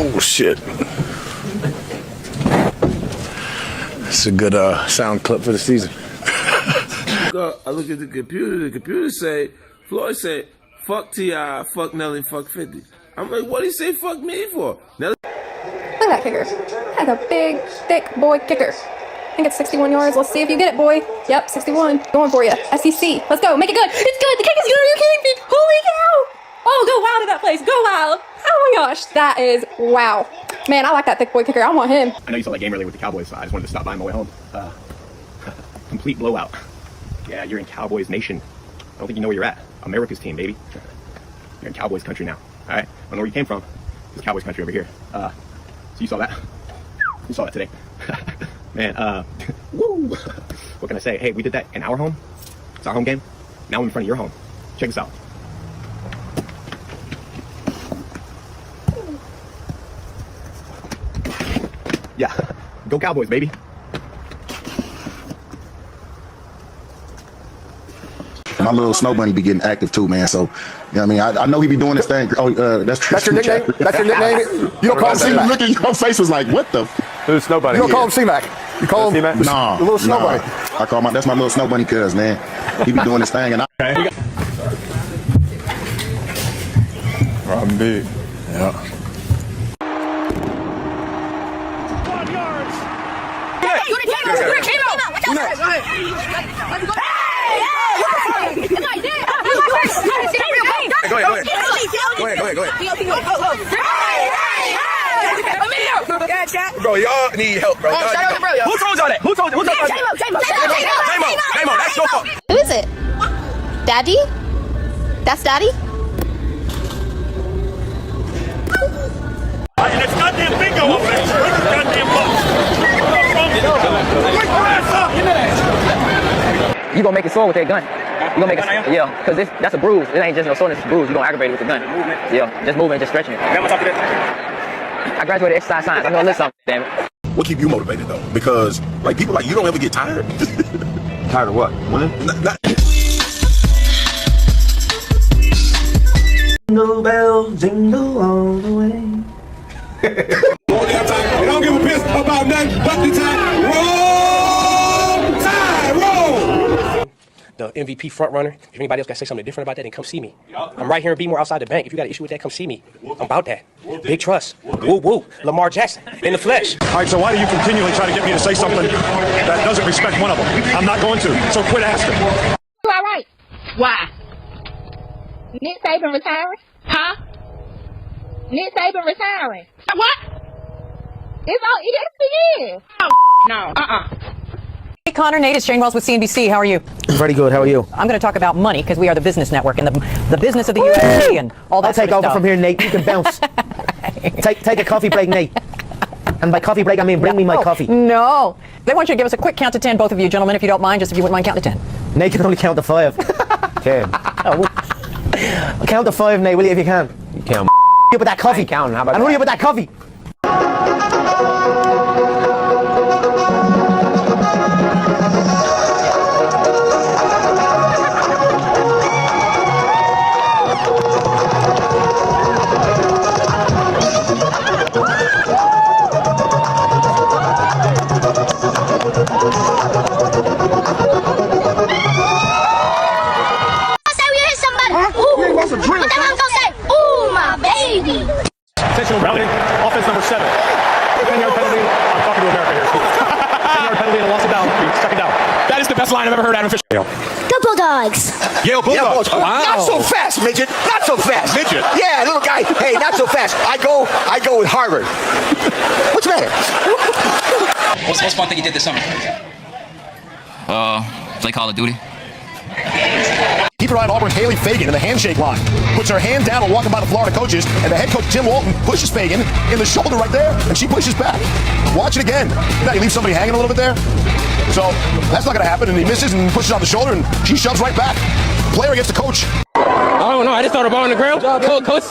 Oh, shit. It's a good sound clip for the season. I look at the computer say, Floyd said, fuck T.I., fuck Nelly, fuck 50. I'm like, what did he say fuck me for? Nelly. Look at that kicker. That's a big, thick boy kicker. I think it's 61 yards. Let's see if you get it, boy. Yep, 61. Going for you. SEC. Let's go. Make it good. It's good. The kick is good. Are you kidding me? Holy cow. Oh, go wild in that place. Go wild. Oh my gosh. That is wow. Man, I like that thick boy kicker. I want him. I know you saw that game earlier with the Cowboys, so I just wanted to stop by on my way home. Complete blowout. Yeah, you're in Cowboys Nation. I don't think you know where you're at. America's team, baby. You're in Cowboys country now. All right? I don't know where you came from. It's Cowboys country over here. So you saw that? You saw that today. Man, woo! What can I say? Hey, we did that in our home. It's our home game. Now I'm in front of your home. Check this out. Yeah, go Cowboys, baby. My little snow bunny be getting active too, man. So, you know what I mean? I know he be doing this thing. Oh, that's your nickname? That's your nickname? You don't call him C-Mac? Look at your face was like, what the? Who's Snow Bunny? You don't call him C-Mac. You call him Nah, the little snow bunny. I call that's my little snow bunny cuz, man. He be doing this thing and I'm big. Yeah. Go ahead. Bro, y'all need help, bro. Who told y'all that? Who told y'all that? J-Mo, that's your fault. Who is it? Daddy? That's Daddy? And it's goddamn bingo over there. Where's the goddamn You gonna make it sore with that gun. You gonna make it, yeah, because that's a bruise. It ain't just no soreness, it's a bruise. You gonna aggravate it with the gun. Yeah, just moving, just stretching it. I graduated exercise science. I'm gonna list something, damn it. What keep you motivated though? Because like people like you don't ever get tired. Tired of what? Winning? Jingle bell, jingle all the way. I don't give a piss about nothing but the time. Roll! The MVP front runner. If anybody else got to say something different about that, then come see me. I'm right here in Beemore outside the bank. If you got an issue with that, come see me. I'm about that. Big trust. Woo woo. Lamar Jackson in the flesh. All right, so why do you continually try to get me to say something that doesn't respect one of them? I'm not going to, so quit asking. You all right? Why? Nick Saban retiring? Huh? Nick Saban retiring? What? It's all ESPN. Oh, no. Hey, Connor, Nate, it's Shane Wells with CNBC. How are you? Very good. How are you? I'm going to talk about money because we are the business network and the business of the UFC and all that. I'll take over from here, Nate. You can bounce. Take a coffee break, Nate. And by coffee break, I mean bring me my coffee. No. They want you to give us a quick count to 10, both of you gentlemen, if you don't mind, just if you wouldn't mind counting to 10. Nate can only count to 5. 10. Count to 5, Nate, will you, if you can? You count. You with that coffee. Count. How about and hurry up with that coffee. Intentional grounding, offense number 7. 10-yard penalty. I'm talking to America here. 10-yard penalty and a loss of down. Second down. That is the best line I've ever heard out of official. Go Bulldogs! Yale Bulldogs. Wow. Not so fast, midget. Not so fast. Midget? Yeah, little guy. Hey, not so fast. I go with Harvard. What's the matter? What's the fun thing you did this summer? Play Call of Duty. Keep your eye on Auburn Haley Fagan in the handshake line. Puts her hand down while walking by the Florida coaches, and the head coach Tim Walton pushes Fagan in the shoulder right there, and she pushes back. Watch it again. Now you leave somebody hanging a little bit there. So that's not going to happen, and he misses and pushes on the shoulder, and she shoves right back. Player against the coach. I don't know. I just throw the ball on the ground. Coach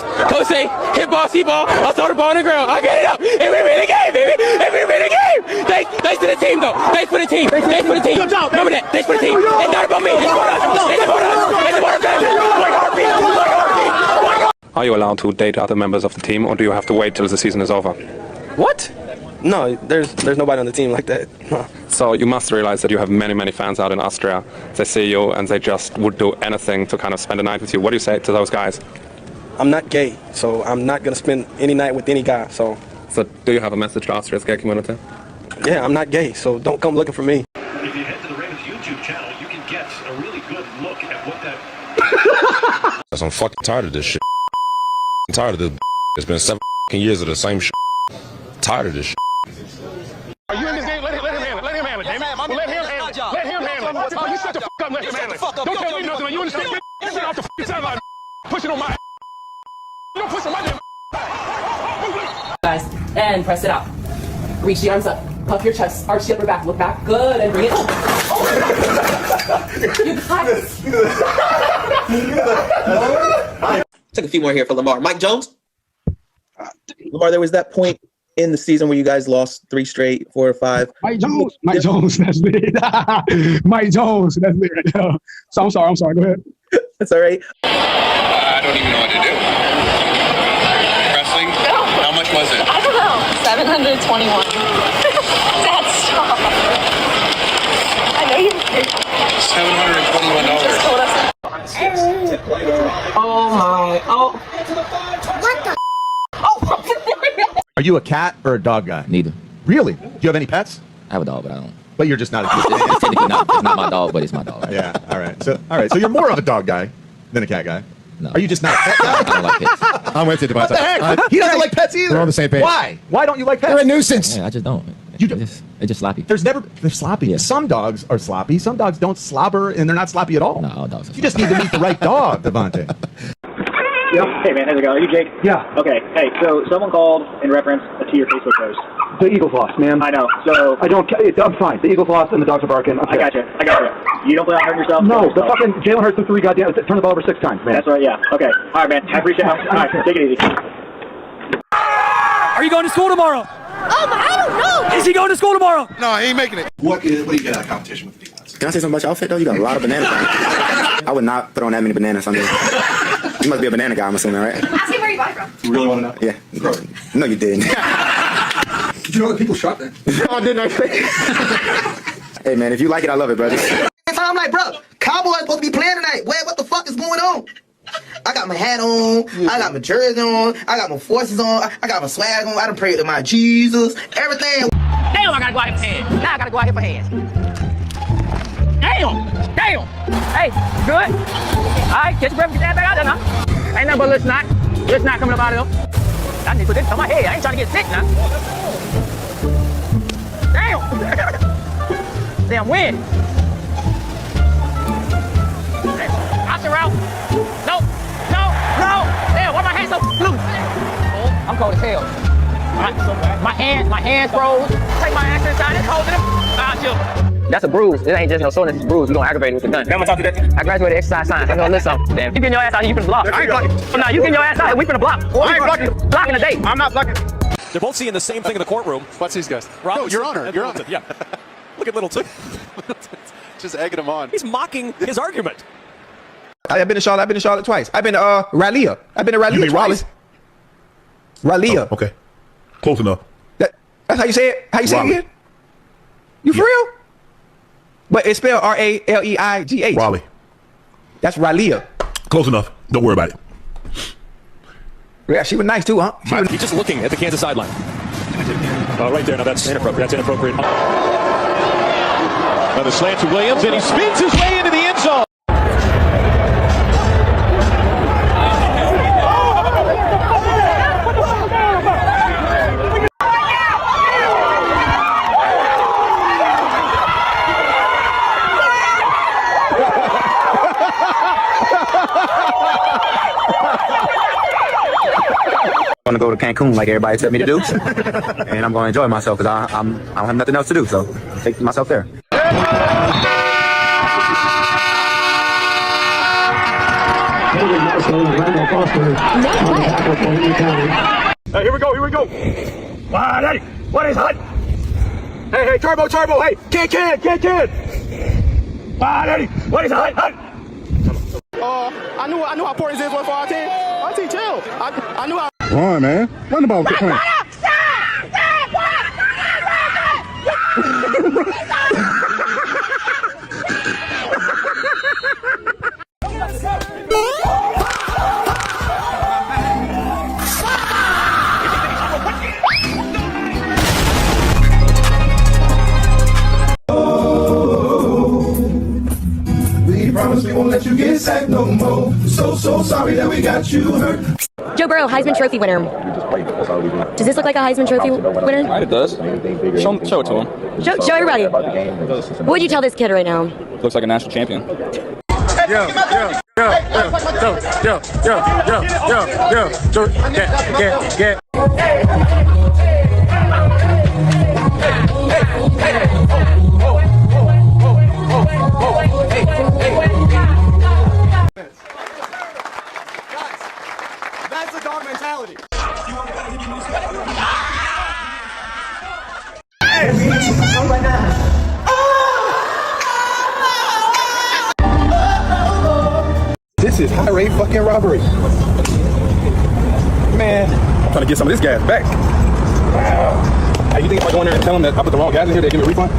say, hit ball, see ball. I'll throw the ball on the ground. I get it up. And we win the game, baby. And we win the game. Thanks to the team, though. Thanks for the team. Thanks for the team. Remember that. Thanks for the team. It's not about me. It's about us. It's about us. It's about our family. Like our people. Like our people. Are you allowed to date other members of the team, or do you have to wait till the season is over? What? No, there's nobody on the team like that. So you must realize that you have many fans out in Austria. They see you and they just would do anything to kind of spend a night with you. What do you say to those guys? I'm not gay, so I'm not gonna spend any night with any guy. So do you have a message to Austria's gay community? Yeah, I'm not gay, so don't come looking for me. If you head to the Ravens YouTube channel, you can get a really good look at what that. I'm fucking tired of this shit. I'm tired of this. It's been 7 years of the same shit. Tired of this shit. Are you in this game? Let him handle it. Let him handle it, Damon. Let him handle it. Let him handle it. Oh, you shut the fuck up and let him handle it. Don't tell me nothing. You understand? Get shit off the fucking sideline. Push it on my. You don't push on my damn. Guys, and press it out. Reach the arms up. Puff your chest. Arch the upper back. Look back. Good. And bring it up. Oh. You guys. Took a few more here for Lamar. Mike Jones? Lamar, there was that point in the season where you guys lost 3 straight, 4 or 5. Mike Jones, that's me. Mike Jones, that's me right now. So I'm sorry, go ahead. That's all right. I don't even know what to do. Wrestling? How much was it? I don't know. 721. Dad, stop. I know you did. $721. Just told us. Oh my. Oh. What the? Are you a cat or a dog guy? Neither. Really? Do you have any pets? I have a dog, but I don't. But you're just not a cat. It's technically not. It's not my dog, but it's my dog. Yeah. All right. So you're more of a dog guy than a cat guy. No. Are you just not a pet guy? I don't like pets. I'm with you. What the heck? He doesn't like pets either. We're on the same page. Why? Why don't you like pets? You're a nuisance. Yeah, I just don't. They're just sloppy. They're sloppy. Yeah. Some dogs are sloppy. Some dogs don't slobber, and they're not sloppy at all. No, all dogs are sloppy. You just need to meet the right dog, Devontae. Hey man, how's it going? Are you Jake? Yeah. Okay. Hey, so someone called in reference to your Facebook post. The Eagle Floss, man. I know. So I'm fine. The Eagle Floss and the dogs are barking. I got you. You don't plan on hurting yourself? No, the fucking Jalen Hurts threw 3 goddamn. Turn the ball over 6 times, man. That's right. Yeah. Okay. All right, man. I appreciate it. All right, take it easy. Are you going to school tomorrow? I don't know. Is he going to school tomorrow? No, he ain't making it. What do you get out of competition with the defense? Can I say something about your outfit though? You got a lot of bananas on. I would not put on that many bananas on there. You must be a banana guy, I'm assuming, right? Ask him where you buy from. You really want to know? Yeah. No, you didn't. Did you know that people shot that? No, I didn't. Hey man, if you like it, I love it, brother. I'm like, bro, Cowboys supposed to be playing tonight. What the fuck is going on? I got my hat on, I got my jersey on, I got my forces on, I got my swag on, I done prayed to my Jesus, everything. Damn, I gotta go out here for hands. Now I gotta go out here for hands. Damn! Hey, good? Alright, catch your breath and get that back out there now. Ain't nothing but a little snot. Little snot coming up out of them. I need to put this on my head. I ain't trying to get sick now. Damn! Damn, win. Out the route. No. Damn, why my hands so loose? I'm cold as hell. My hands froze. Take my ass inside. It's cold to them. Chill. That's a bruise. It ain't just no soreness, it's a bruise. We're gonna aggravate it with the gun. I'm gonna talk to that. I graduated exercise science. I'm gonna listen. Damn. You getting your ass out here, you finna block. I ain't blocking. No, you getting your ass out here, we finna block. I ain't blocking. Blocking the date. I'm not blocking. They're both seeing the same thing in the courtroom. What's these guys? No, Your Honor. Yeah. Look at Littleton. Just egging him on. He's mocking his argument. I've been to Charlotte twice. I've been to Raleigh. I've been to Raleigh twice. Raleigh. Oh, okay. Close enough. That's how you say it? How you say it again? You for real? But it's spelled R-A-L-E-I-G-H. Raleigh. That's Raleigh. Close enough. Don't worry about it. Yeah, she was nice too, huh? He's just looking at the Kansas sideline. Right there. Now that's inappropriate. That's inappropriate. Another slant to Williams, and he spins his way into the end zone. I'm gonna go to Cancun like everybody told me to do, and I'm gonna enjoy myself because I don't have nothing else to do, so take myself there. Here we go. Wow, Daddy, what is hot? Hey, turbo, hey, can. Wow, Daddy, what is hot? I knew how important this was for our team. Our team chill. I knew I. Run, man. Run the ball with the point. We promise we won't let you get sacked no more. So sorry that we got you hurt. Joe Burrow, Heisman Trophy winner. Does this look like a Heisman Trophy winner? It does. Show it to him. Show everybody. What would you tell this kid right now? Looks like a national champion. Get. That's the dog mentality. This is high rate fucking robbery. Man, I'm trying to get some of this gas back. Hey, you think if I go in there and tell them that I put the wrong gas in here, they give me a refund?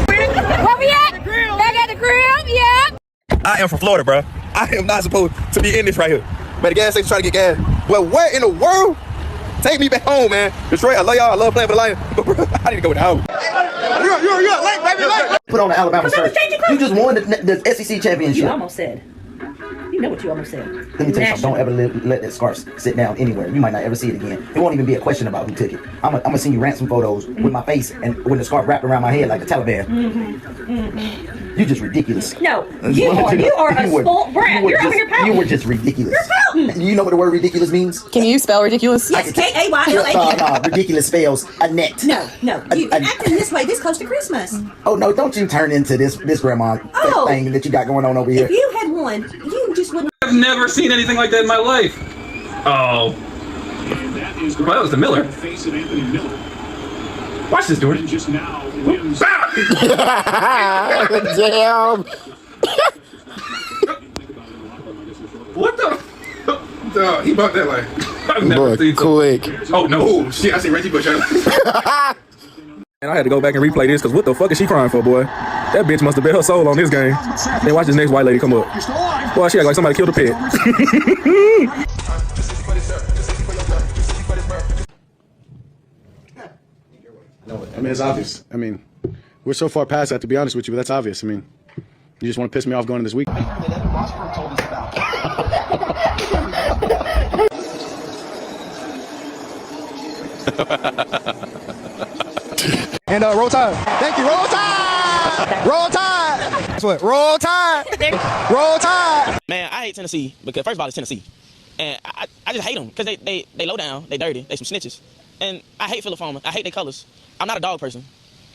Where we at? Back at the crib, yeah. I am from Florida, bro. I am not supposed to be in this right here. But the gas station trying to get gas. Well, where in the world? Take me back home, man. Detroit, I love y'all. I love playing for the Lions. But bro, I need to go with the house. You're late, baby, late. Put on the Alabama shirt. You just won the SEC championship. You almost said. You know what you almost said. Let me tell you something. Don't ever let that scarf sit down anywhere. You might not ever see it again. It won't even be a question about who took it. I'm gonna send you ransom photos with my face and with the scarf wrapped around my head like the Taliban. You're just ridiculous. No, you are a spoiled brat. You're over here pouting. You were just ridiculous. You're pouting. You know what the word ridiculous means? Can you spell ridiculous? Yes, K-A-Y-L-A. No, ridiculous spells Annette. No. You acting this way this close to Christmas. Oh no! Don't you turn into this grandma thing that you got going on over here. If you had one, you just wouldn't. I've never seen anything like that in my life. Oh. Well, that was the Miller. Watch this, dude. Just now. Damn. What the? He bought that like. I've never seen quick. Oh no! Oh, shit! I see Reggie Bush. And I had to go back and replay this because what the fuck is she crying for, boy? That bitch must have bet her soul on this game. Then watch this next white lady come up. Boy, she act like somebody killed a pet. I mean, it's obvious. I mean, we're so far past that, to be honest with you, but that's obvious. I mean, you just want to piss me off going to this week. And roll tide. Thank you. Roll tide. Roll tide. That's what. Roll tide. Roll tide. Man, I hate Tennessee because first of all, it's Tennessee, and I just hate them because they low down, they dirty, they some snitches, and I hate Philadelphia. I hate their colors. I'm not a dog person.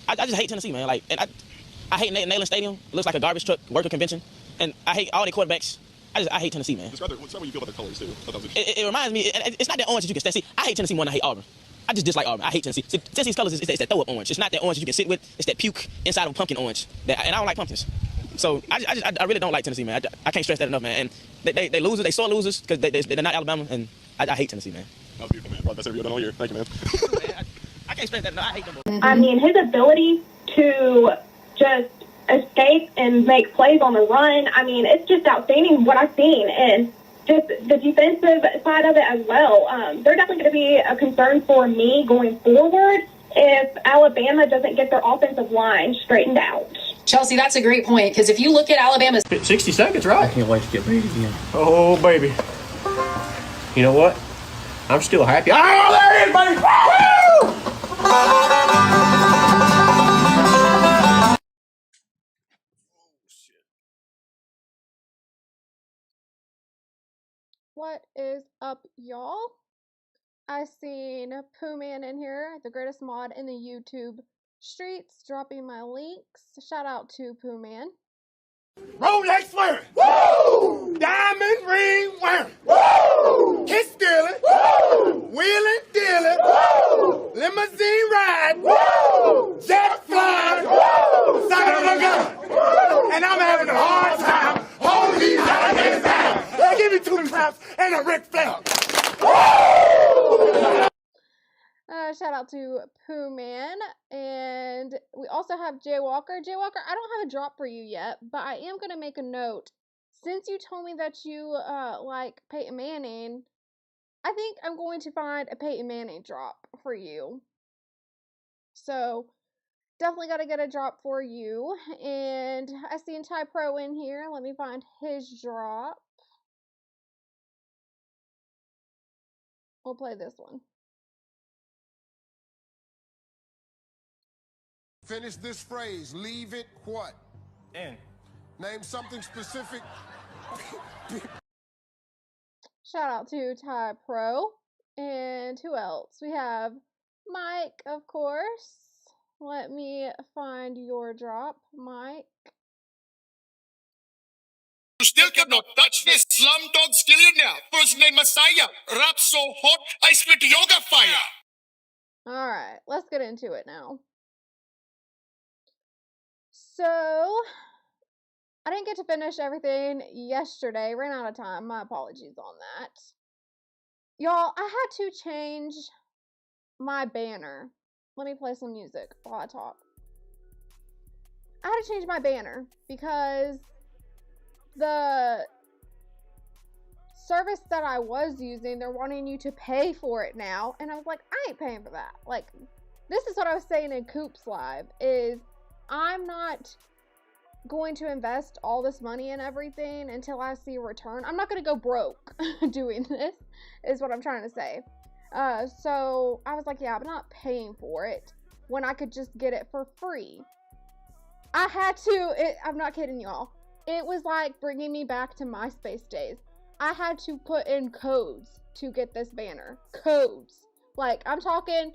I just hate Tennessee, man. Like, and I hate Neyland Stadium. It looks like a garbage truck worker convention, and I hate all their quarterbacks. I hate Tennessee, man. Describe what you feel about their colors too. It reminds me. It's not that orange that you can stand. See, I hate Tennessee more than I hate Auburn. I just dislike Auburn. I hate Tennessee. See, Tennessee's colors is that throw up orange. It's not that orange that you can sit with. It's that puke inside of a pumpkin orange. And I don't like pumpkins. So I really don't like Tennessee, man. I can't stress that enough, man. And they losers. They sore losers because they're not Alabama. And I hate Tennessee, man. That was beautiful, man. Brought that every done all year. Thank you, man. I can't stress that enough. I hate them both. I mean, his ability to just escape and make plays on the run, I mean, it's just outstanding what I've seen. And just the defensive side of it as well. They're definitely going to be a concern for me going forward if Alabama doesn't get their offensive line straightened out. Chelsea, that's a great point, because if you look at Alabama's 60 seconds, right? I can't wait to get paid again. Oh, baby. You know what? I'm still happy. Oh, there it is, buddy! Woo! What is up, y'all? I seen Pooh Man in here, the greatest mod in the YouTube streets, dropping my links. Shout out to Pooh Man. Rolex wearing. Woo! Diamond ring wearing. Woo! Kiss stealing. Woo! Wheeling dealing. Woo! Limousine ride. Woo! Jet flying. Woo! Son of a gun. Woo! And I'm having a hard time holding these alligators down. Give me 2 claps and a Ric Flair. Shout out to Pooh Man. And we also have Jay Walker. Jay Walker, I don't have a drop for you yet, but I am going to make a note. Since you told me that you like Peyton Manning, I think I'm going to find a Peyton Manning drop for you. So definitely got to get a drop for you. And I see Ty Pro in here. Let me find his drop. We'll play this one. Finish this phrase. Leave it what? In. Name something specific. Shout out to Ty Pro. And who else? We have Mike, of course. Let me find your drop, Mike. You still cannot touch this slumdog skillionaire. First name Messiah. Rap so hot, I spit yoga fire. Alright, let's get into it now. So, I didn't get to finish everything yesterday. Ran out of time. My apologies on that. Y'all, I had to change my banner. Let me play some music while I talk. I had to change my banner because the service that I was using, they're wanting you to pay for it now. And I was like, I ain't paying for that. Like, this is what I was saying in Coop's Live, is I'm not going to invest all this money in everything until I see a return. I'm not going to go broke doing this, is what I'm trying to say. So I was like, yeah, I'm not paying for it when I could just get it for free. I had to, I'm not kidding y'all. It was like bringing me back to MySpace days. I had to put in codes to get this banner. Codes. Like, I'm talking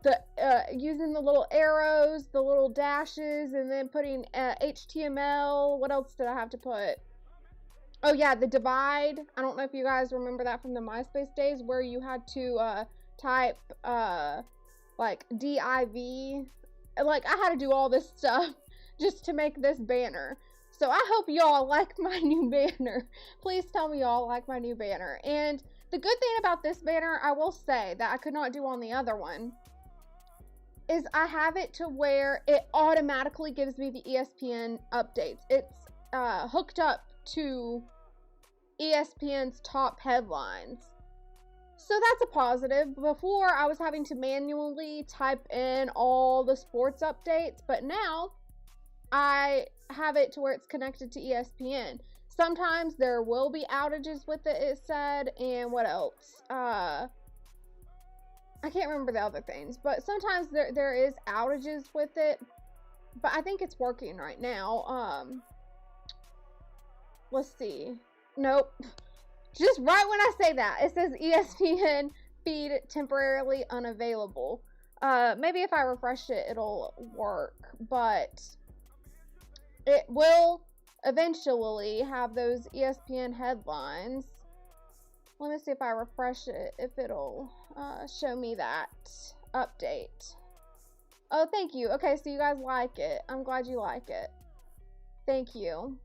the using the little arrows, the little dashes, and then putting HTML. What else did I have to put? Oh yeah, the divide. I don't know if you guys remember that from the MySpace days, where you had to type like div. Like, I had to do all this stuff just to make this banner. So I hope y'all like my new banner. Please tell me y'all like my new banner. And the good thing about this banner, I will say, that I could not do on the other one, is I have it to where it automatically gives me the ESPN updates. It's hooked up to ESPN's top headlines. So that's a positive. Before, I was having to manually type in all the sports updates, but now I have it to where it's connected to ESPN. Sometimes there will be outages with it, it said, and what else? I can't remember the other things, but sometimes there is outages with it, but I think it's working right now. Let's see. Nope. Just right when I say that, it says ESPN feed temporarily unavailable. Maybe if I refresh it, it'll work, but it will eventually have those ESPN headlines. Let me see if I refresh it, if it'll show me that update. Oh, thank you. Okay, so you guys like it. I'm glad you like it. Thank you.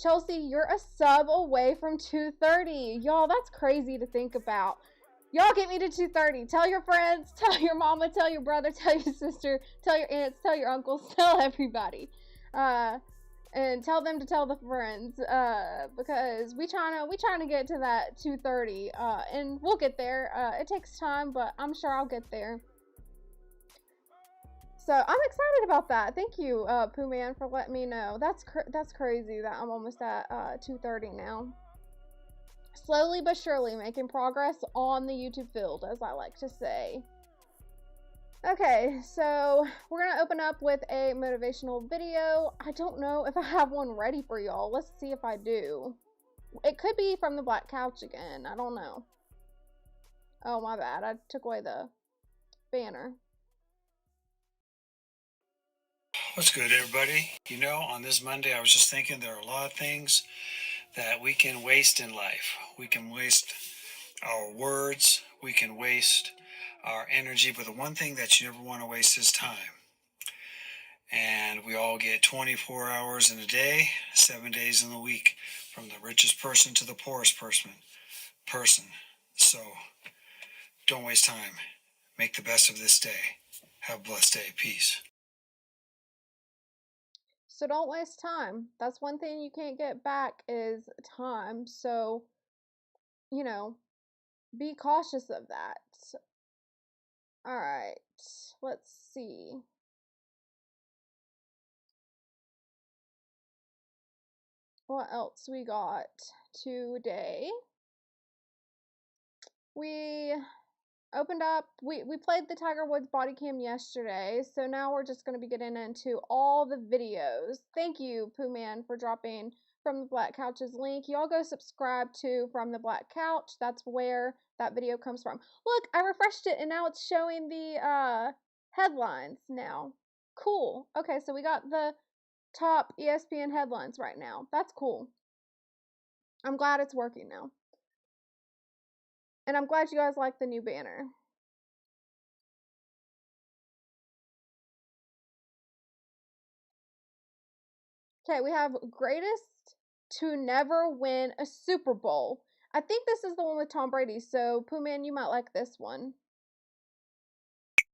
Chelsea, you're a sub away from 230. Y'all, that's crazy to think about. Y'all get me to 230. Tell your friends, tell your mama, tell your brother, tell your sister, tell your aunts, tell your uncles, tell everybody. And tell them to tell the friends, because we trying to get to that 230, and we'll get there. It takes time, but I'm sure I'll get there. So I'm excited about that. Thank you, Pooh Man, for letting me know. That's crazy that I'm almost at 230 now. Slowly but surely making progress on the YouTube field, as I like to say. Okay, so we're gonna open up with a motivational video. I don't know if I have one ready for y'all. Let's see if I do. It could be from the Black Couch again. I don't know. Oh, my bad. I took away the banner. What's good, everybody? You know, on this Monday, I was just thinking there are a lot of things that we can waste in life. We can waste our words. We can waste our energy. But the one thing that you never want to waste is time. And we all get 24 hours in a day, 7 days in the week, from the richest person to the poorest person. person. So don't waste time. Make the best of this day. Have a blessed day. Peace. So don't waste time. That's one thing you can't get back is time. So, you know, be cautious of that. All right. Let's see. What else we got today? We opened up, we played the Tiger Woods body cam yesterday, so now we're just going to be getting into all the videos. Thank you, Pooh Man, for dropping From the Black Couch's link. Y'all go subscribe to From the Black Couch. That's where that video comes from. Look, I refreshed it and now it's showing the headlines now. Cool. Okay, so we got the top ESPN headlines right now. That's cool. I'm glad it's working now. And I'm glad you guys like the new banner. Okay, we have greatest to never win a Super Bowl. I think this is the one with Tom Brady, so Pooh Man, you might like this one.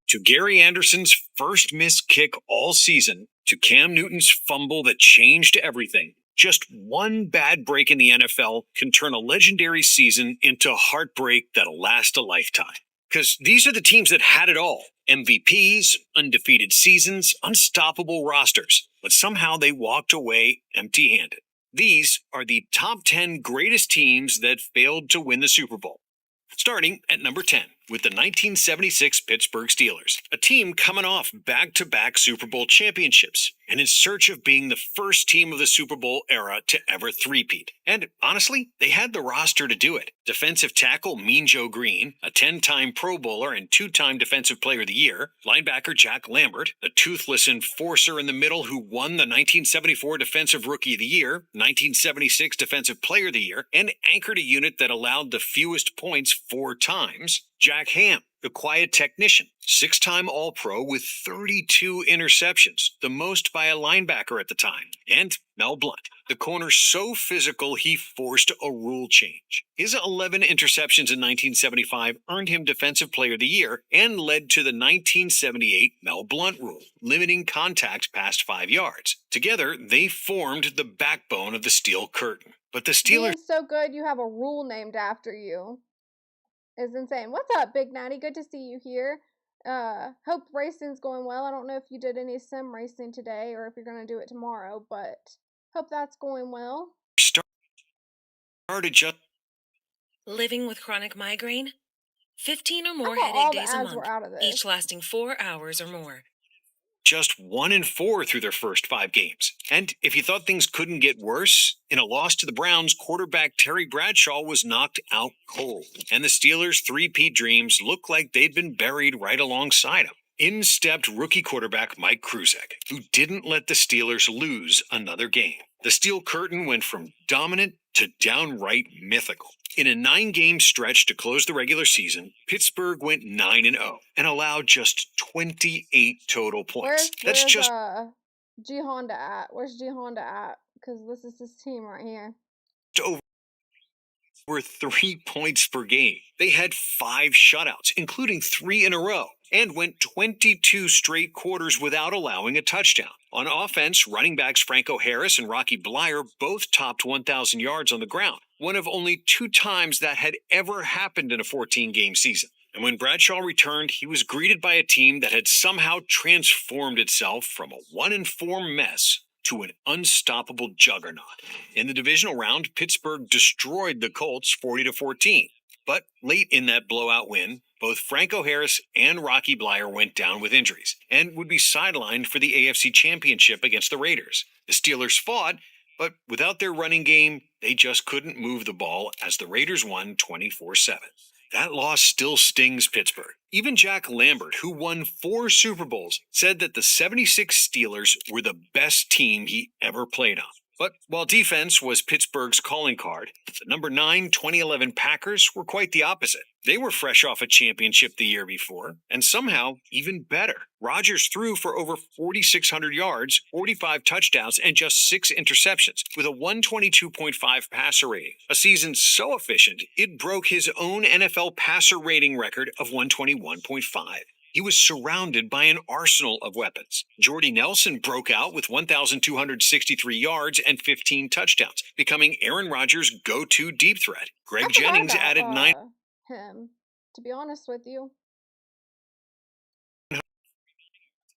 To Gary Anderson's first missed kick all season, to Cam Newton's fumble that changed everything. Just one bad break in the NFL can turn a legendary season into heartbreak that'll last a lifetime. Because these are the teams that had it all. MVPs, undefeated seasons, unstoppable rosters. But somehow they walked away empty-handed. These are the top 10 greatest teams that failed to win the Super Bowl. Starting at number 10 with the 1976 Pittsburgh Steelers, a team coming off back-to-back Super Bowl championships and in search of being the first team of the Super Bowl era to ever three-peat. And honestly, they had the roster to do it. Defensive tackle Mean Joe Green, a 10-time Pro Bowler and 2-time Defensive Player of the Year, linebacker Jack Lambert, a toothless enforcer in the middle who won the 1974 Defensive Rookie of the Year, 1976 Defensive Player of the Year, and anchored a unit that allowed the fewest points 4 times, Jack Ham, the quiet technician, 6-time All-Pro with 32 interceptions, the most by a linebacker at the time, and Mel Blount, the corner so physical he forced a rule change. His 11 interceptions in 1975 earned him Defensive Player of the Year and led to the 1978 Mel Blount rule, limiting contact past 5 yards. Together, they formed the backbone of the Steel Curtain. But the Steelers... Being so good you have a rule named after you is insane. What's up, Big Natty? Good to see you here. Hope racing's going well. I don't know if you did any sim racing today or if you're going to do it tomorrow, but hope that's going well. Started just... Living with chronic migraine? 15 or more I thought headache all the days a ads were month, out of this. each lasting 4 hours or more. Just 1-4 through their first 5 games. And if you thought things couldn't get worse, in a loss to the Browns, quarterback Terry Bradshaw was knocked out cold. And the Steelers' three-peat dreams looked like they'd been buried right alongside him. In stepped rookie quarterback Mike Kruzek, who didn't let the Steelers lose another game. The Steel Curtain went from dominant to downright mythical. In a 9-game stretch to close the regular season, Pittsburgh went 9-0 and allowed just 28 total points. Where's G Honda at? Where's G Honda at? Because this is his team right here. Over 3 points per game. They had 5 shutouts, including 3 in a row, and went 22 straight quarters without allowing a touchdown. On offense, running backs Franco Harris and Rocky Bleier both topped 1,000 yards on the ground, one of only 2 times that had ever happened in a 14-game season. And when Bradshaw returned, he was greeted by a team that had somehow transformed itself from a 1-4 mess to an unstoppable juggernaut. In the divisional round, Pittsburgh destroyed the Colts 40-14. But late in that blowout win, both Franco Harris and Rocky Bleier went down with injuries and would be sidelined for the AFC Championship against the Raiders. The Steelers fought, but without their running game, they just couldn't move the ball as the Raiders won 24-7. That loss still stings Pittsburgh. Even Jack Lambert, who won 4 Super Bowls, said that the 76 Steelers were the best team he ever played on. But while defense was Pittsburgh's calling card, the number 9 2011 Packers were quite the opposite. They were fresh off a championship the year before, and somehow even better. Rodgers threw for over 4,600 yards, 45 touchdowns, and just 6 interceptions, with a 122.5 passer rating. A season so efficient, it broke his own NFL passer rating record of 121.5. He was surrounded by an arsenal of weapons. Jordy Nelson broke out with 1,263 yards and 15 touchdowns, becoming Aaron Rodgers' go-to deep threat. Greg Jennings added 9 him, to be honest with you.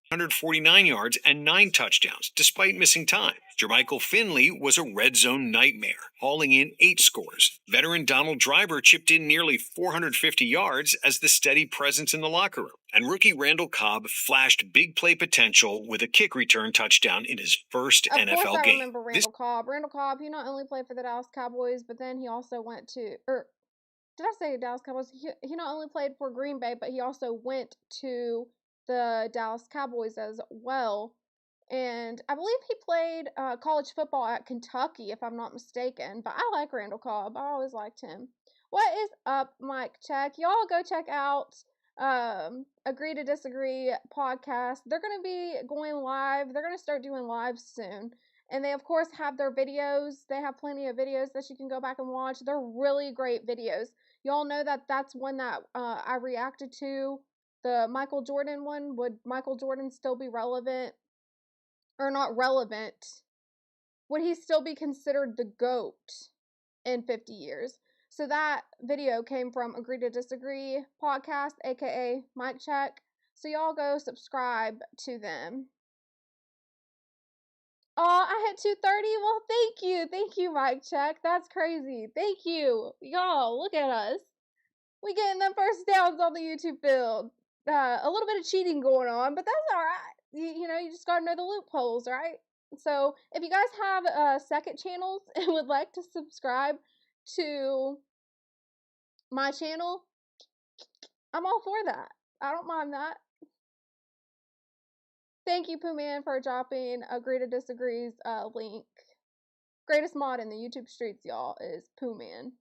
149 yards and 9 touchdowns, despite missing time. Jermichael Finley was a red zone nightmare, hauling in 8 scores. Veteran Donald Driver chipped in nearly 450 yards as the steady presence in the locker room. And rookie Randall Cobb flashed big play potential with a kick return touchdown in his first NFL game. Of course I remember Randall Cobb. Randall Cobb, he not only played for the Dallas Cowboys, but then he also went to, did I say Dallas Cowboys? He not only played for Green Bay, but he also went to the Dallas Cowboys as well. And I believe he played college football at Kentucky, if I'm not mistaken. But I like Randall Cobb. I always liked him. What is up, Mike Check? Y'all go check out Agree to Disagree podcast. They're going to be going live. They're going to start doing lives soon. And they, of course, have their videos. They have plenty of videos that you can go back and watch. They're really great videos. Y'all know that that's one that I reacted to. The Michael Jordan one. Would Michael Jordan still be relevant? Or not relevant? Would he still be considered the GOAT in 50 years? So that video came from Agree to Disagree podcast, aka Mike Check. So y'all go subscribe to them. Oh, I hit 230. Well, thank you. Thank you, Mike Check. That's crazy. Thank you. Y'all, look at us. We getting them first downs on the YouTube build. A little bit of cheating going on, but that's all right. You know, you just gotta know the loopholes, right? So, if you guys have second channels and would like to subscribe to my channel, I'm all for that. I don't mind that. Thank you, Pooh Man, for dropping Agree to Disagree's link. Greatest mod in the YouTube streets, y'all, is Pooh Man.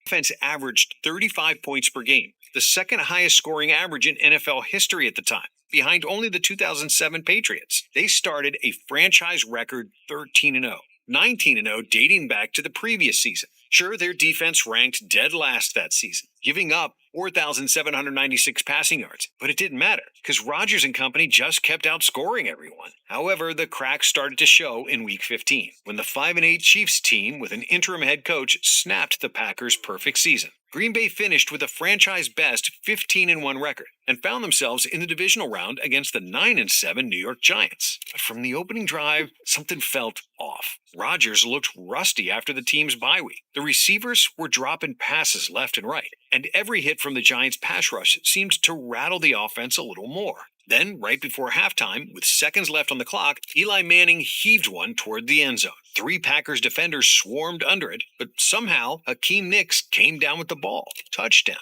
Offense averaged 35 points per game, the second highest scoring average in NFL history at the time, behind only the 2007 Patriots. They started a franchise record 13-0, 19-0 dating back to the previous season. Sure, their defense ranked dead last that season, giving up 4,796 passing yards, but it didn't matter because Rodgers and company just kept outscoring everyone. However, the cracks started to show in Week 15 when the 5-8 Chiefs team with an interim head coach snapped the Packers' perfect season. Green Bay finished with a franchise-best 15-1 record and found themselves in the divisional round against the 9-7 New York Giants. But from the opening drive, something felt off. Rodgers looked rusty after the team's bye week. The receivers were dropping passes left and right, and every hit from the Giants' pass rush seemed to rattle the offense a little more. Then, right before halftime, with seconds left on the clock, Eli Manning heaved one toward the end zone. 3 Packers defenders swarmed under it, but somehow Hakeem Nicks came down with the ball. Touchdown.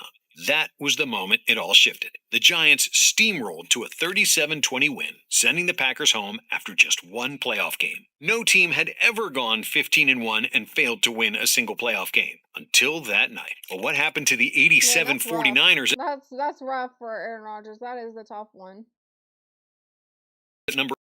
That was the moment it all shifted. The Giants steamrolled to a 37-20 win, sending the Packers home after just one playoff game. No team had ever gone 15-1 and failed to win a single playoff game until that night. But what happened to the 87 49ers? That's rough for Aaron Rodgers. That is the tough one. Number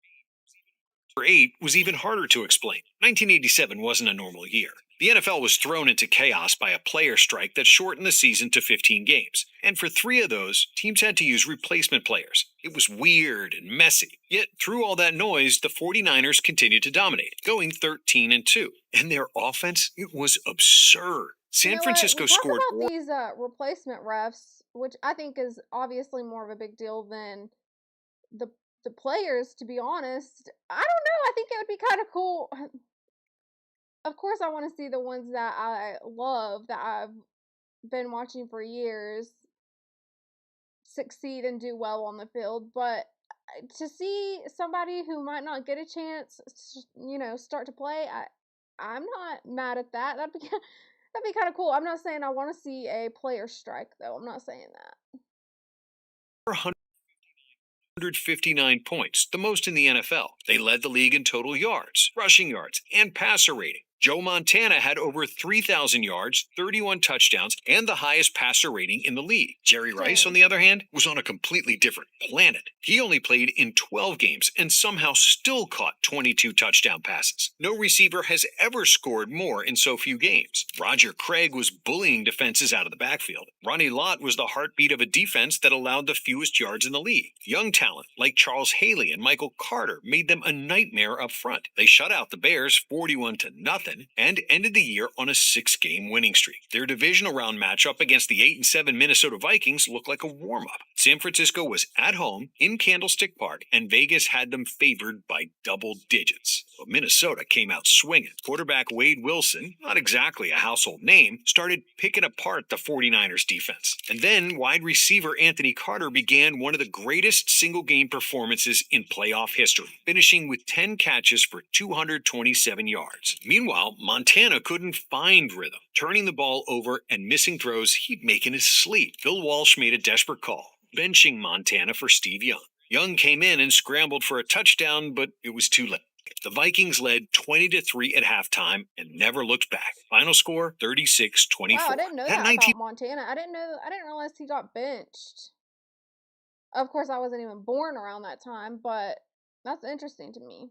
8 was even harder to explain. 1987 wasn't a normal year. The NFL was thrown into chaos by a player strike that shortened the season to 15 games. And for 3 of those, teams had to use replacement players. It was weird and messy. Yet, through all that noise, the 49ers continued to dominate, going 13-2. And their offense, it was absurd. San Francisco scored. About these replacement refs, which I think is obviously more of a big deal than the players, to be honest. I don't know. I think it would be kind of cool. Of course, I want to see the ones that I love, that I've been watching for years, succeed and do well on the field. But to see somebody who might not get a chance, you know, start to play, I'm not mad at that. That'd be kind of cool. I'm not saying I want to see a player strike, though. I'm not saying that. 159 points, the most in the NFL. They led the league in total yards, rushing yards, and passer rating. Joe Montana had over 3,000 yards, 31 touchdowns, and the highest passer rating in the league. Jerry Rice, on the other hand, was on a completely different planet. He only played in 12 games and somehow still caught 22 touchdown passes. No receiver has ever scored more in so few games. Roger Craig was bullying defenses out of the backfield. Ronnie Lott was the heartbeat of a defense that allowed the fewest yards in the league. Young talent like Charles Haley and Michael Carter made them a nightmare up front. They shut out the Bears 41-0 and ended the year on a 6-game winning streak. Their divisional round matchup against the 8-7 Minnesota Vikings looked like a warm-up. San Francisco was at home in Candlestick Park, and Vegas had them favored by double digits. But Minnesota came out swinging. Quarterback Wade Wilson, not exactly a household name, started picking apart the 49ers defense. And then wide receiver Anthony Carter began one of the greatest single-game performances in playoff history, finishing with 10 catches for 227 yards. Meanwhile, Montana couldn't find rhythm, turning the ball over and missing throws he'd make in his sleep. Bill Walsh made a desperate call, benching Montana for Steve Young. Young came in and scrambled for a touchdown, but it was too late. The Vikings led 20-3 at halftime and never looked back. Final score, 36-24. Wow, I didn't know that about Montana. I didn't realize he got benched. Of course, I wasn't even born around that time, but that's interesting to me.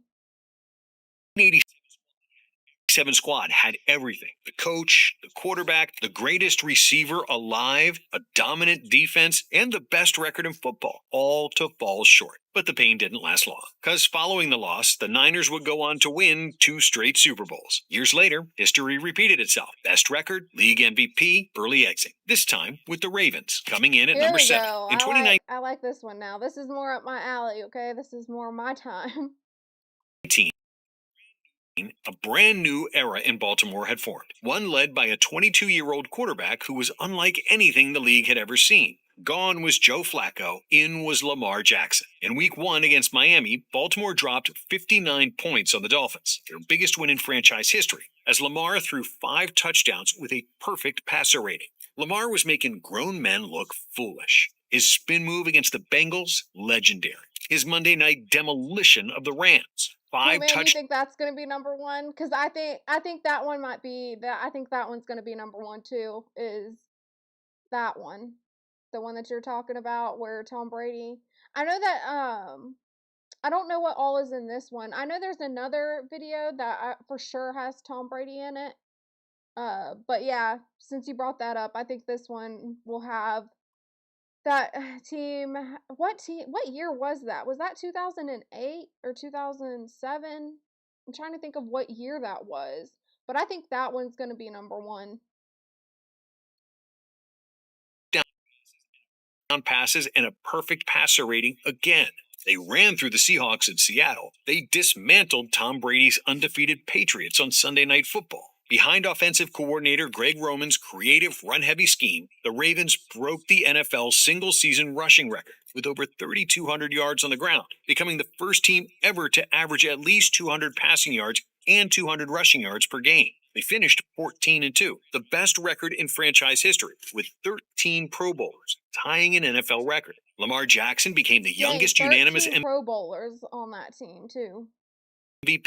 87 squad had everything. The coach, the quarterback, the greatest receiver alive, a dominant defense, and the best record in football, all to fall short. But the pain didn't last long, because following the loss, the Niners would go on to win 2 straight Super Bowls. Years later, history repeated itself. Best record, league MVP, early exit. This time with the Ravens, coming in at number 7. In 2019, I like this one now. This is more up my alley, okay? This is more my time. a brand new era in Baltimore had formed, one led by a 22-year-old quarterback who was unlike anything the league had ever seen. Gone was Joe Flacco, in was Lamar Jackson. In Week 1 against Miami, Baltimore dropped 59 points on the Dolphins, their biggest win in franchise history, as Lamar threw 5 touchdowns with a perfect passer rating. Lamar was making grown men look foolish. His spin move against the Bengals, legendary. His Monday night demolition of the Rams. 5 touchdowns. You think that's going to be number 1? Because I think that one might be that. I think that one's going to be number 1 too. Is that one, the one that you're talking about, where Tom Brady? I know that. I don't know what all is in this one. I know there's another video that for sure has Tom Brady in it. But yeah, since you brought that up, I think this one will have that team. What year was that? Was that 2008 or 2007? I'm trying to think of what year that was. But I think that one's going to be number 1. Down passes and a perfect passer rating again. They ran through the Seahawks in Seattle. They dismantled Tom Brady's undefeated Patriots on Sunday Night Football. Behind offensive coordinator Greg Roman's creative run-heavy scheme, the Ravens broke the NFL single-season rushing record with over 3,200 yards on the ground, becoming the first team ever to average at least 200 passing yards and 200 rushing yards per game. They finished 14-2, the best record in franchise history, with 13 Pro Bowlers, tying an NFL record. Lamar Jackson became the youngest unanimous Pro Bowlers on that team too. MVP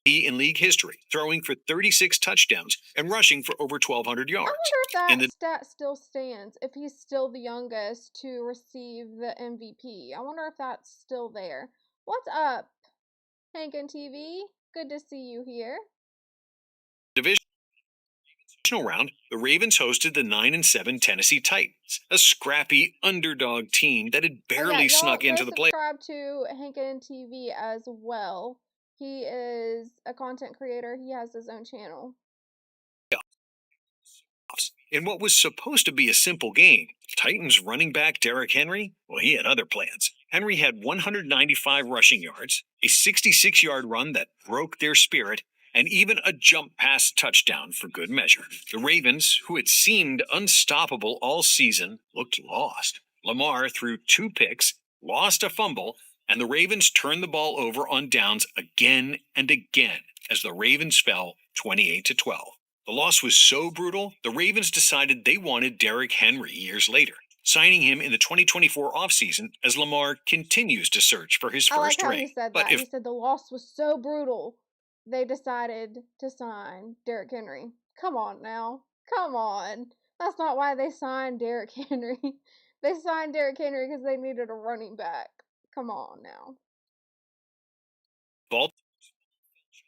in league history, throwing for 36 touchdowns and rushing for over 1,200 yards. I wonder if that stat still stands, if he's still the youngest to receive the MVP. I wonder if that's still there. What's up, Hankin TV? Good to see you here. Divisional round, the Ravens hosted the 9-7 Tennessee Titans, a scrappy underdog team that had barely snuck into the play. Subscribe to Hankin TV as well. He is a content creator. He has his own channel. In what was supposed to be a simple game, Titans running back Derrick Henry, well, he had other plans. Henry had 195 rushing yards, a 66-yard run that broke their spirit, and even a jump pass touchdown for good measure. The Ravens, who had seemed unstoppable all season, looked lost. Lamar threw 2 picks, lost a fumble, and the Ravens turned the ball over on downs again and again as the Ravens fell 28-12. The loss was so brutal, the Ravens decided they wanted Derrick Henry years later. signing him in the 2024 offseason as Lamar continues to search for his I like first how ring. he said But that. if He said the loss was so brutal, they decided to sign Derrick Henry. Come on now. Come on. That's not why they signed Derrick Henry. They signed Derrick Henry because they needed a running back. Come on now.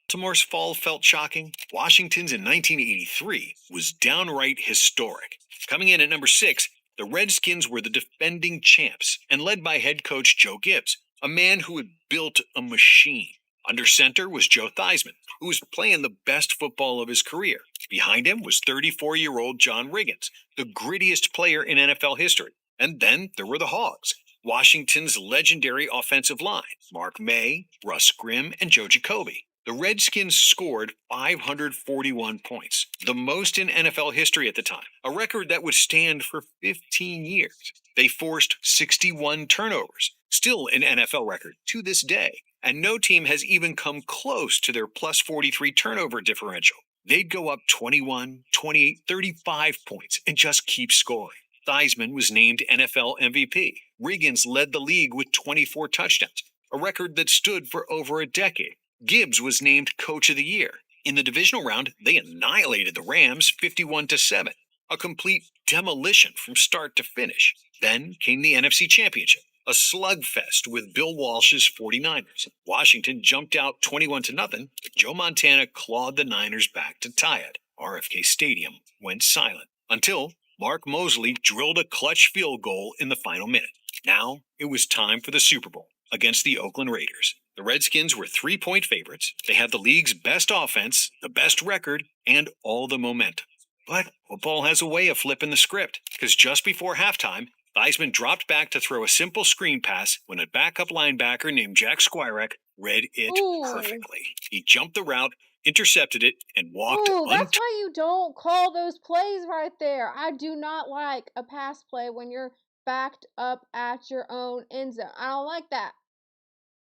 Baltimore's fall felt shocking, Washington's in 1983 was downright historic. Coming in at number 6, the Redskins were the defending champs and led by head coach Joe Gibbs, a man who had built a machine. Under center was Joe Theismann, who was playing the best football of his career. Behind him was 34-year-old John Riggins, the grittiest player in NFL history. And then there were the Hogs, Washington's legendary offensive line, Mark May, Russ Grimm, and Joe Jacoby. The Redskins scored 541 points, the most in NFL history at the time, a record that would stand for 15 years. They forced 61 turnovers, still an NFL record to this day, and no team has even come close to their plus 43 turnover differential. They'd go up 21, 28, 35 points and just keep scoring. Theismann was named NFL MVP. Riggins led the league with 24 touchdowns, a record that stood for over a decade. Gibbs was named Coach of the Year. In the divisional round, they annihilated the Rams 51-7, a complete demolition from start to finish. Then came the NFC Championship, a slugfest with Bill Walsh's 49ers. Washington jumped out 21-0, but Joe Montana clawed the Niners back to tie it. RFK Stadium went silent until Mark Mosley drilled a clutch field goal in the final minute. Now it was time for the Super Bowl against the Oakland Raiders. The Redskins were 3-point favorites. They had the league's best offense, the best record, and all the momentum. But football has a way of flipping the script, because just before halftime, Theismann dropped back to throw a simple screen pass when a backup linebacker named Jack Squirek read it perfectly. He jumped the route, intercepted it, and walked That's why you don't call those plays right there. I do not like a pass play when you're backed up at your own end zone. I don't like that.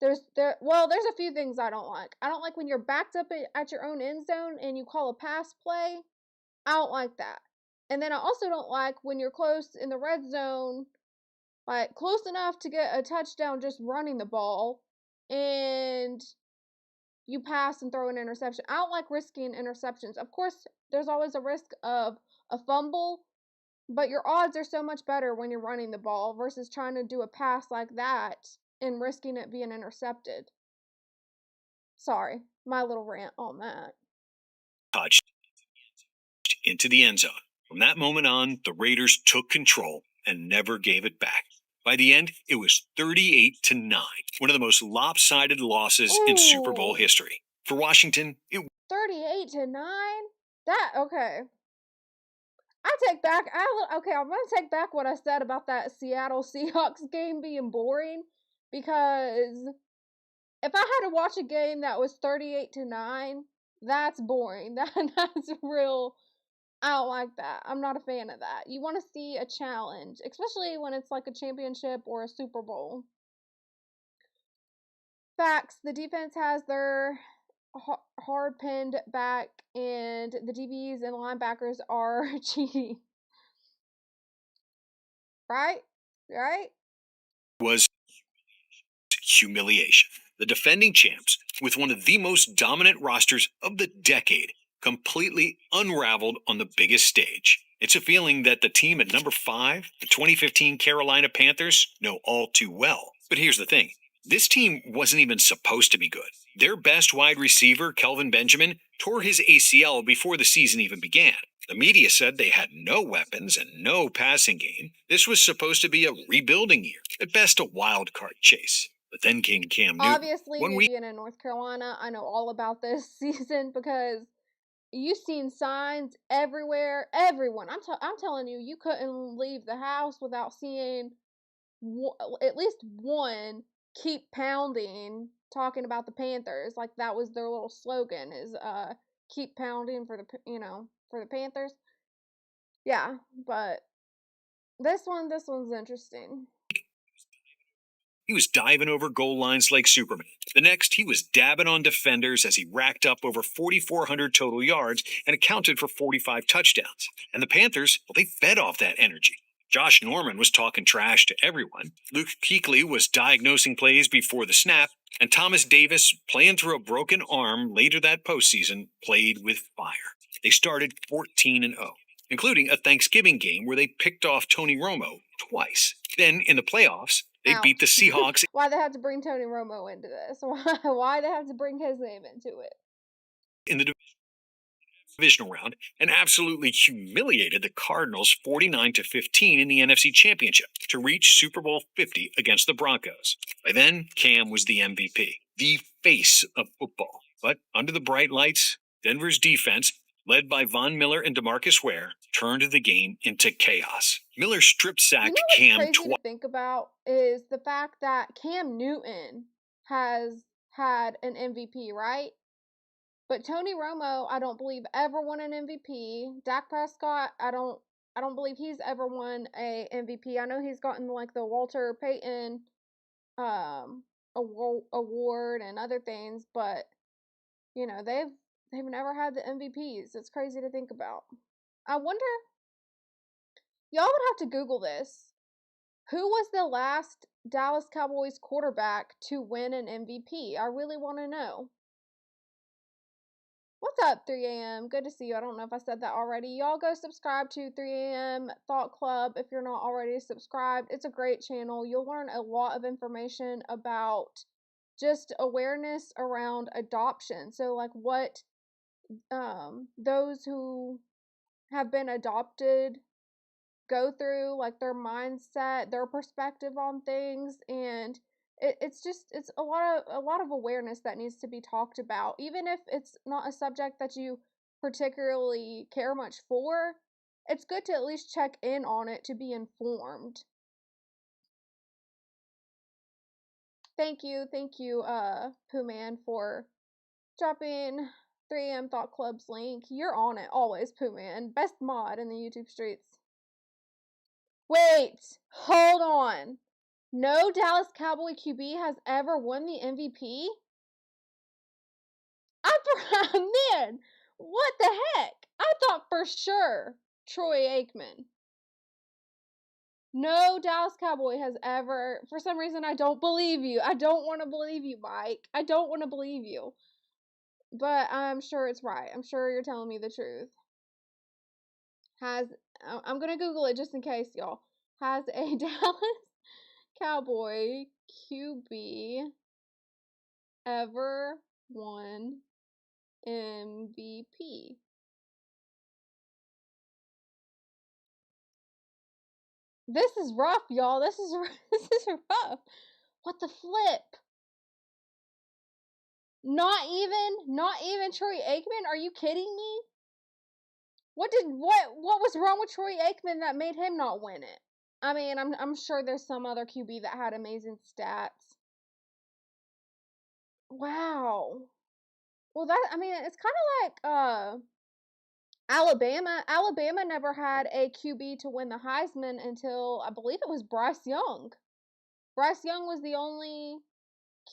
There's a few things I don't like. I don't like when you're backed up at your own end zone and you call a pass play. I don't like that. And then I also don't like when you're close in the red zone, like close enough to get a touchdown just running the ball, and you pass and throw an interception. I don't like risking interceptions. Of course, there's always a risk of a fumble, but your odds are so much better when you're running the ball versus trying to do a pass like that and risking it being intercepted. Sorry, my little rant on that. Touched into the end zone. From that moment on, the Raiders took control and never gave it back. By the end, it was 38-9, one of the most lopsided losses in Super Bowl history. For Washington, it 38-9? Okay. I'm going to take back what I said about that Seattle Seahawks game being boring, because if I had to watch a game that was 38-9, that's boring. That's real. I don't like that. I'm not a fan of that. You want to see a challenge, especially when it's like a championship or a Super Bowl. Facts. The defense has their hard pinned back, and the DBs and linebackers are cheating. Right? was humiliation. The defending champs, with one of the most dominant rosters of the decade, completely unraveled on the biggest stage. It's a feeling that the team at number 5, the 2015 Carolina Panthers, know all too well. But here's the thing. This team wasn't even supposed to be good. Their best wide receiver, Kelvin Benjamin, tore his ACL before the season even began. The media said they had no weapons and no passing game. This was supposed to be a rebuilding year, at best a wild card chase. But then came Cam Newton. Obviously, me being in North Carolina, I know all about this season because you've seen signs everywhere. Everyone, I'm telling you, you couldn't leave the house without seeing at least one keep pounding, talking about the Panthers. Like that was their little slogan, is keep pounding for the Panthers. Yeah, but this one's interesting. He was diving over goal lines like Superman. The next, he was dabbing on defenders as he racked up over 4,400 total yards and accounted for 45 touchdowns. And the Panthers, well, they fed off that energy. Josh Norman was talking trash to everyone. Luke Kuechly was diagnosing plays before the snap, and Thomas Davis, playing through a broken arm later that postseason, played with fire. They started 14-0, including a Thanksgiving game where they picked off Tony Romo twice. Then in the playoffs, they beat the Seahawks. Why they have to bring Tony Romo into this? Why they have to bring his name into it? In the divisional round and absolutely humiliated the Cardinals 49-15 in the NFC Championship to reach Super Bowl 50 against the Broncos. By then, Cam was the MVP, the face of football. But under the bright lights, Denver's defense, led by Von Miller and DeMarcus Ware, turned the game into chaos. Miller strip sacked Cam twice. Crazy to think about is the fact that Cam Newton has had an MVP, right? But Tony Romo, I don't believe ever won an MVP. Dak Prescott, I don't believe he's ever won a MVP. I know he's gotten like the Walter Payton award and other things, but you know, they've never had the MVPs. It's crazy to think about. I wonder, y'all would have to Google this. Who was the last Dallas Cowboys quarterback to win an MVP? I really want to know. What's up, 3 a.m.? Good to see you. I don't know if I said that already. Y'all go subscribe to 3 a.m. Thought Club if you're not already subscribed. It's a great channel. You'll learn a lot of information about just awareness around adoption. So, like, what those who have been adopted go through, like their mindset, their perspective on things, and it's a lot of awareness that needs to be talked about. Even if it's not a subject that you particularly care much for, it's good to at least check in on it to be informed. Thank you, Pooh Man, for dropping 3 a.m. Thought Club's link. You're on it always, Pooh Man. Best mod in the YouTube streets. Wait, hold on. No Dallas Cowboy QB has ever won the MVP? Man, what the heck? I thought for sure Troy Aikman. No Dallas Cowboy has ever, for some reason I don't believe you. I don't want to believe you, Mike. I don't want to believe you. But I'm sure it's right. I'm sure you're telling me the truth. I'm going to Google it just in case, y'all. Has a Dallas Cowboy QB ever won MVP? This is rough, y'all. This is rough. What the flip? Not even Troy Aikman? Are you kidding me? What was wrong with Troy Aikman that made him not win it? I mean, I'm sure there's some other QB that had amazing stats. Wow. Well, it's kind of like Alabama. Alabama never had a QB to win the Heisman until I believe it was Bryce Young. Bryce Young was the only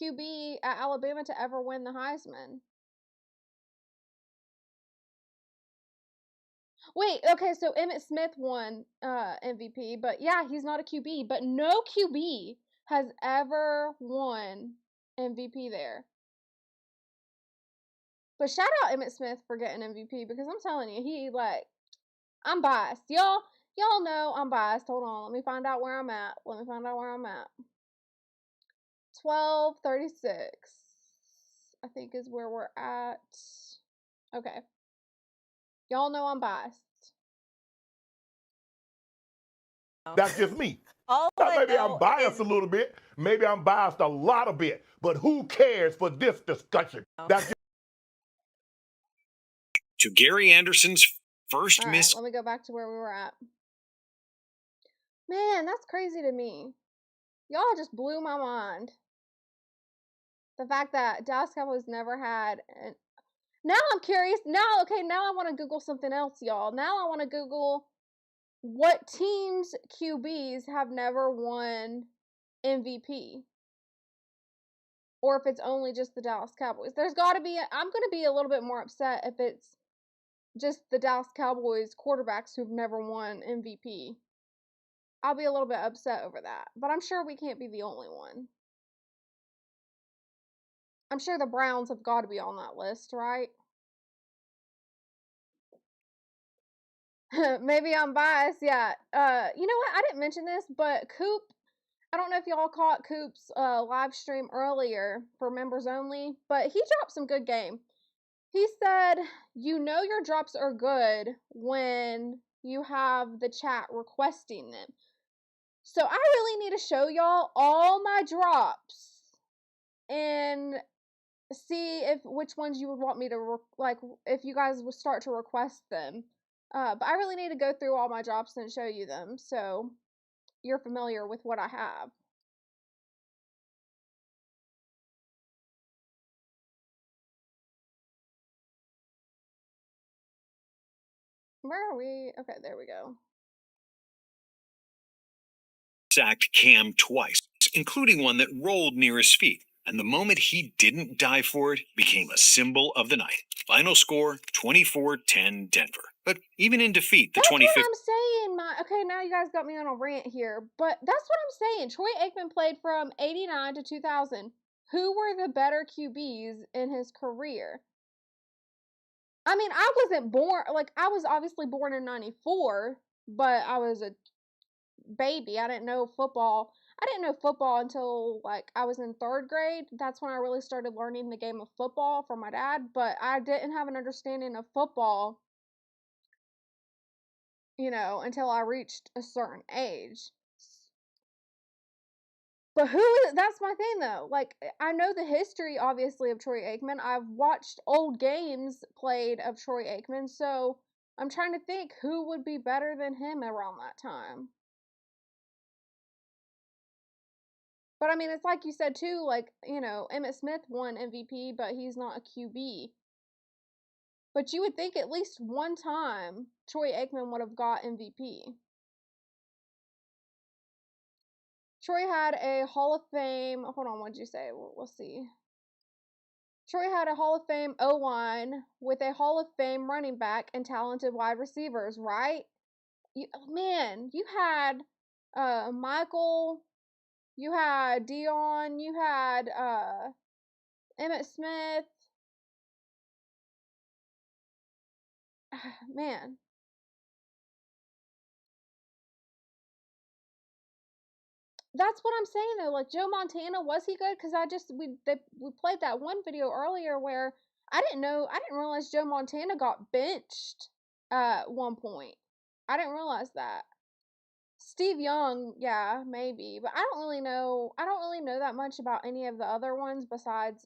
QB at Alabama to ever win the Heisman. Wait, okay, so Emmitt Smith won MVP, but yeah, he's not a QB, but no QB has ever won MVP there. But shout out Emmitt Smith for getting MVP, because I'm telling you, I'm biased. Y'all know I'm biased. Hold on, let me find out where I'm at. 12:36, I think, is where we're at. Okay. Y'all know I'm biased. That's just me. Maybe I'm biased a little bit. Maybe I'm biased a lot of bit. But who cares for this discussion? That's to Gary Anderson's first miss. Let me go back to where we were at. Man, that's crazy to me. Y'all just blew my mind. The fact that Dallas Cowboys never had. Now I'm curious. Now I want to Google something else, y'all. Now I want to Google what teams' QBs have never won MVP. Or if it's only just the Dallas Cowboys. There's got to be, I'm going to be a little bit more upset if it's just the Dallas Cowboys quarterbacks who've never won MVP. I'll be a little bit upset over that. But I'm sure we can't be the only one. I'm sure the Browns have got to be on that list, right? Maybe I'm biased, yeah. You know what? I didn't mention this, but Coop, I don't know if y'all caught Coop's live stream earlier for members only, but he dropped some good game. He said, you know your drops are good when you have the chat requesting them. So I really need to show y'all all my drops and see which ones you would want me to, if you guys would start to request them. But I really need to go through all my drops and show you them so you're familiar with what I have. Where are we? Okay, there we go. Sacked Cam twice, including one that rolled near his feet. And the moment he didn't dive for it became a symbol of the night. Final score, 24-10 Denver. But even in defeat, the 25th... That's what I'm saying. Okay, now you guys got me on a rant here. But that's what I'm saying. Troy Aikman played from 89 to 2000. Who were the better QBs in his career? I mean, I wasn't born... I was obviously born in 94, but I was a baby. I didn't know football. I didn't know football until I was in 3rd grade. That's when I really started learning the game of football from my dad, but I didn't have an understanding of football, until I reached a certain age. But that's my thing though. I know the history obviously of Troy Aikman. I've watched old games played of Troy Aikman, so I'm trying to think who would be better than him around that time. But I mean, it's like you said too, Emmitt Smith won MVP, but he's not a QB. But you would think at least one time Troy Aikman would have got MVP. Troy had a Hall of Fame, hold on, what did you say? We'll see. Troy had a Hall of Fame O-line with a Hall of Fame running back and talented wide receivers, right? You had Michael... You had Dion, you had Emmitt Smith. Man. That's what I'm saying though. Joe Montana, was he good? Because we played that one video earlier where I didn't realize Joe Montana got benched at one point. I didn't realize that. Steve Young, yeah, maybe, but I don't really know that much about any of the other ones besides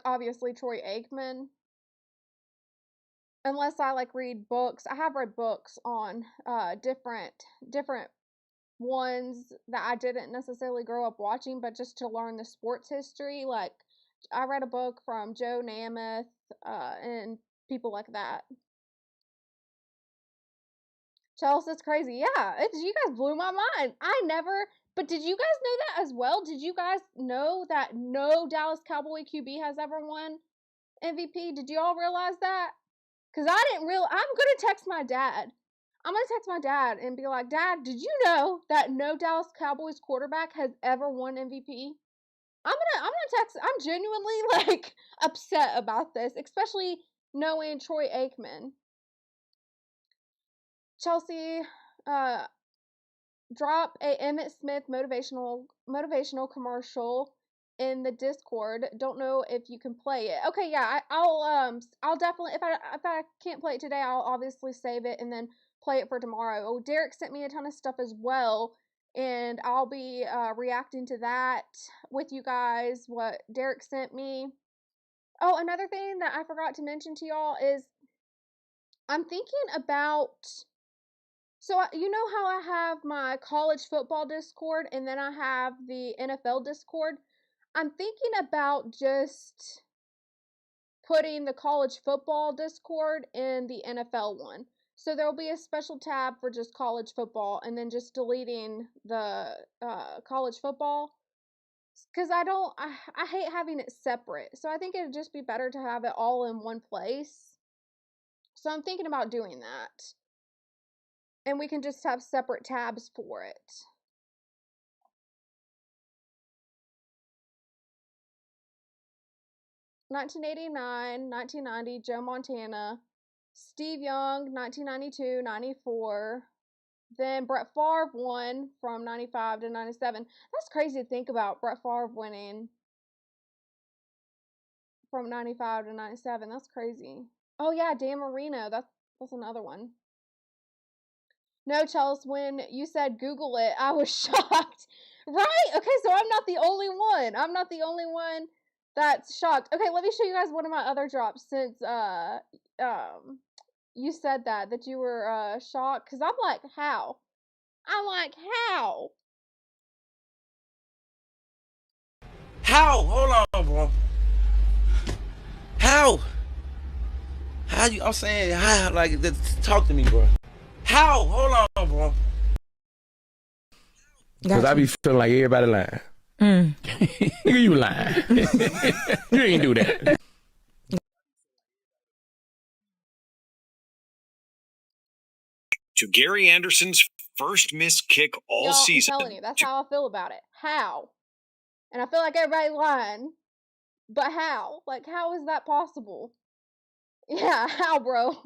obviously Troy Aikman. Unless I read books. I have read books on different ones that I didn't necessarily grow up watching, but just to learn the sports history. I read a book from Joe Namath and people like that. Chelsea, it's crazy. Yeah, you guys blew my mind. But did you guys know that as well? Did you guys know that no Dallas Cowboy QB has ever won MVP? Did you all realize that? Because I'm going to text my dad. I'm going to text my dad and be like, Dad, did you know that no Dallas Cowboys quarterback has ever won MVP? I'm gonna text. I'm genuinely upset about this, especially knowing Troy Aikman. Chelsea, drop a Emmitt Smith motivational commercial in the Discord. Don't know if you can play it. Okay, yeah, I'll definitely, if I can't play it today, I'll obviously save it and then play it for tomorrow. Oh, Derek sent me a ton of stuff as well, and I'll be reacting to that with you guys, what Derek sent me. Oh, another thing that I forgot to mention to y'all is I'm thinking about... So, you know how I have my college football Discord and then I have the NFL Discord? I'm thinking about just putting the college football Discord in the NFL one. So there'll be a special tab for just college football and then just deleting the college football. Because I hate having it separate. So I think it'd just be better to have it all in one place. So I'm thinking about doing that. And we can just have separate tabs for it. $1989, 1990, Joe Montana, Steve Young, 1992, 94. Then Brett Favre won from 95 to 97. That's crazy to think about, Brett Favre winning from 95 to 97. That's crazy. Oh yeah, Dan Marino. That's another one. No, Chelsea, when you said Google it, I was shocked. Right? Okay, so I'm not the only one. I'm not the only one that's shocked. Okay, let me show you guys one of my other drops since you said that you were shocked. Because I'm like, how? I'm like, how? How? Hold on, bro. How? How you? I'm saying, how? Like, talk to me, bro. How? Hold on, bro. Because I be feeling like everybody lying. Nigga, you lying. You ain't do that. To Gary Anderson's first missed kick all season. I'm telling you, that's how I feel about it. How? And I feel like everybody's lying. But how? Like, how is that possible? Yeah, how, bro?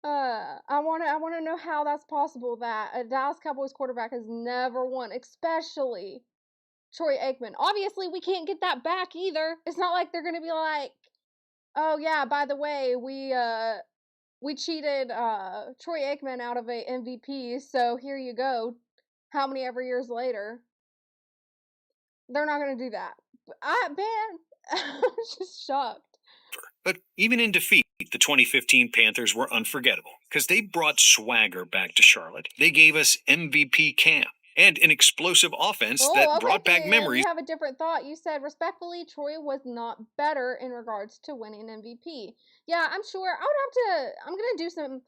I want to know how that's possible that a Dallas Cowboys quarterback has never won, especially Troy Aikman. Obviously, we can't get that back either. It's not like they're going to be like, oh yeah, by the way, we cheated Troy Aikman out of a MVP, so here you go. How many ever years later? They're not going to do that. I'm just shocked. But even in defeat, the 2015 Panthers were unforgettable because they brought swagger back to Charlotte. They gave us MVP Cam and an explosive offense that brought back memories. You have a different thought. You said, respectfully, Troy was not better in regards to winning MVP. Yeah, I'm sure. I'm going to do some,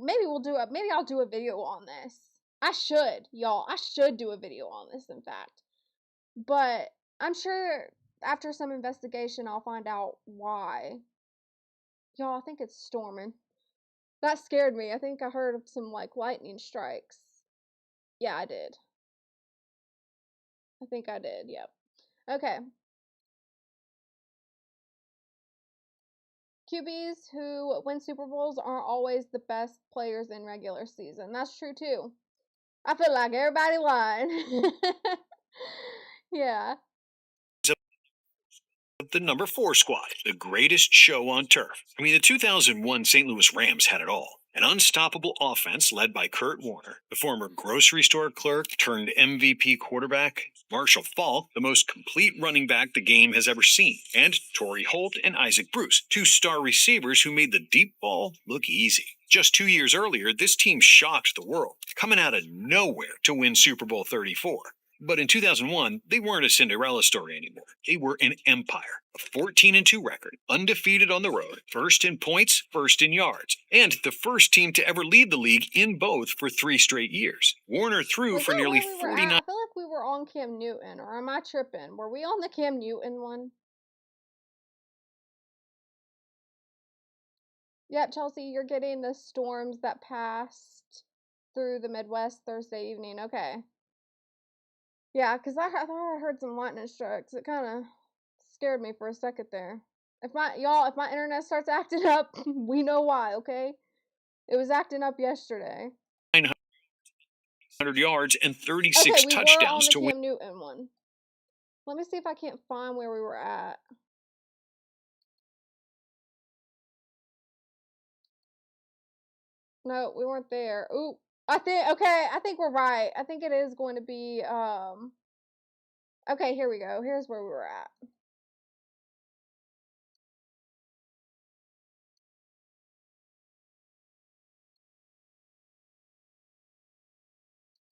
maybe I'll do a video on this. I should, y'all. I should do a video on this, in fact. But I'm sure after some investigation, I'll find out why. Y'all, I think it's storming. That scared me. I think I heard some, like, lightning strikes. Yeah, I did. I think I did, yep. Okay. QBs who win Super Bowls aren't always the best players in regular season. That's true, too. I feel like everybody lying. Yeah. The number 4 squad, the greatest show on turf. I mean, the 2001 St. Louis Rams had it all. An unstoppable offense led by Kurt Warner, the former grocery store clerk turned MVP quarterback, Marshall Faulk, the most complete running back the game has ever seen, and Torrey Holt and Isaac Bruce, 2 star receivers who made the deep ball look easy. Just 2 years earlier, this team shocked the world, coming out of nowhere to win Super Bowl 34. But in 2001, they weren't a Cinderella story anymore. They were an empire, a 14-2 record, undefeated on the road, first in points, first in yards, and the first team to ever lead the league in both for 3 straight years. Warner threw for nearly 49. I feel like we were on Cam Newton, or am I tripping? Were we on the Cam Newton one? Yep, Chelsea, you're getting the storms that passed through the Midwest Thursday evening. Okay. Yeah, because I thought I heard some lightning strikes. It kind of scared me for a second there. If my internet starts acting up, we know why, okay? It was acting up yesterday. 900 yards and 36 touchdowns to win. Cam Newton one. Let me see if I can't find where we were at. No, we weren't there. Ooh. I think we're right. I think it is going to be, okay, here we go. Here's where we were at.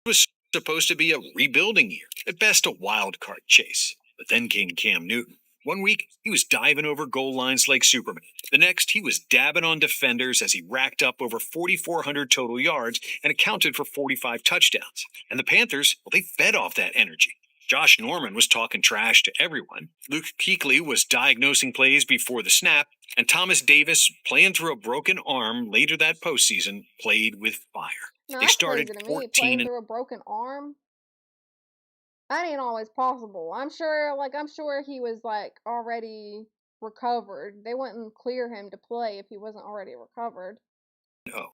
It was supposed to be a rebuilding year, at best a wild card chase. But then came Cam Newton. 1 week, he was diving over goal lines like Superman. The next, he was dabbing on defenders as he racked up over 4,400 total yards and accounted for 45 touchdowns. And the Panthers, well, they fed off that energy. Josh Norman was talking trash to everyone. Luke Kuechly was diagnosing plays before the snap. And Thomas Davis, playing through a broken arm later that postseason, played with fire. No, They that's started crazy to me. 14 Playing and through a broken arm. That ain't always possible. I'm sure he was like already recovered. They wouldn't clear him to play if he wasn't already recovered. oh,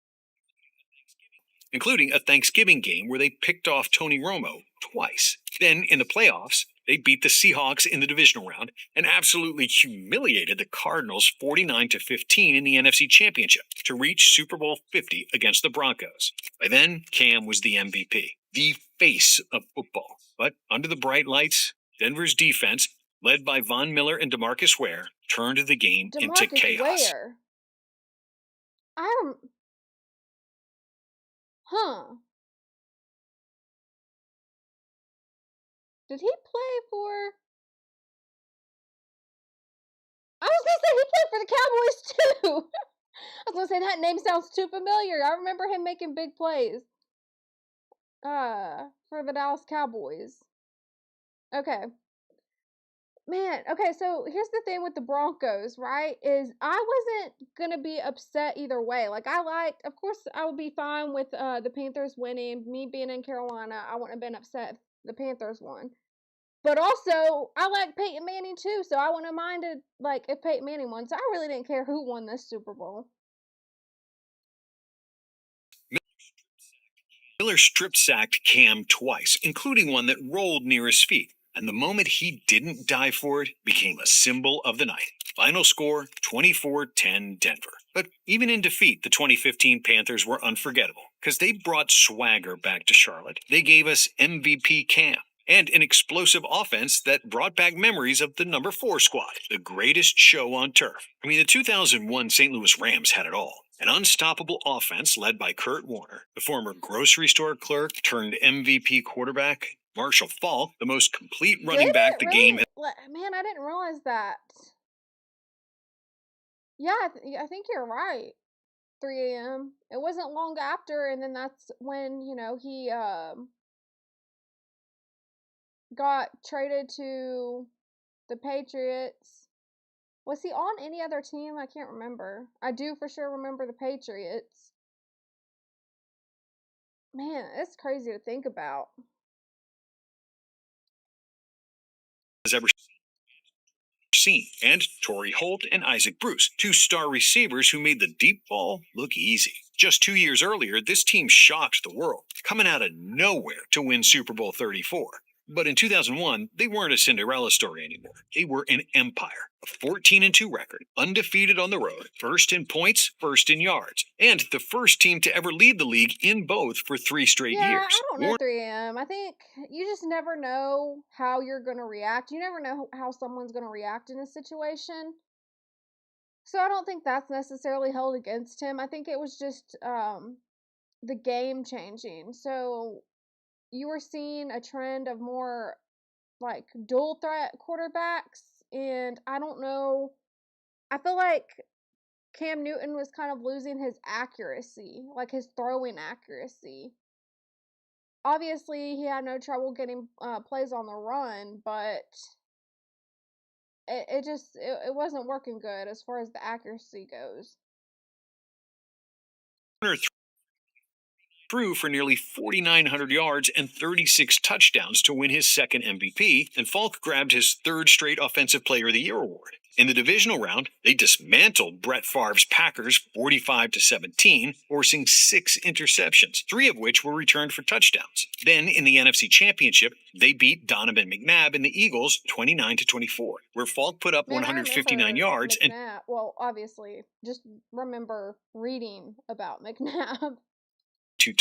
including a Thanksgiving game where they picked off Tony Romo twice. Then in the playoffs, they beat the Seahawks in the divisional round and absolutely humiliated the Cardinals 49-15 in the NFC Championship to reach Super Bowl 50 against the Broncos. By then, Cam was the MVP, the face of football. But under the bright lights, Denver's defense, led by Von Miller and DeMarcus Ware, turned the game into chaos. Ware. I don't. Huh. Did he play for... I was gonna say he played for the Cowboys too. I was gonna say that name sounds too familiar. I remember him making big plays. For the Dallas Cowboys. Okay. Man, okay, so here's the thing with the Broncos, right? Is I wasn't gonna be upset either way. Like of course I would be fine with the Panthers winning. Me being in Carolina, I wouldn't have been upset if the Panthers won. But also, I like Peyton Manning too, so I wouldn't have minded like if Peyton Manning won. So I really didn't care who won this Super Bowl. Miller strip-sacked Cam twice, including one that rolled near his feet. And the moment he didn't die for it became a symbol of the night. Final score, 24-10 Denver. But even in defeat, the 2015 Panthers were unforgettable because they brought swagger back to Charlotte. They gave us MVP Cam and an explosive offense that brought back memories of the number 4 squad, the greatest show on turf. I mean, the 2001 St. Louis Rams had it all. An unstoppable offense led by Kurt Warner, the former grocery store clerk turned MVP quarterback. Marshall Faulk, the most complete running back the game has. Man, I didn't realize that. Yeah, I think you're right. 3 a.m. It wasn't long after, and then that's when, he got traded to the Patriots. Was he on any other team? I can't remember. I do for sure remember the Patriots. Man, it's crazy to think about. Ever seen, and Torrey Holt and Isaac Bruce, 2 star receivers who made the deep ball look easy. Just 2 years earlier, this team shocked the world, coming out of nowhere to win Super Bowl 34. But in 2001, they weren't a Cinderella story anymore. They were an empire, a 14-2 record, undefeated on the road, first in points, first in yards, and the first team to ever lead the league in both for 3 straight years. I don't know 3 a.m. I think you just never know how you're going to react. You never know how someone's going to react in a situation. So I don't think that's necessarily held against him. I think it was just the game changing. So you were seeing a trend of more like dual threat quarterbacks, and I don't know. I feel like Cam Newton was kind of losing his accuracy, like his throwing accuracy. Obviously, he had no trouble getting plays on the run, but it wasn't working good as far as the accuracy goes. Threw for nearly 4,900 yards and 36 touchdowns to win his second MVP, and Falk grabbed his 3rd straight Offensive Player of the Year award. In the divisional round, they dismantled Brett Favre's Packers 45-17, forcing 6 interceptions, 3 of which were returned for touchdowns. Then in the NFC Championship, they beat Donovan McNabb and the Eagles 29-24, where Falk put up 159 yards McNabb, and well, obviously, just remember reading about McNabb. 2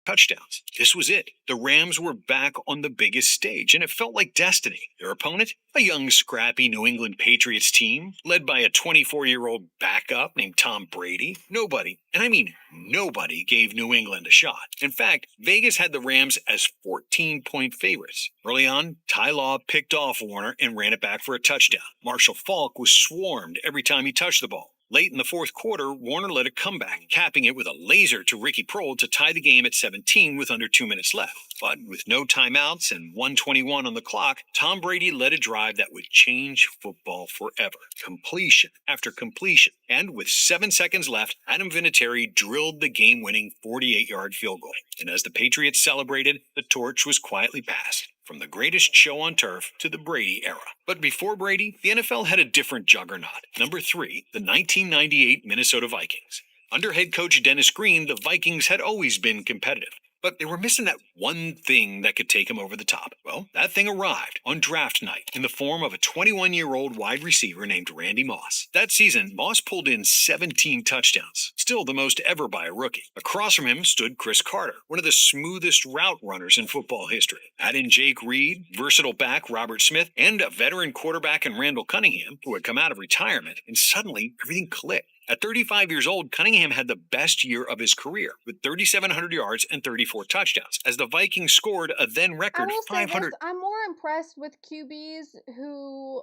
touchdowns. This was it. The Rams were back on the biggest stage, and it felt like destiny. Their opponent, a young, scrappy New England Patriots team, led by a 24-year-old backup named Tom Brady. Nobody, and I mean nobody, gave New England a shot. In fact, Vegas had the Rams as 14-point favorites. Early on, Ty Law picked off Warner and ran it back for a touchdown. Marshall Faulk was swarmed every time he touched the ball. Late in the fourth quarter, Warner led a comeback, capping it with a laser to Ricky Prohl to tie the game at 17 with under 2 minutes left. But with no timeouts and 1:21 on the clock, Tom Brady led a drive that would change football forever. Completion after completion. And with 7 seconds left, Adam Vinatieri drilled the game-winning 48-yard field goal. And as the Patriots celebrated, the torch was quietly passed, from the greatest show on turf to the Brady era. But before Brady, the NFL had a different juggernaut. Number 3, the 1998 Minnesota Vikings. Under head coach Dennis Green, the Vikings had always been competitive. But they were missing that one thing that could take them over the top. Well, that thing arrived on draft night in the form of a 21-year-old wide receiver named Randy Moss. That season, Moss pulled in 17 touchdowns, still the most ever by a rookie. Across from him stood Chris Carter, one of the smoothest route runners in football history. Add in Jake Reed, versatile back Robert Smith, and a veteran quarterback in Randall Cunningham, who had come out of retirement, and suddenly everything clicked. At 35 years old, Cunningham had the best year of his career, with 3,700 yards and 34 touchdowns, as the Vikings scored a then-record 500. I'm more impressed with QBs who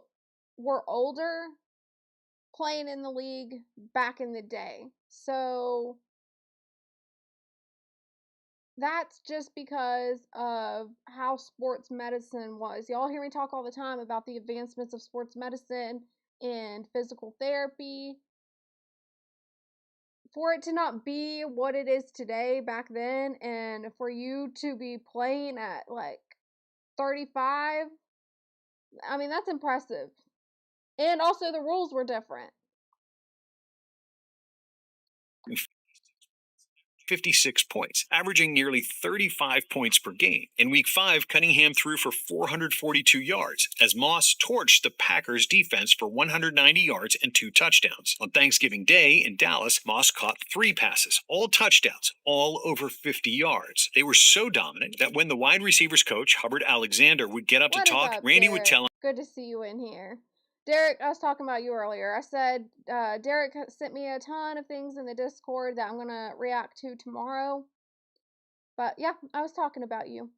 were older playing in the league back in the day. So that's just because of how sports medicine was. Y'all hear me talk all the time about the advancements of sports medicine and physical therapy. For it to not be what it is today back then, and for you to be playing at like 35, I mean, that's impressive. And also the rules were different. 56 points, averaging nearly 35 points per game. In Week 5, Cunningham threw for 442 yards, as Moss torched the Packers' defense for 190 yards and 2 touchdowns. On Thanksgiving Day in Dallas, Moss caught 3 passes, all touchdowns, all over 50 yards. They were so dominant that when the wide receivers coach, Hubbard Alexander, would get up to talk, Randy would tell him, "Good to see you in here." Derek, I was talking about you earlier. I said, Derek sent me a ton of things in the Discord that I'm going to react to tomorrow. But yeah, I was talking about you.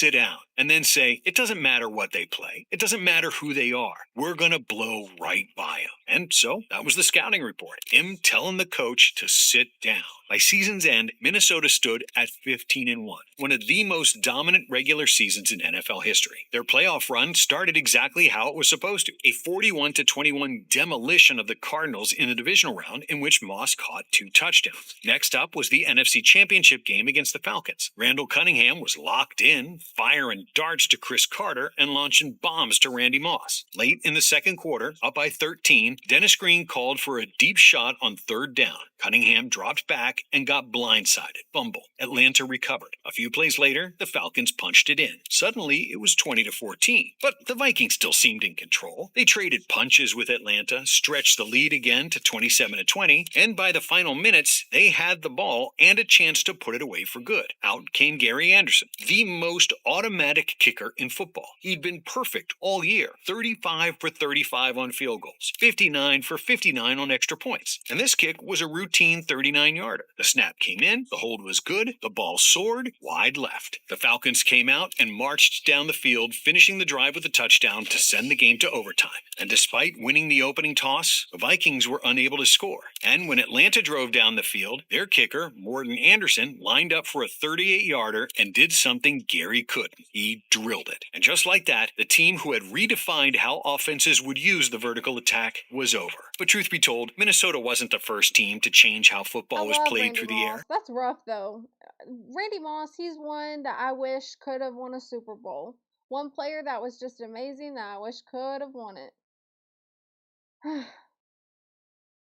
sit down, and then say, it doesn't matter what they play. It doesn't matter who they are. We're going to blow right by them. And so that was the scouting report. Him telling the coach to sit down. By season's end, Minnesota stood at 15-1, one of the most dominant regular seasons in NFL history. Their playoff run started exactly how it was supposed to, a 41-21 demolition of the Cardinals in the divisional round in which Moss caught 2 touchdowns. Next up was the NFC Championship game against the Falcons. Randall Cunningham was locked in, firing darts to Chris Carter and launching bombs to Randy Moss. Late in the second quarter, up by 13, Dennis Green called for a deep shot on 3rd down. Cunningham dropped back and got blindsided. Fumble. Atlanta recovered. A few plays later, the Falcons punched it in. Suddenly, it was 20-14. But the Vikings still seemed in control. They traded punches with Atlanta, stretched the lead again to 27-20, and by the final minutes, they had the ball and a chance to put it away for good. Out came Gary Anderson, the most automatic kicker in football. He'd been perfect all year, 35 for 35 on field goals, 59 for 59 on extra points. And this kick was a routine 39-yarder. The snap came in, the hold was good, the ball soared wide left. The Falcons came out and marched down the field, finishing the drive with a touchdown to send the game to overtime. And despite winning the opening toss, the Vikings were unable to score. And when Atlanta drove down the field, their kicker, Morten Andersen, lined up for a 38-yarder and did something Gary couldn't. He drilled it. And just like that, the team who had redefined how offenses would use the vertical attack was over. But truth be told, Minnesota wasn't the first team to change how football was played Randy through the Moss. air. That's rough, though. Randy Moss, he's one that I wish could have won a Super Bowl. One player that was just amazing that I wish could have won it.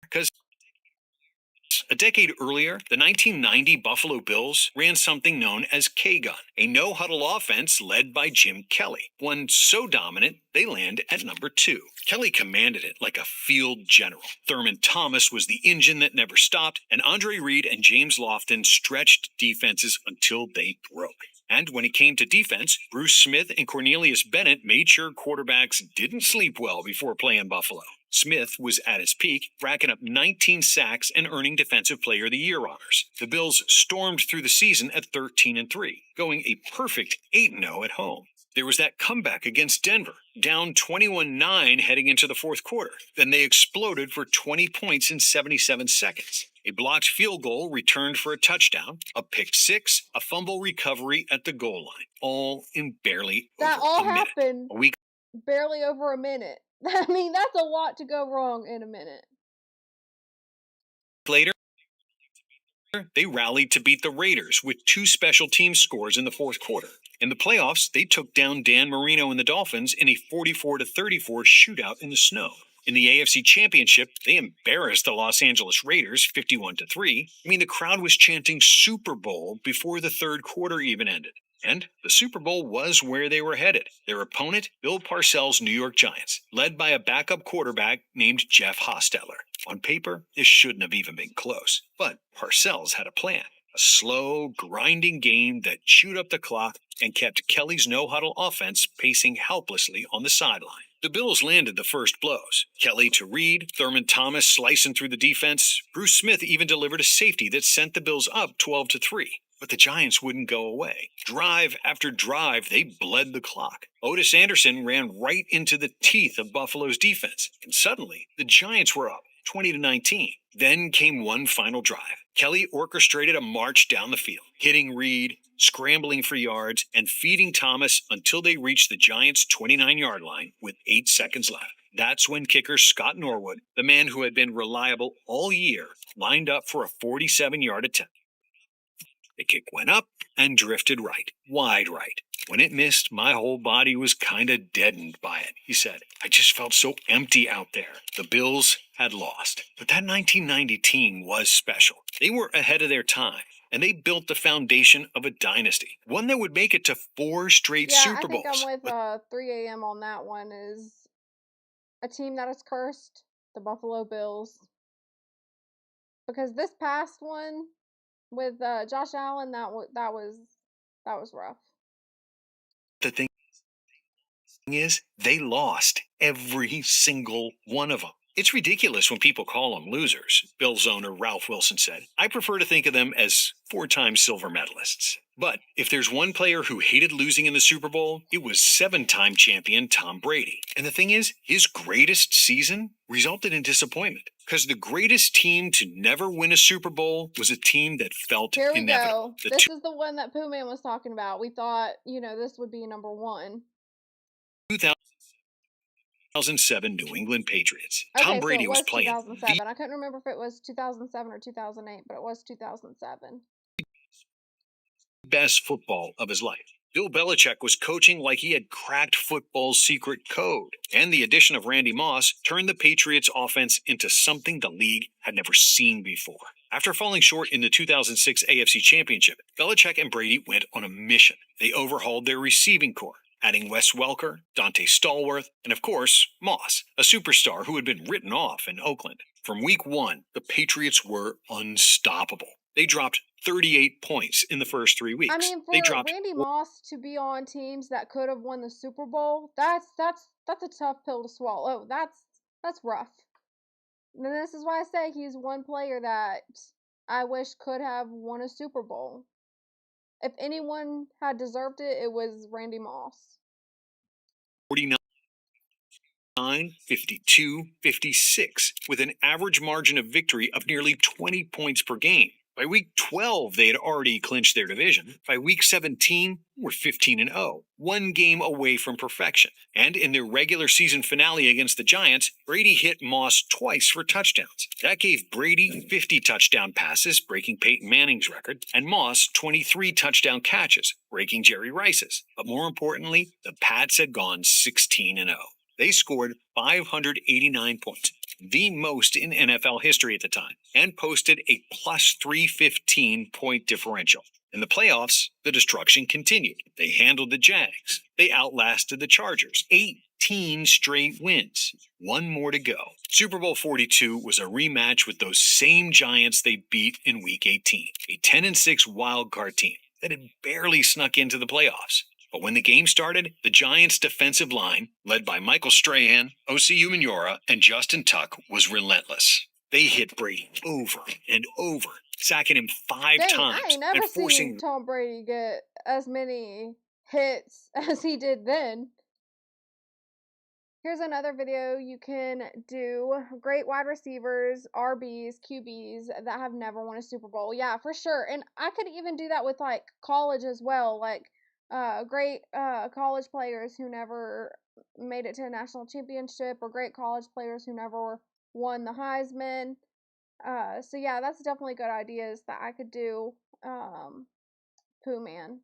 Because a decade earlier, the 1990 Buffalo Bills ran something known as K-Gun, a no-huddle offense led by Jim Kelly, one so dominant they land at number 2. Kelly commanded it like a field general. Thurman Thomas was the engine that never stopped, and Andre Reed and James Lofton stretched defenses until they broke. And when it came to defense, Bruce Smith and Cornelius Bennett made sure quarterbacks didn't sleep well before playing Buffalo. Smith was at his peak, racking up 19 sacks and earning Defensive Player of the Year honors. The Bills stormed through the season at 13-3, going a perfect 8-0 at home. There was that comeback against Denver, down 21-9 heading into the fourth quarter. Then they exploded for 20 points in 77 seconds. A blocked field goal returned for a touchdown, a pick six, a fumble recovery at the goal line, all in barely That over all a minute. happened A week barely over a minute. I mean, that's a lot to go wrong in a minute. later, they rallied to beat the Raiders with 2 special team scores in the fourth quarter. In the playoffs, they took down Dan Marino and the Dolphins in a 44-34 shootout in the snow. In the AFC Championship, they embarrassed the Los Angeles Raiders 51-3. I mean, the crowd was chanting Super Bowl before the third quarter even ended. And the Super Bowl was where they were headed. Their opponent, Bill Parcells' New York Giants, led by a backup quarterback named Jeff Hostetler. On paper, this shouldn't have even been close. But Parcells had a plan. A slow, grinding game that chewed up the clock and kept Kelly's no-huddle offense pacing helplessly on the sideline. The Bills landed the first blows. Kelly to Reed, Thurman Thomas slicing through the defense. Bruce Smith even delivered a safety that sent the Bills up 12-3. But the Giants wouldn't go away. Drive after drive, they bled the clock. Otis Anderson ran right into the teeth of Buffalo's defense. And suddenly, the Giants were up 20-19. Then came one final drive. Kelly orchestrated a march down the field, hitting Reed, scrambling for yards, and feeding Thomas until they reached the Giants' 29-yard line with 8 seconds left. That's when kicker Scott Norwood, the man who had been reliable all year, lined up for a 47-yard attempt. The kick went up and drifted right, wide right. When it missed, my whole body was kind of deadened by it, he said. I just felt so empty out there. The Bills had lost. But that 1990 team was special. They were ahead of their time, and they built the foundation of a dynasty, one that would make it to 4 straight Super Bowls. I think I'm with 3 a.m. on that one. Is a team that is cursed, the Buffalo Bills. Because this past one with Josh Allen, that was rough. The thing is, they lost every single one of them. It's ridiculous when people call them losers, Bills owner Ralph Wilson said. I prefer to think of them as 4-time silver medalists. But if there's one player who hated losing in the Super Bowl, it was 7-time champion Tom Brady. And the thing is, his greatest season resulted in disappointment. Because the greatest team to never win a Super Bowl was a team that felt inevitable. Here we go. This is the one that Pooh Man was talking about. We thought, this would be number 1. 2007 New England Patriots. Okay, Tom Brady so it was playing 2007. I couldn't remember if it was 2007 or 2008, but it was 2007. Best football of his life. Bill Belichick was coaching like he had cracked football's secret code, and the addition of Randy Moss turned the Patriots' offense into something the league had never seen before. After falling short in the 2006 AFC Championship, Belichick and Brady went on a mission. They overhauled their receiving corps, adding Wes Welker, Dante Stallworth, and of course, Moss, a superstar who had been written off in Oakland. From week 1, the Patriots were unstoppable. They dropped 38 points in the first 3 weeks. I mean, for Randy Moss to be on teams that could have won the Super Bowl, that's a tough pill to swallow. That's rough. And this is why I say he's one player that I wish could have won a Super Bowl. If anyone had deserved it, it was Randy Moss. 49, 52, 56, with an average margin of victory of nearly 20 points per game. By week 12, they had already clinched their division. By week 17, were 15-0, 1 game away from perfection. And in their regular season finale against the Giants, Brady hit Moss twice for touchdowns. That gave Brady 50 touchdown passes, breaking Peyton Manning's record, and Moss 23 touchdown catches, breaking Jerry Rice's. But more importantly, the Pats had gone 16-0. They scored 589 points, the most in NFL history at the time, and posted a plus 315 point differential. In the playoffs, the destruction continued. They handled the Jags. They outlasted the Chargers. 18 straight wins. 1 more to go. Super Bowl 42 was a rematch with those same Giants they beat in Week 18, a 10-6 wildcard team that had barely snuck into the playoffs. But when the game started, the Giants' defensive line, led by Michael Strahan, Osi Umenyiora, and Justin Tuck, was relentless. They hit Brady over and over, sacking him 5 times. I ain't never seen Tom Brady get as many hits as he did then. Here's another video you can do. Great wide receivers, RBs, QBs that have never won a Super Bowl. Yeah, for sure. And I could even do that with like college as well. Like great college players who never made it to a national championship, or great college players who never won the Heisman. So yeah, that's definitely good ideas that I could do. Pooh Man.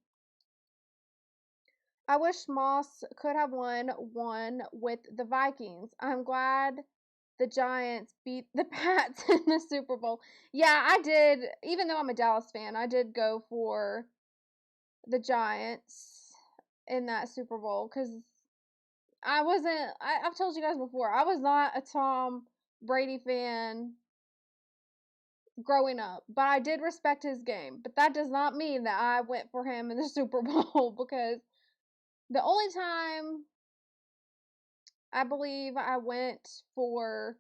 I wish Moss could have won one with the Vikings. I'm glad the Giants beat the Pats in the Super Bowl. Yeah, I did. Even though I'm a Dallas fan, I did go for the Giants in that Super Bowl because I wasn't. I've told you guys before, I was not a Tom Brady fan growing up, but I did respect his game. But that does not mean that I went for him in the Super Bowl, because the only time I believe I went for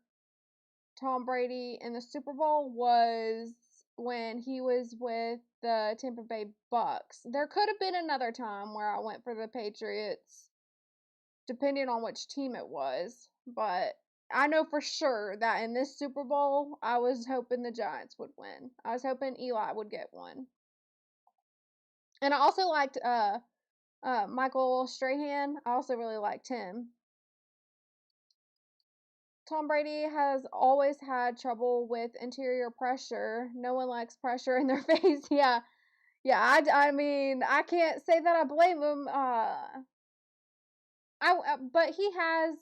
Tom Brady in the Super Bowl was when he was with the Tampa Bay Bucks. There could have been another time where I went for the Patriots, depending on which team it was, but I know for sure that in this Super Bowl, I was hoping the Giants would win. I was hoping Eli would get one. And I also liked Michael Strahan. I also really liked him. Tom Brady has always had trouble with interior pressure. No one likes pressure in their face. Yeah. I mean, I can't say that I blame him. But he has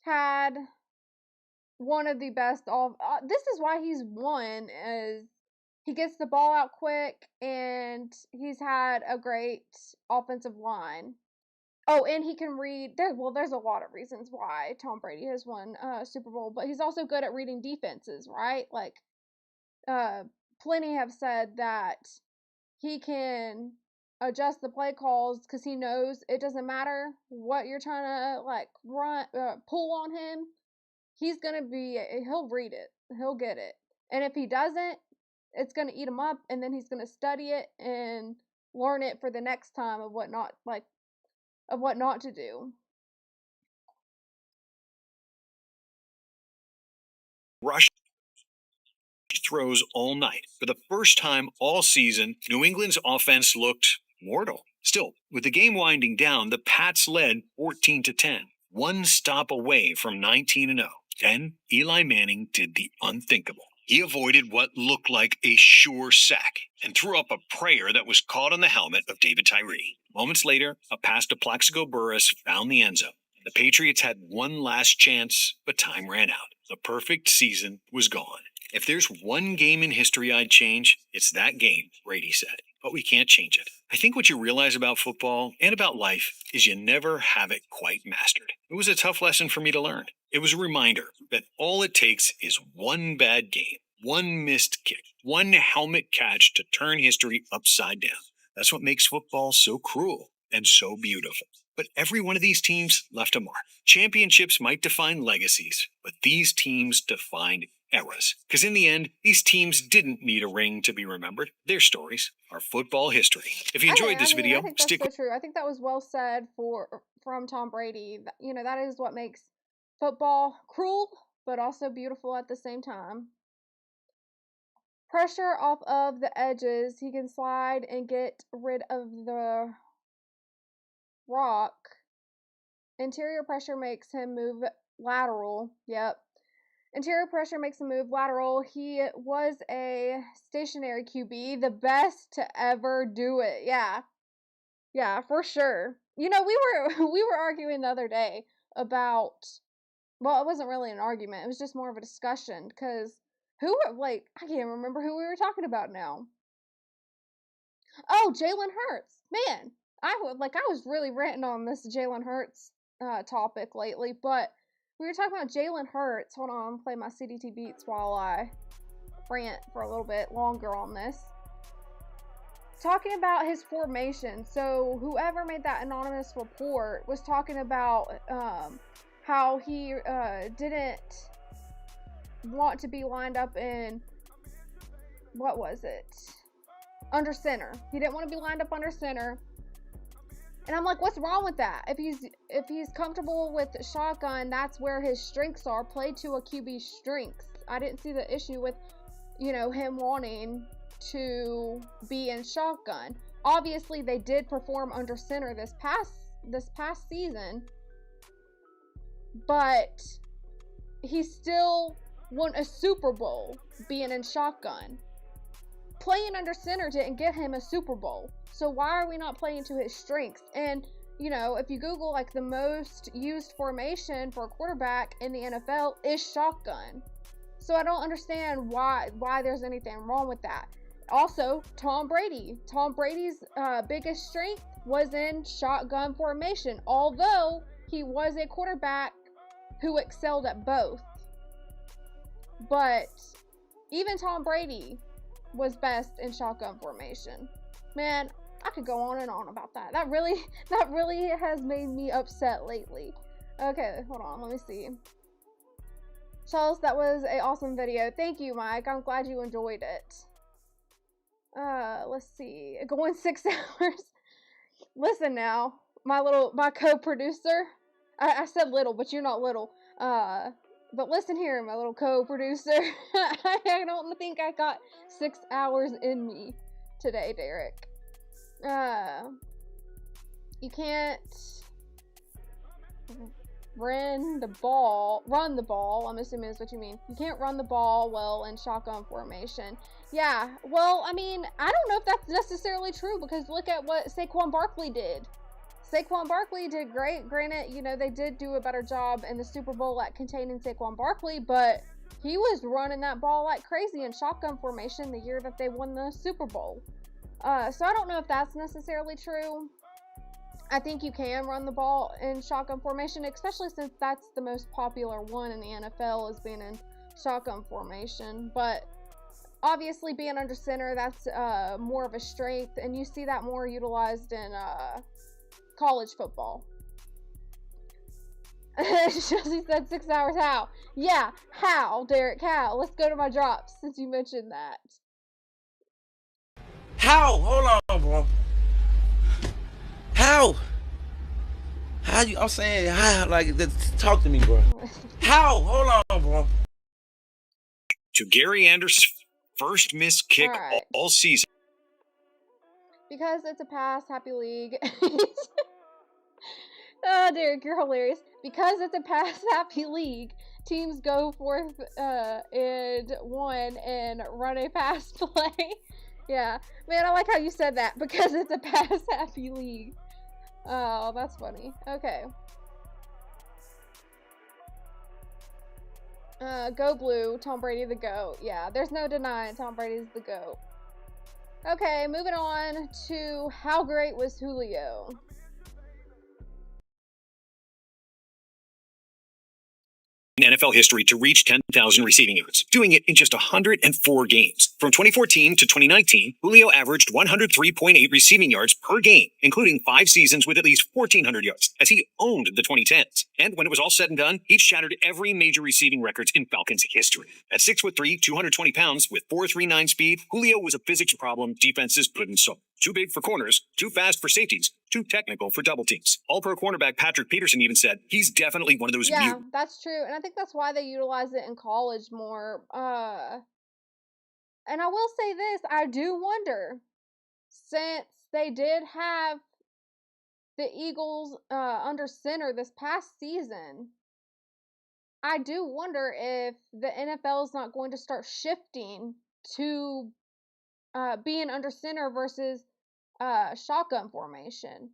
had one of the best. This is why he's won. Is he gets the ball out quick, and he's had a great offensive line. Oh, and he can read. There's a lot of reasons why Tom Brady has won Super Bowl, but he's also good at reading defenses, right? Like, plenty have said that he can adjust the play calls because he knows it doesn't matter what you're trying to like pull on him. He'll read it, he'll get it, and if he doesn't, it's gonna eat him up, and then he's gonna study it and learn it for the next time of what not to do. Rush throws all night. For the first time all season, New England's offense looked mortal. Still, with the game winding down, the Pats led 14-10, one stop away from 19-0. Then Eli Manning did the unthinkable. He avoided what looked like a sure sack and threw up a prayer that was caught on the helmet of David Tyree. Moments later, a pass to Plaxico Burress found the end zone. The Patriots had one last chance, but time ran out. The perfect season was gone. If there's one game in history I'd change, it's that game, Brady said. But we can't change it. I think what you realize about football and about life is you never have it quite mastered. It was a tough lesson for me to learn. It was a reminder that all it takes is one bad game, one missed kick, one helmet catch to turn history upside down. That's what makes football so cruel and so beautiful. But every one of these teams left a mark. Championships might define legacies, but these teams defined eras. Because in the end, these teams didn't need a ring to be remembered. Their stories are football history. If you enjoyed this video, I think that's so true. I think that was well said from Tom Brady. You know, that is what makes football cruel, but also beautiful at the same time. Pressure off of the edges. He can slide and get rid of the rock. Interior pressure makes him move lateral. Yep. Interior pressure makes him move lateral. He was a stationary QB, the best to ever do it. Yeah, for sure. You know, we were arguing the other day about, well, it wasn't really an argument. It was just more of a discussion, because I can't remember who we were talking about now. Oh, Jalen Hurts. Man, I was really ranting on this Jalen Hurts topic lately, but we were talking about Jalen Hurts. Hold on, I'm play my CDT beats while I rant for a little bit longer on this. Talking about his formation. So whoever made that anonymous report was talking about how he didn't want to be lined up in, what was it? Under center. He didn't want to be lined up under center. And I'm like, what's wrong with that? If he's comfortable with shotgun, that's where his strengths are. Play to a QB's strengths. I didn't see the issue with, you know, him wanting to be in shotgun. Obviously, they did perform under center this past season, but he still won a Super Bowl being in shotgun. Playing under center didn't get him a Super Bowl. So why are we not playing to his strengths? And, you know, if you Google, like, the most used formation for a quarterback in the NFL is shotgun. So I don't understand why there's anything wrong with that. Also, Tom Brady. Tom Brady's biggest strength was in shotgun formation, although he was a quarterback who excelled at both. But even Tom Brady was best in shotgun formation. Man, I could go on and on about that. That really has made me upset lately. Okay, hold on, let me see. Charles, that was an awesome video. Thank you, Mike. I'm glad you enjoyed it. Let's see. Going 6 hours. Listen now, my co-producer. I said little, but you're not little. But listen here, my little co-producer. I don't think I got 6 hours in me today, Derek. You can't run the ball, I'm assuming is what you mean. You can't run the ball well in shotgun formation. Yeah, well, I mean, I don't know if that's necessarily true, because look at what Saquon Barkley did. Saquon Barkley did great. Granted, you know, they did do a better job in the Super Bowl at containing Saquon Barkley, but he was running that ball like crazy in shotgun formation the year that they won the Super Bowl. So I don't know if that's necessarily true. I think you can run the ball in shotgun formation, especially since that's the most popular one in the NFL, is being in shotgun formation. But obviously being under center, that's more of a strength, and you see that more utilized in college football. Chelsea said 6 hours. How? Yeah, how, Derek? How? Let's go to my drops since you mentioned that. How? Hold on, bro. How? How you? I'm saying, how? Like, talk to me, bro. How? Hold on, bro. To Gary Anderson's first missed kick all season. Because it's a pass happy league. Oh, Derek, you're hilarious. Because it's a pass happy league, teams go forth and one and run a pass play. Yeah, man, I like how you said that. Because it's a pass happy league. Oh, that's funny. Okay. Go Blue, Tom Brady the GOAT. Yeah, there's no denying Tom Brady's the GOAT. Okay, moving on to how great was Julio? In NFL history to reach 10,000 receiving yards, doing it in just 104 games. From 2014 to 2019, Julio averaged 103.8 receiving yards per game, including 5 seasons with at least 1,400 yards, as he owned the 2010s. And when it was all said and done, he shattered every major receiving records in Falcons history. At 6'3", 220 pounds, with 4.39 speed, Julio was a physics problem defenses couldn't solve. Too big for corners, too fast for safeties, too technical for double teams. All-pro cornerback Patrick Peterson even said he's definitely one of those Yeah, that's true. And I think that's why they utilize it in college more. And I will say this, I do wonder, since they did have the Eagles under center this past season, I do wonder if the NFL is not going to start shifting to being under center versus shotgun formation.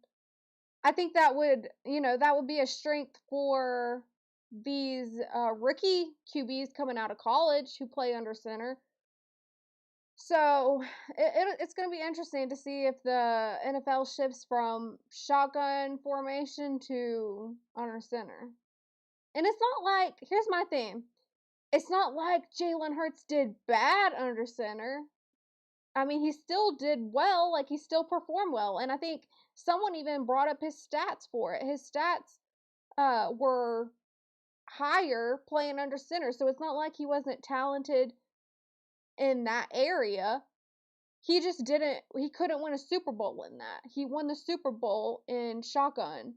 I think that would, that would be a strength for these rookie QBs coming out of college who play under center. So it's going to be interesting to see if the NFL shifts from shotgun formation to under center. And it's not like, here's my thing. It's not like Jalen Hurts did bad under center. I mean, he still did well, like he still performed well. And I think someone even brought up his stats for it. His stats were higher playing under center. So it's not like he wasn't talented in that area. He just he couldn't win a Super Bowl in that. He won the Super Bowl in shotgun.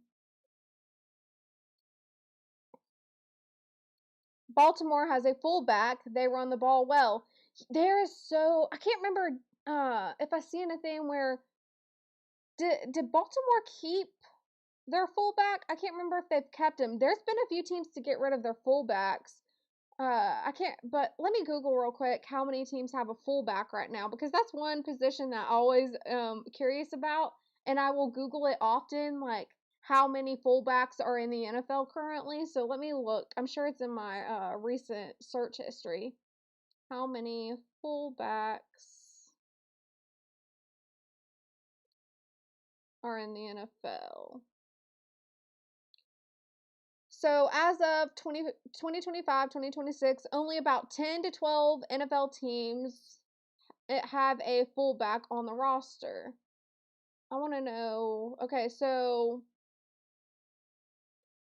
Baltimore has a fullback. They run the ball well. I can't remember if I see anything where did Baltimore keep their fullback? I can't remember if they've kept him. There's been a few teams to get rid of their fullbacks. I can't, but let me Google real quick how many teams have a fullback right now, because that's one position that I always curious about, and I will Google it often, like how many fullbacks are in the NFL currently. So let me look. I'm sure it's in my recent search history. How many fullbacks are in the NFL? So as of 2025, 2026, only about 10 to 12 NFL teams have a fullback on the roster. I want to know, okay, so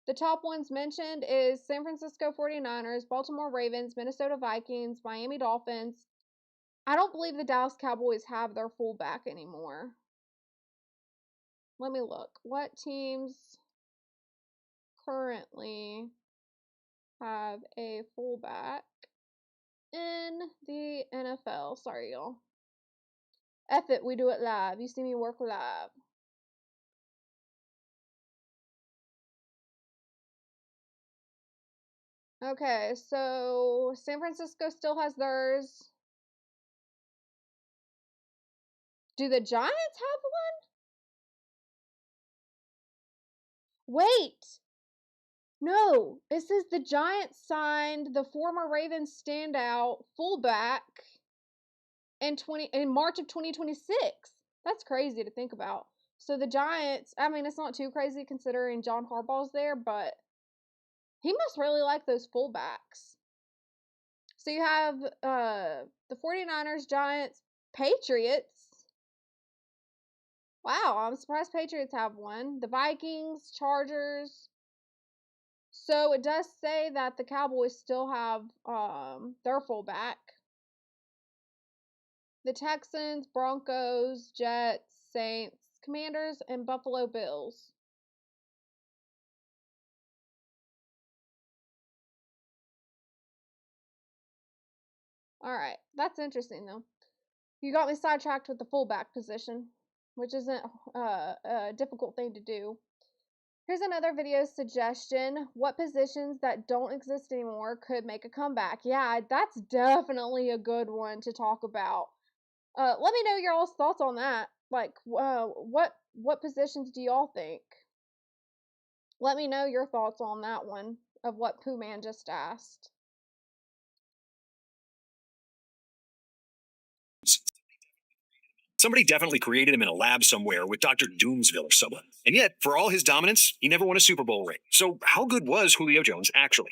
the top ones mentioned is San Francisco 49ers, Baltimore Ravens, Minnesota Vikings, Miami Dolphins. I don't believe the Dallas Cowboys have their fullback anymore. Let me look. What teams currently have a fullback in the NFL? Sorry, y'all. F it, we do it live. You see me work live. Okay, so San Francisco still has theirs. Do the Giants have one? Wait. No, it says the Giants signed the former Ravens standout fullback in March of 2026. That's crazy to think about. So the Giants, I mean, it's not too crazy considering John Harbaugh's there, but he must really like those fullbacks. So you have the 49ers, Giants, Patriots. Wow, I'm surprised Patriots have one. The Vikings, Chargers. So it does say that the Cowboys still have their fullback. The Texans, Broncos, Jets, Saints, Commanders, and Buffalo Bills. Alright, that's interesting though. You got me sidetracked with the fullback position, which isn't a difficult thing to do. Here's another video suggestion. What positions that don't exist anymore could make a comeback? Yeah, that's definitely a good one to talk about. Let me know your all's thoughts on that. Like, what positions do y'all think? Let me know your thoughts on that one of what Pooh Man just asked. Somebody definitely created him in a lab somewhere with Dr. Doomsville or someone. And yet, for all his dominance, he never won a Super Bowl ring. So how good was Julio Jones actually?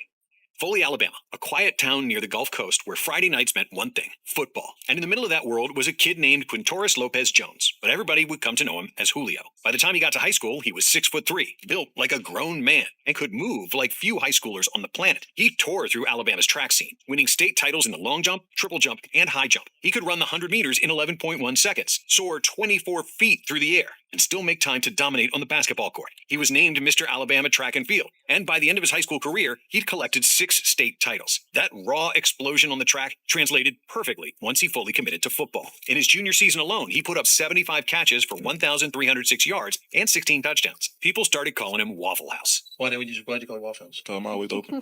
Foley, Alabama, a quiet town near the Gulf Coast where Friday nights meant one thing, football. And in the middle of that world was a kid named Quintoris Lopez Jones, but everybody would come to know him as Julio. By the time he got to high school, he was 6'3", built like a grown man, and could move like few high schoolers on the planet. He tore through Alabama's track scene, winning state titles in the long jump, triple jump, and high jump. He could run the 100 meters in 11.1 seconds, soar 24 feet through the air, and still make time to dominate on the basketball court. He was named Mr. Alabama Track and Field, and by the end of his high school career, he'd collected 6 state titles. That raw explosion on the track translated perfectly once he fully committed to football. In his junior season alone, he put up 75 catches for 1,306 yards and 16 touchdowns. People started calling him Waffle House. Why'd you call him Waffle House? I'm always open.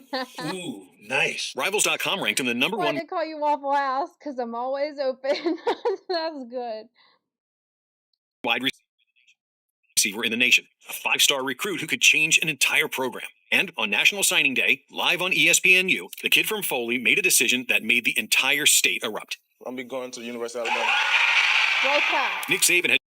Ooh, nice. Rivals.com ranked him the number Why one. they call you Waffle House? Because I'm always open. That's good. Wide receiver in the nation, a 5-star recruit who could change an entire program. And on National Signing Day, live on ESPNU, the kid from Foley made a decision that made the entire state erupt. I'm be going to the University of Alabama. Roll Tide. Nick Saban had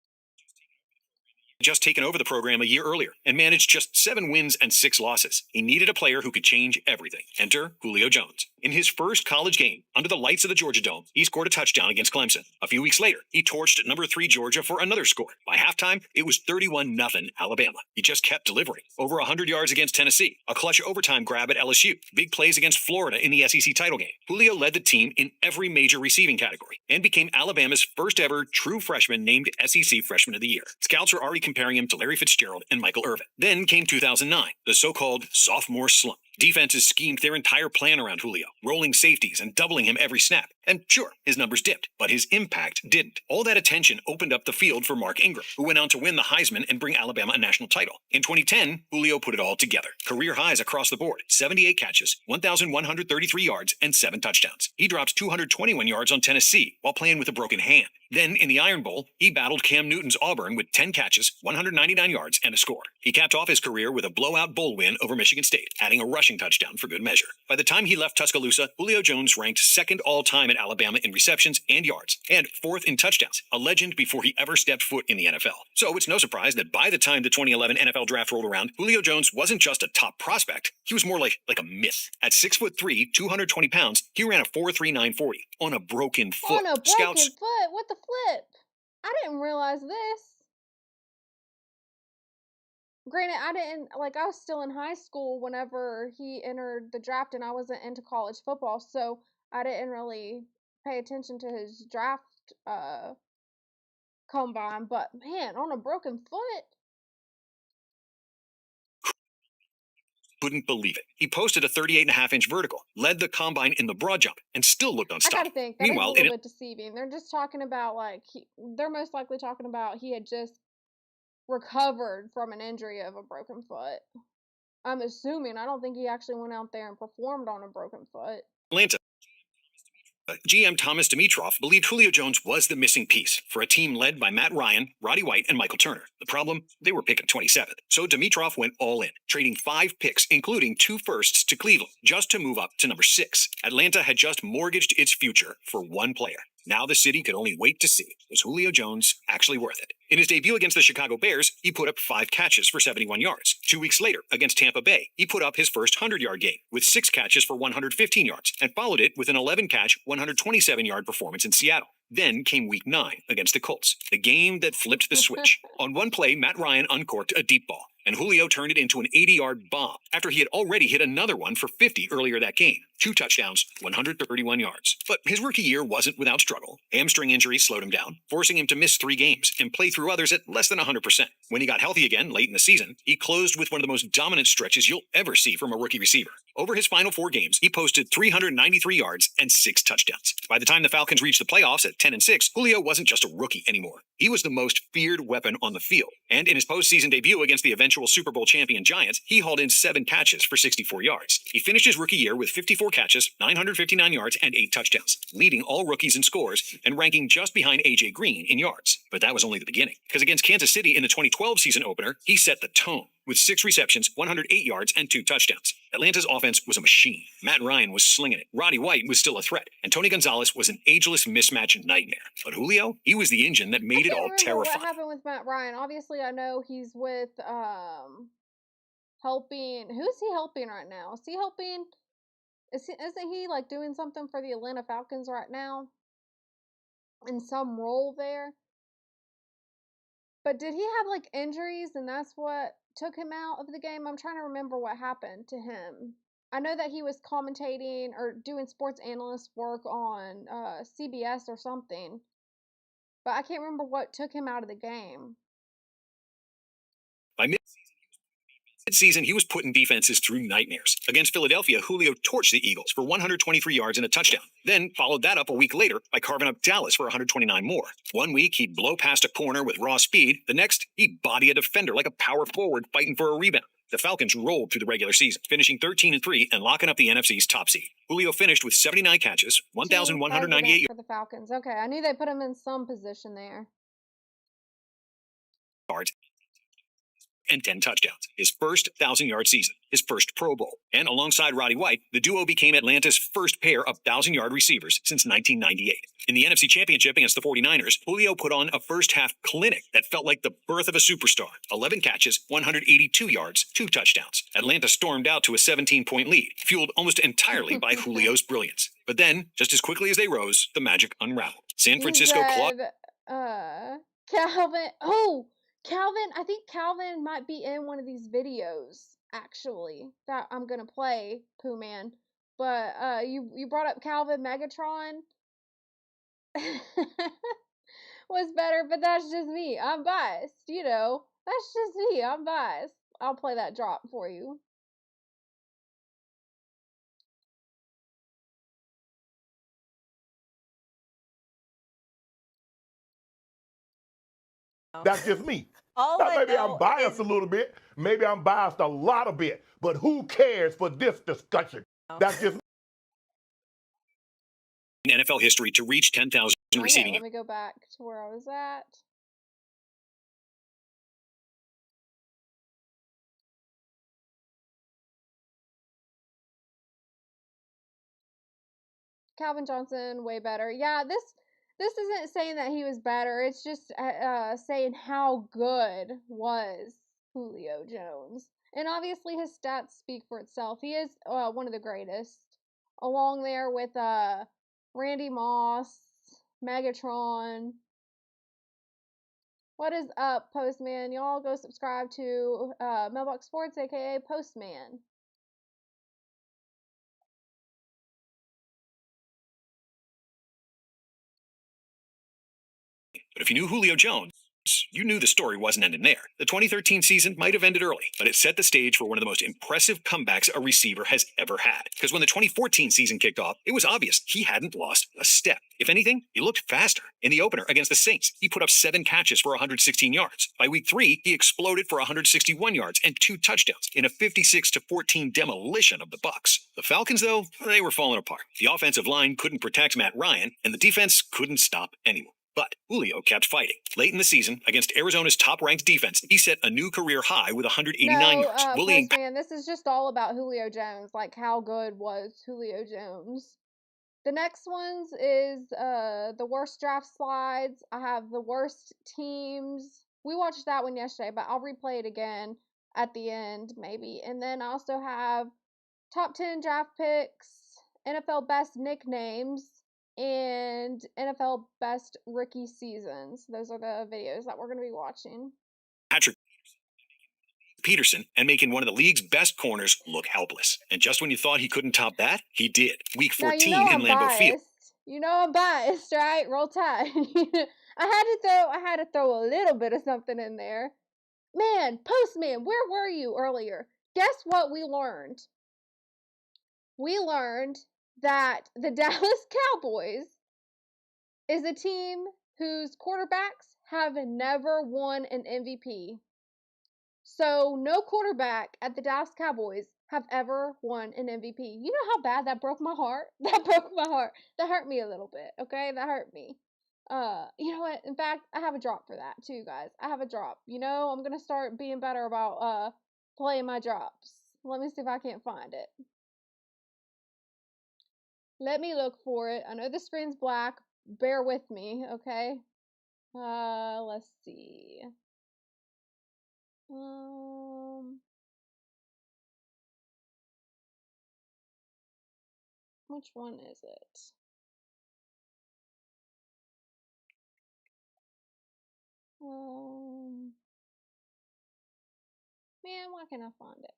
just taken over the program a year earlier and managed just 7 wins and 6 losses. He needed a player who could change everything. Enter Julio Jones. In his first college game, under the lights of the Georgia Dome, he scored a touchdown against Clemson. A few weeks later, he torched number 3 Georgia for another score. By halftime, it was 31-0 Alabama. He just kept delivering. Over 100 yards against Tennessee, a clutch overtime grab at LSU, big plays against Florida in the SEC title game. Julio led the team in every major receiving category and became Alabama's first ever true freshman named SEC Freshman of the Year. Scouts were already comparing him to Larry Fitzgerald and Michael Irvin. Then came 2009, the so-called sophomore slump. Defenses schemed their entire plan around Julio, rolling safeties and doubling him every snap. And sure, his numbers dipped, but his impact didn't. All that attention opened up the field for Mark Ingram, who went on to win the Heisman and bring Alabama a national title. In 2010, Julio put it all together. Career highs across the board, 78 catches, 1,133 yards, and 7 touchdowns. He dropped 221 yards on Tennessee while playing with a broken hand. Then, in the Iron Bowl, he battled Cam Newton's Auburn with 10 catches, 199 yards, and a score. He capped off his career with a blowout bowl win over Michigan State, adding a rushing touchdown for good measure. By the time he left Tuscaloosa, Julio Jones ranked 2nd all-time at Alabama in receptions and yards, and 4th in touchdowns, a legend before he ever stepped foot in the NFL. So it's no surprise that by the time the 2011 NFL Draft rolled around, Julio Jones wasn't just a top prospect, he was more like a myth. At 6'3", 220 pounds, he ran a 4.39 40 on a broken foot. On a broken foot? What the flip? I didn't realize this. Granted, I was still in high school whenever he entered the draft, and I wasn't into college football, so I didn't really pay attention to his draft combine. But man, on a broken foot. Couldn't believe it. He posted a 38.5-inch vertical, led the combine in the broad jump, and still looked unstoppable. I gotta think that Meanwhile, is a little bit deceiving. They're just talking about they're most likely talking about he had just recovered from an injury of a broken foot. I'm assuming. I don't think he actually went out there and performed on a broken foot. Atlanta GM Thomas Dimitroff believed Julio Jones was the missing piece for a team led by Matt Ryan, Roddy White, and Michael Turner. The problem? They were picking 27th. So Dimitroff went all in, trading 5 picks, including 2 firsts to Cleveland, just to move up to number 6. Atlanta had just mortgaged its future for one player. Now the city could only wait to see, was Julio Jones actually worth it? In his debut against the Chicago Bears, he put up 5 catches for 71 yards. 2 weeks later, against Tampa Bay, he put up his first 100-yard game with 6 catches for 115 yards and followed it with an 11-catch, 127-yard performance in Seattle. Then came Week 9 against the Colts, the game that flipped the switch. On one play, Matt Ryan uncorked a deep ball, and Julio turned it into an 80-yard bomb after he had already hit another one for 50 earlier that game. 2 touchdowns, 131 yards. But his rookie year wasn't without struggle. Hamstring injuries slowed him down, forcing him to miss 3 games and play through others at less than 100%. When he got healthy again late in the season, he closed with one of the most dominant stretches you'll ever see from a rookie receiver. Over his final 4 games, he posted 393 yards and 6 touchdowns. By the time the Falcons reached the playoffs at 10-6, Julio wasn't just a rookie anymore. He was the most feared weapon on the field. And in his postseason debut against the eventual Super Bowl champion Giants, he hauled in 7 catches for 64 yards. He finished his rookie year with 54 catches, 959 yards, and 8 touchdowns, leading all rookies in scores and ranking just behind A.J. Green in yards. But that was only the beginning, because against Kansas City in the 2012 season opener, he set the tone with 6 receptions, 108 yards, and 2 touchdowns. Atlanta's offense was a machine. Matt Ryan was slinging it. Roddy White was still a threat. And Tony Gonzalez was an ageless mismatch nightmare. But Julio, he was the engine that made it all terrifying. What happened with Matt Ryan? Obviously, I know he's with helping. Who's he helping right now? Is he helping? Isn't he doing something for the Atlanta Falcons right now? In some role there? But did he have injuries and that's what took him out of the game? I'm trying to remember what happened to him. I know that he was commentating or doing sports analyst work on CBS or something. But I can't remember what took him out of the game. By mid-season, he was putting defenses through nightmares. Against Philadelphia, Julio torched the Eagles for 123 yards and a touchdown. Then followed that up a week later by carving up Dallas for 129 more. One week, he'd blow past a corner with raw speed. The next, he'd body a defender like a power forward fighting for a rebound. The Falcons rolled through the regular season, finishing 13-3 and locking up the NFC's top seed. Julio finished with 79 catches, 1,198 for the Falcons. Okay, I knew they put him in some position there. yards, and 10 touchdowns. His first 1,000-yard season, his first Pro Bowl. And alongside Roddy White, the duo became Atlanta's first pair of 1,000-yard receivers since 1998. In the NFC Championship against the 49ers, Julio put on a first-half clinic that felt like the birth of a superstar. 11 catches, 182 yards, 2 touchdowns. Atlanta stormed out to a 17-point lead, fueled almost entirely by Julio's brilliance. But then, just as quickly as they rose, the magic unraveled. San Francisco clawed. Calvin. Oh, Calvin. I think Calvin might be in one of these videos, actually, that I'm going to play, Pooh Man. But you brought up Calvin Megatron. Was better, but that's just me. I'm biased, you know. That's just me. I'm biased. I'll play that drop for you. That's just me. All now, I maybe know I'm biased a little bit. Maybe I'm biased a lot of bit. But who cares for this discussion? That's just in NFL history to reach 10,000 receiving. Let me go back to where I was at. Calvin Johnson, way better. Yeah, this isn't saying that he was better. It's just saying how good was Julio Jones. And obviously his stats speak for itself. He is one of the greatest. Along there with Randy Moss, Megatron. What is up, Postman? Y'all go subscribe to Mailbox Sports, aka Postman. But if you knew Julio Jones, you knew the story wasn't ending there. The 2013 season might have ended early, but it set the stage for one of the most impressive comebacks a receiver has ever had. Because when the 2014 season kicked off, it was obvious he hadn't lost a step. If anything, he looked faster. In the opener against the Saints, he put up 7 catches for 116 yards. By week 3, he exploded for 161 yards and 2 touchdowns in a 56-14 demolition of the Bucs. The Falcons, though, they were falling apart. The offensive line couldn't protect Matt Ryan, and the defense couldn't stop anyone. But Julio kept fighting. Late in the season, against Arizona's top-ranked defense, he set a new career high with 189 yards, bullying. Man, this is just all about Julio Jones. Like, how good was Julio Jones? The next ones is the worst draft slides. I have the worst teams. We watched that one yesterday, but I'll replay it again at the end, maybe. And then I also have top 10 draft picks, NFL best nicknames, and NFL best rookie seasons. Those are the videos that we're going to be watching. Patrick Peterson and making one of the league's best corners look helpless. And just when you thought he couldn't top that, he did. Week 14 in Lambeau Field. You know I'm biased, right? Roll Tide. I had to throw a little bit of something in there. Man, Postman, where were you earlier? Guess what we learned? We learned that the Dallas Cowboys is a team whose quarterbacks have never won an MVP. So no quarterback at the Dallas Cowboys have ever won an MVP. You know how bad that broke my heart? That broke my heart. That hurt me a little bit, okay? That hurt me. You know what? In fact, I have a drop for that too, guys. I have a drop. You know, I'm going to start being better about playing my drops. Let me see if I can't find it. Let me look for it. I know the screen's black. Bear with me, okay? Let's see. Which one is it? Man, why can't I find it?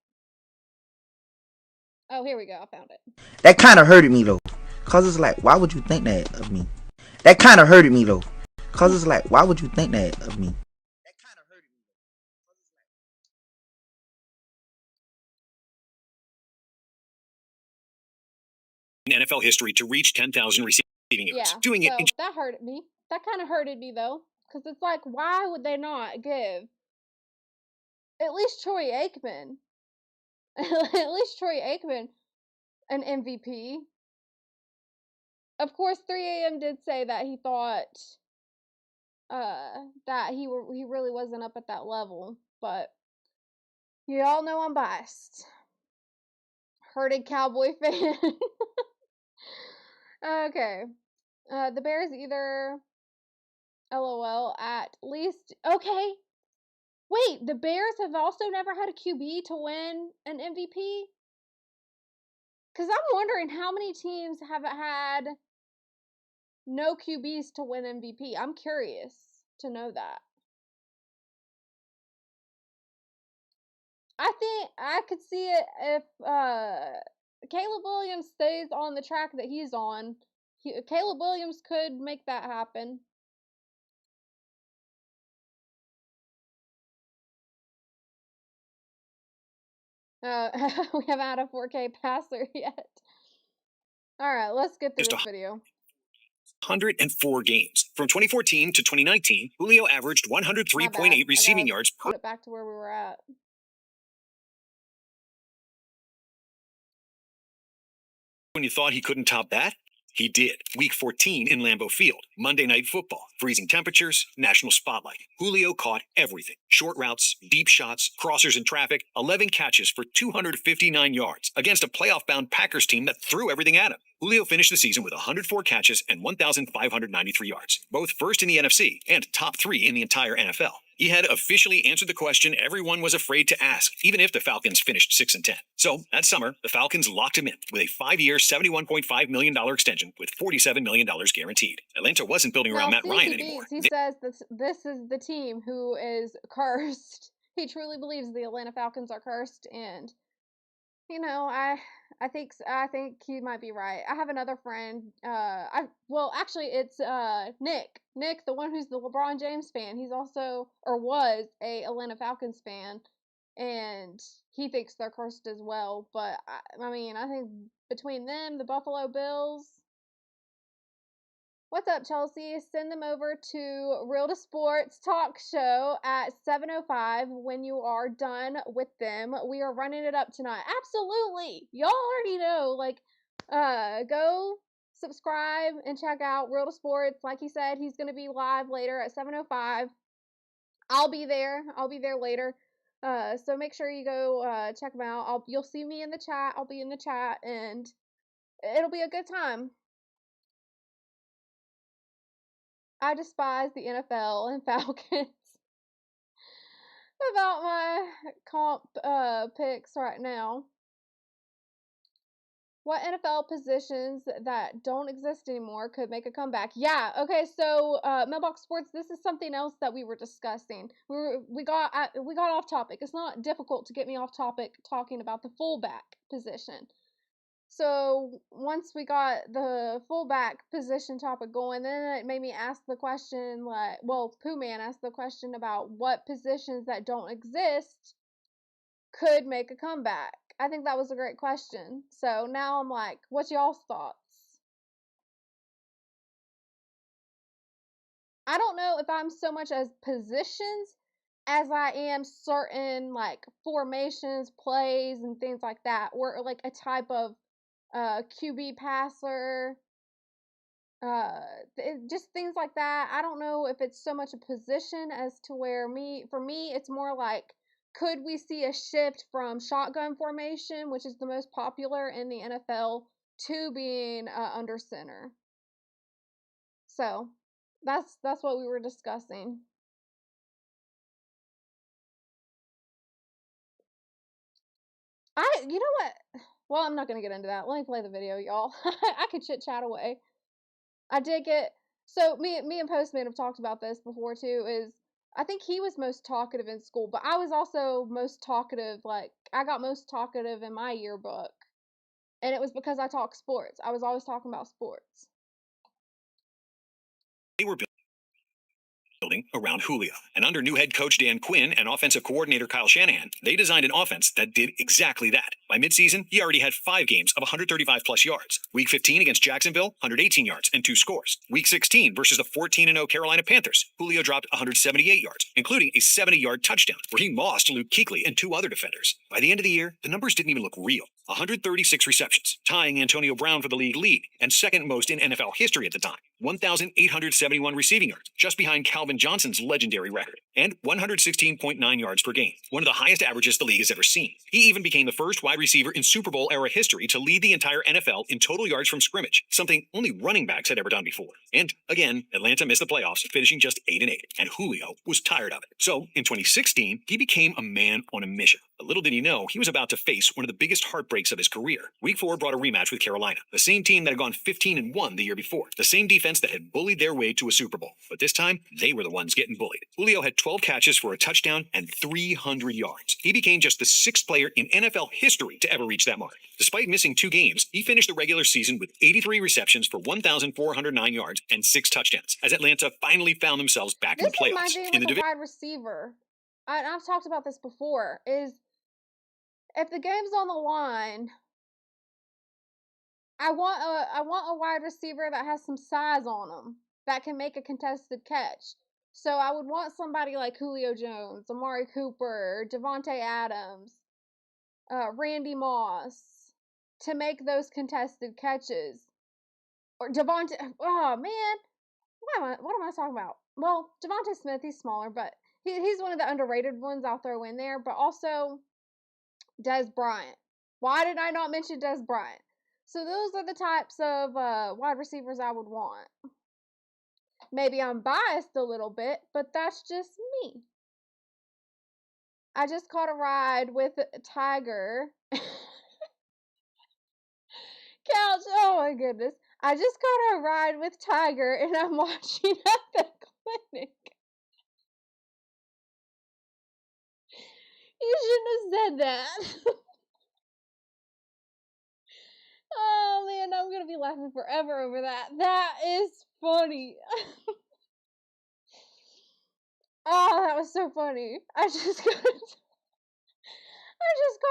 Oh, here we go. I found it. That kind of hurted me though, cause it's like, why would you think that of me? That kind of hurted me though, cause it's like, why would you think that of me? In NFL history to reach 10,000 receiving yards. Doing so it. That hurted me. That kind of hurted me though, because it's like, why would they not give at least Troy Aikman, an MVP? Of course, 3AM did say that he thought that he really wasn't up at that level, but You all know I'm biased. Herded Cowboy fan. Okay. The Bears either LOL at least. Okay. Wait, the Bears have also never had a QB to win an MVP? Because I'm wondering how many teams have had no QBs to win MVP. I'm curious to know that. I think I could see it if Caleb Williams stays on the track that he's on. Caleb Williams could make that happen. We haven't had a 4K passer yet. All right, let's get through this video. 104 games. From 2014 to 2019, Julio averaged 103.8 receiving yards per. Put it back to where we were at. When you thought he couldn't top that, he did. Week 14 in Lambeau Field. Monday Night Football. Freezing temperatures, national spotlight. Julio caught everything. Short routes, deep shots, crossers in traffic, 11 catches for 259 yards against a playoff-bound Packers team that threw everything at him. Julio finished the season with 104 catches and 1,593 yards, both first in the NFC and top 3 in the entire NFL. He had officially answered the question everyone was afraid to ask, even if the Falcons finished 6-10. So, that summer, the Falcons locked him in with a 5-year, $71.5 million extension with $47 million guaranteed. Atlanta wasn't building around Matt Ryan anymore. He says this is the team who is cursed. He truly believes the Atlanta Falcons are cursed, and you know, I think he might be right. I have another friend. Actually, it's Nick. Nick, the one who's the LeBron James fan. He's also was a Atlanta Falcons fan, and he thinks they're cursed as well. But I mean, I think between them, the Buffalo Bills. What's up, Chelsea? Send them over to Real to Sports Talk Show at 7:05 when you are done with them. We are running it up tonight. Absolutely. Y'all already know. Like, go subscribe and check out Real to Sports. Like he said, he's going to be live later at 7:05. I'll be there. I'll be there later. So make sure you go check him out. You'll see me in the chat. I'll be in the chat, and it'll be a good time. I despise the NFL and Falcons. About my comp picks right now. What NFL positions that don't exist anymore could make a comeback? Yeah, okay, so Mailbox Sports, this is something else that we were discussing. We got off topic. It's not difficult to get me off topic talking about the fullback position. So once we got the fullback position topic going, then it made me ask the question, Pooh Man asked the question about what positions that don't exist could make a comeback. I think that was a great question. So now I'm like, what's y'all's thoughts? I don't know if I'm so much as positions as I am certain like formations, plays, and things like that, or like a type of QB passer, just things like that. I don't know if it's so much a position as to where for me, it's more like, could we see a shift from shotgun formation, which is the most popular in the NFL, to being under center? So that's what we were discussing. You know what? Well, I'm not going to get into that. Let me play the video, y'all. I could chit-chat away. I did get... So, me and Postman have talked about this before, too, is... I think he was most talkative in school, but I was also most talkative, I got most talkative in my yearbook. And it was because I talk sports. I was always talking about sports. They were building around Julio. And under new head coach Dan Quinn and offensive coordinator Kyle Shanahan, they designed an offense that did exactly that. By midseason, he already had 5 games of 135-plus yards. Week 15 against Jacksonville, 118 yards and 2 scores. Week 16 versus the 14-0 Carolina Panthers, Julio dropped 178 yards, including a 70-yard touchdown, where he mossed Luke Kuechly and 2 other defenders. By the end of the year, the numbers didn't even look real. 136 receptions, tying Antonio Brown for the league lead, and second most in NFL history at the time. 1,871 receiving yards, just behind Calvin Johnson's legendary record. and 116.9 yards per game, one of the highest averages the league has ever seen. He even became the first wide receiver in Super Bowl era history to lead the entire NFL in total yards from scrimmage, something only running backs had ever done before. And again, Atlanta missed the playoffs, finishing just 8-8, and Julio was tired of it. So in 2016, he became a man on a mission. But little did he know, he was about to face one of the biggest heartbreaks of his career. Week 4 brought a rematch with Carolina, the same team that had gone 15-1 the year before, the same defense that had bullied their way to a Super Bowl. But this time, they were the ones getting bullied. Julio had 12 catches for a touchdown and 300 yards. He became just the 6th player in NFL history to ever reach that mark. Despite missing 2 games, he finished the regular season with 83 receptions for 1,409 yards and 6 touchdowns, as Atlanta finally found themselves back in the playoffs. This is my thing with a wide receiver. I've talked about this before, is if the game's on the line, I want a wide receiver that has some size on him, that can make a contested catch. So I would want somebody like Julio Jones, Amari Cooper, Devontae Adams, Randy Moss to make those contested catches. Or Devontae, oh man, what am I talking about? Well, Devontae Smith, he's smaller, but he's one of the underrated ones I'll throw in there. But also Des Bryant. Why did I not mention Des Bryant? So those are the types of wide receivers I would want. Maybe I'm biased a little bit, but that's just me. I just caught a ride with Tiger. Couch, oh my goodness. I just caught a ride with Tiger and I'm watching at the clinic. You shouldn't have said that. Oh man, I'm gonna be laughing forever over that. That is funny. Oh, that was so funny. I just got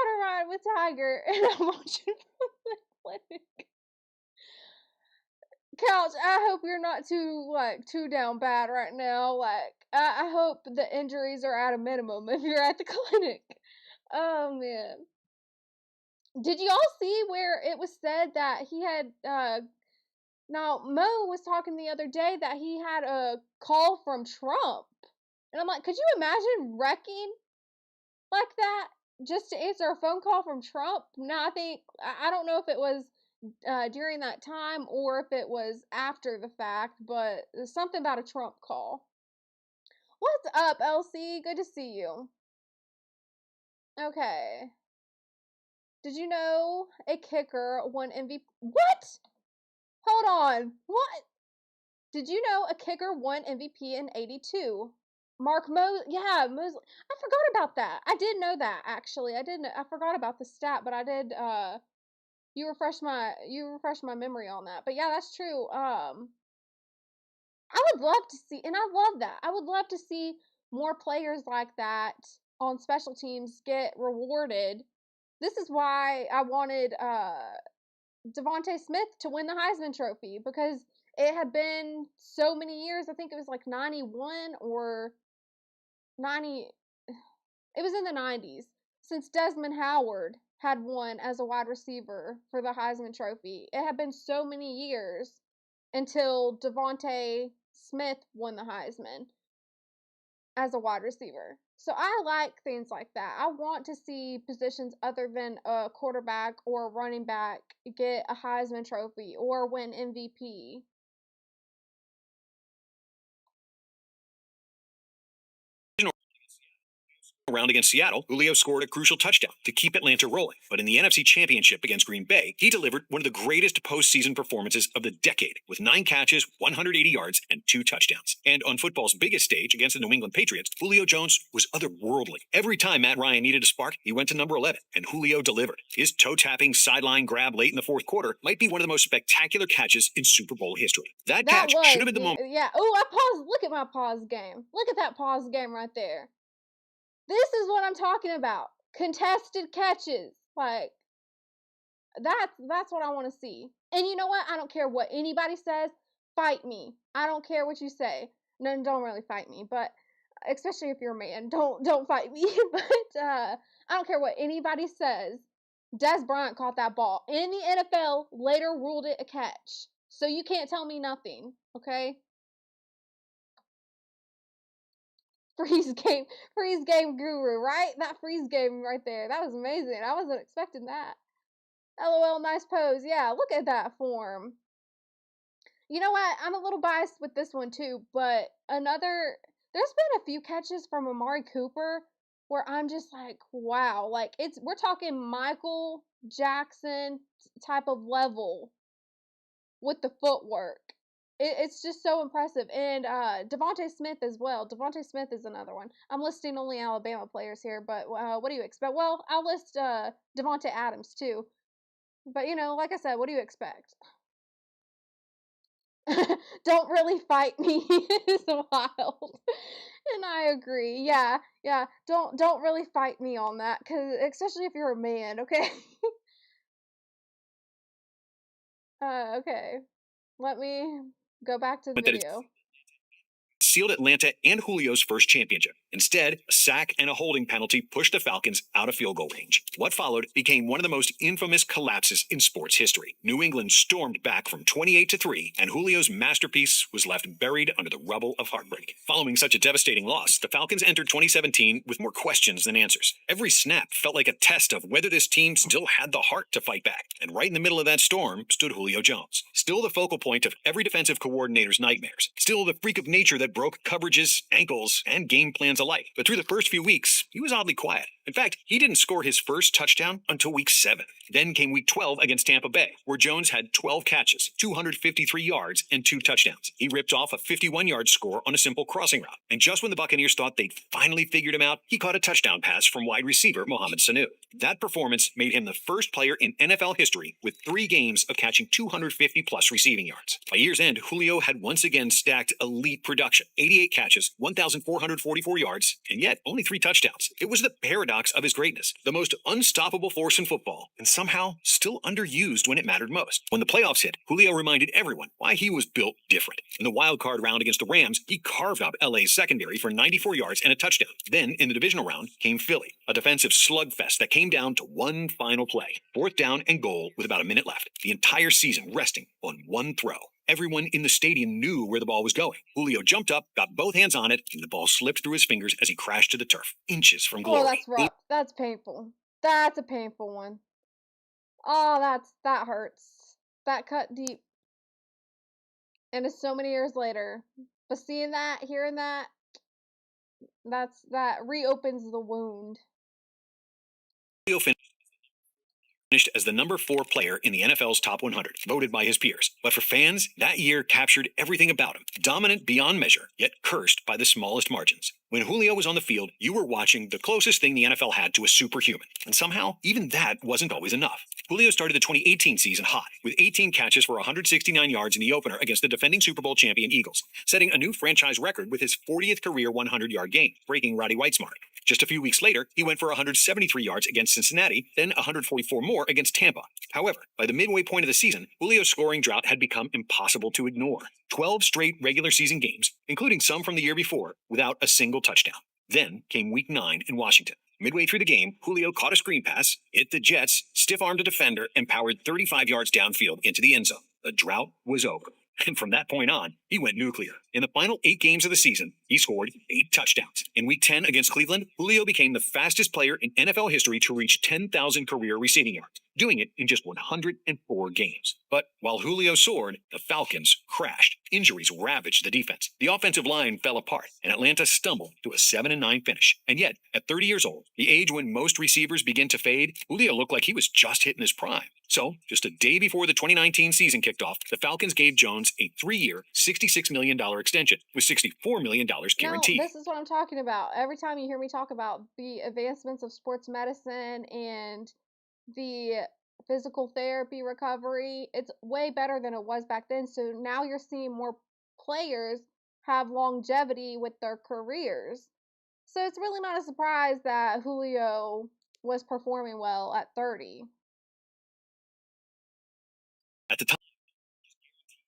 a ride with Tiger and I'm watching from the clinic. Couch, I hope you're not too down bad right now. I hope the injuries are at a minimum if you're at the clinic. Oh man. Did you all see where it was said that he had now Mo was talking the other day that he had a call from Trump. And I'm like, could you imagine wrecking like that just to answer a phone call from Trump? Now, I don't know if it was during that time or if it was after the fact, but there's something about a Trump call. What's up, LC? Good to see you. Okay. Did you know a kicker won MVP? What? Hold on. What? Did you know a kicker won MVP in '82? Mark yeah, Mosley. I forgot about that. I did know that, actually. I forgot about the stat, but I did, you refreshed my memory on that. But yeah, that's true. I would love to see, and I love that. I would love to see more players like that on special teams get rewarded. This is why I wanted, Devontae Smith to win the Heisman Trophy, because it had been so many years. I think it was like 91 or 90. It was in the 90s since Desmond Howard had won as a wide receiver for the Heisman Trophy. It had been so many years until Devontae Smith won the Heisman as a wide receiver. So I like things like that. I want to see positions other than a quarterback or a running back get a Heisman Trophy or win MVP. Round against Seattle, Julio scored a crucial touchdown to keep Atlanta rolling. But in the NFC Championship against Green Bay, he delivered one of the greatest postseason performances of the decade, with 9 catches, 180 yards, and 2 touchdowns. And on football's biggest stage against the New England Patriots, Julio Jones was otherworldly. Every time Matt Ryan needed a spark, he went to number 11, and Julio delivered. His toe-tapping sideline grab late in the fourth quarter might be one of the most spectacular catches in Super Bowl history. That catch should have been the moment. Yeah. Oh, I paused. Look at my pause game. Look at that pause game right there. This is what I'm talking about. Contested catches. Like, that's what I want to see. And you know what? I don't care what anybody says. Fight me. I don't care what you say. No, don't really fight me, but especially if you're a man, don't fight me. But I don't care what anybody says. Des Bryant caught that ball. And the NFL later ruled it a catch. So you can't tell me nothing, okay? freeze game guru, right? That freeze game right there. That was amazing. I wasn't expecting that. LOL, nice pose. Yeah, look at that form. You know what? I'm a little biased with this one too, but there's been a few catches from Amari Cooper where I'm just like, wow, like we're talking Michael Jackson type of level with the footwork. It's just so impressive. And Devontae Smith as well. Devontae Smith is another one. I'm listing only Alabama players here, but what do you expect? Well, I'll list Devontae Adams too. But, like I said, what do you expect? Don't really fight me is wild. And I agree. Yeah. Don't really fight me on that, because especially if you're a man, okay? Okay. Let me go back to the video. Sealed Atlanta and Julio's first championship. Instead, a sack and a holding penalty pushed the Falcons out of field goal range. What followed became one of the most infamous collapses in sports history. New England stormed back from 28-3, and Julio's masterpiece was left buried under the rubble of heartbreak. Following such a devastating loss, the Falcons entered 2017 with more questions than answers. Every snap felt like a test of whether this team still had the heart to fight back. And right in the middle of that storm stood Julio Jones, still the focal point of every defensive coordinator's nightmares, still the freak of nature that broke coverages, ankles, and game plans alike. But through the first few weeks, he was oddly quiet. In fact, he didn't score his first touchdown until week 7. Then came week 12 against Tampa Bay, where Jones had 12 catches, 253 yards, and 2 touchdowns. He ripped off a 51-yard score on a simple crossing route. And just when the Buccaneers thought they'd finally figured him out, he caught a touchdown pass from wide receiver Mohamed Sanu. That performance made him the first player in NFL history with 3 games of catching 250-plus receiving yards. By year's end, Julio had once again stacked elite production, 88 catches, 1,444 yards, and yet only 3 touchdowns. It was the paradox of his greatness, the most unstoppable force in football, and somehow still underused when it mattered most. When the playoffs hit, Julio reminded everyone why he was built different. In the wild card round against the Rams, he carved up LA's secondary for 94 yards and a touchdown. Then, in the divisional round, came Philly, a defensive slugfest that came down to one final play, 4th down and goal with about a minute left. The entire season resting on one throw. Everyone in the stadium knew where the ball was going. Julio jumped up, got both hands on it, and the ball slipped through his fingers as he crashed to the turf, inches from glory. Oh, that's rough. That's painful. That's a painful one. Oh, that hurts. That cut deep. And it's so many years later. But seeing that, hearing that, that reopens the wound. Julio finished as the number 4 player in the NFL's top 100, voted by his peers. But for fans, that year captured everything about him. Dominant beyond measure, yet cursed by the smallest margins. When Julio was on the field, you were watching the closest thing the NFL had to a superhuman. And somehow, even that wasn't always enough. Julio started the 2018 season hot, with 18 catches for 169 yards in the opener against the defending Super Bowl champion Eagles, setting a new franchise record with his 40th career 100-yard game, breaking Roddy White's mark. Just a few weeks later, he went for 173 yards against Cincinnati, then 144 more against Tampa. However, by the midway point of the season, Julio's scoring drought had become impossible to ignore. 12 straight regular season games, including some from the year before, without a single touchdown. Then came week 9 in Washington. Midway through the game, Julio caught a screen pass, hit the Jets, stiff-armed a defender, and powered 35 yards downfield into the end zone. The drought was over. And from that point on, he went nuclear. In the final 8 games of the season, he scored 8 touchdowns. In Week 10 against Cleveland, Julio became the fastest player in NFL history to reach 10,000 career receiving yards, doing it in just 104 games. But while Julio soared, the Falcons crashed. Injuries ravaged the defense. The offensive line fell apart, and Atlanta stumbled to a 7-9 finish. And yet, at 30 years old, the age when most receivers begin to fade, Julio looked like he was just hitting his prime. So, just a day before the 2019 season kicked off, the Falcons gave Jones a 3-year, $66 million extension with $64 million guaranteed. No, this is what I'm talking about. Every time you hear me talk about the advancements of sports medicine and the physical therapy recovery, it's way better than it was back then. So now you're seeing more players have longevity with their careers. So it's really not a surprise that Julio was performing well at 30. At the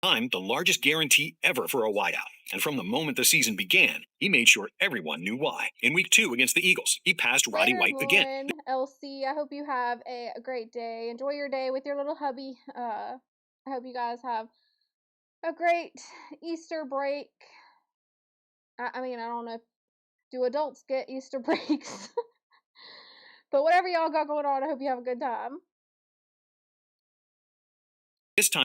time, the largest guarantee ever for a wideout. And from the moment the season began, he made sure everyone knew why. In Week 2 against the Eagles, he passed Roddy White again. LC, I hope you have a great day. Enjoy your day with your little hubby. I hope you guys have a great Easter break. I mean, I don't know if Do adults get Easter breaks? But whatever y'all got going on, I hope you have a good time. This time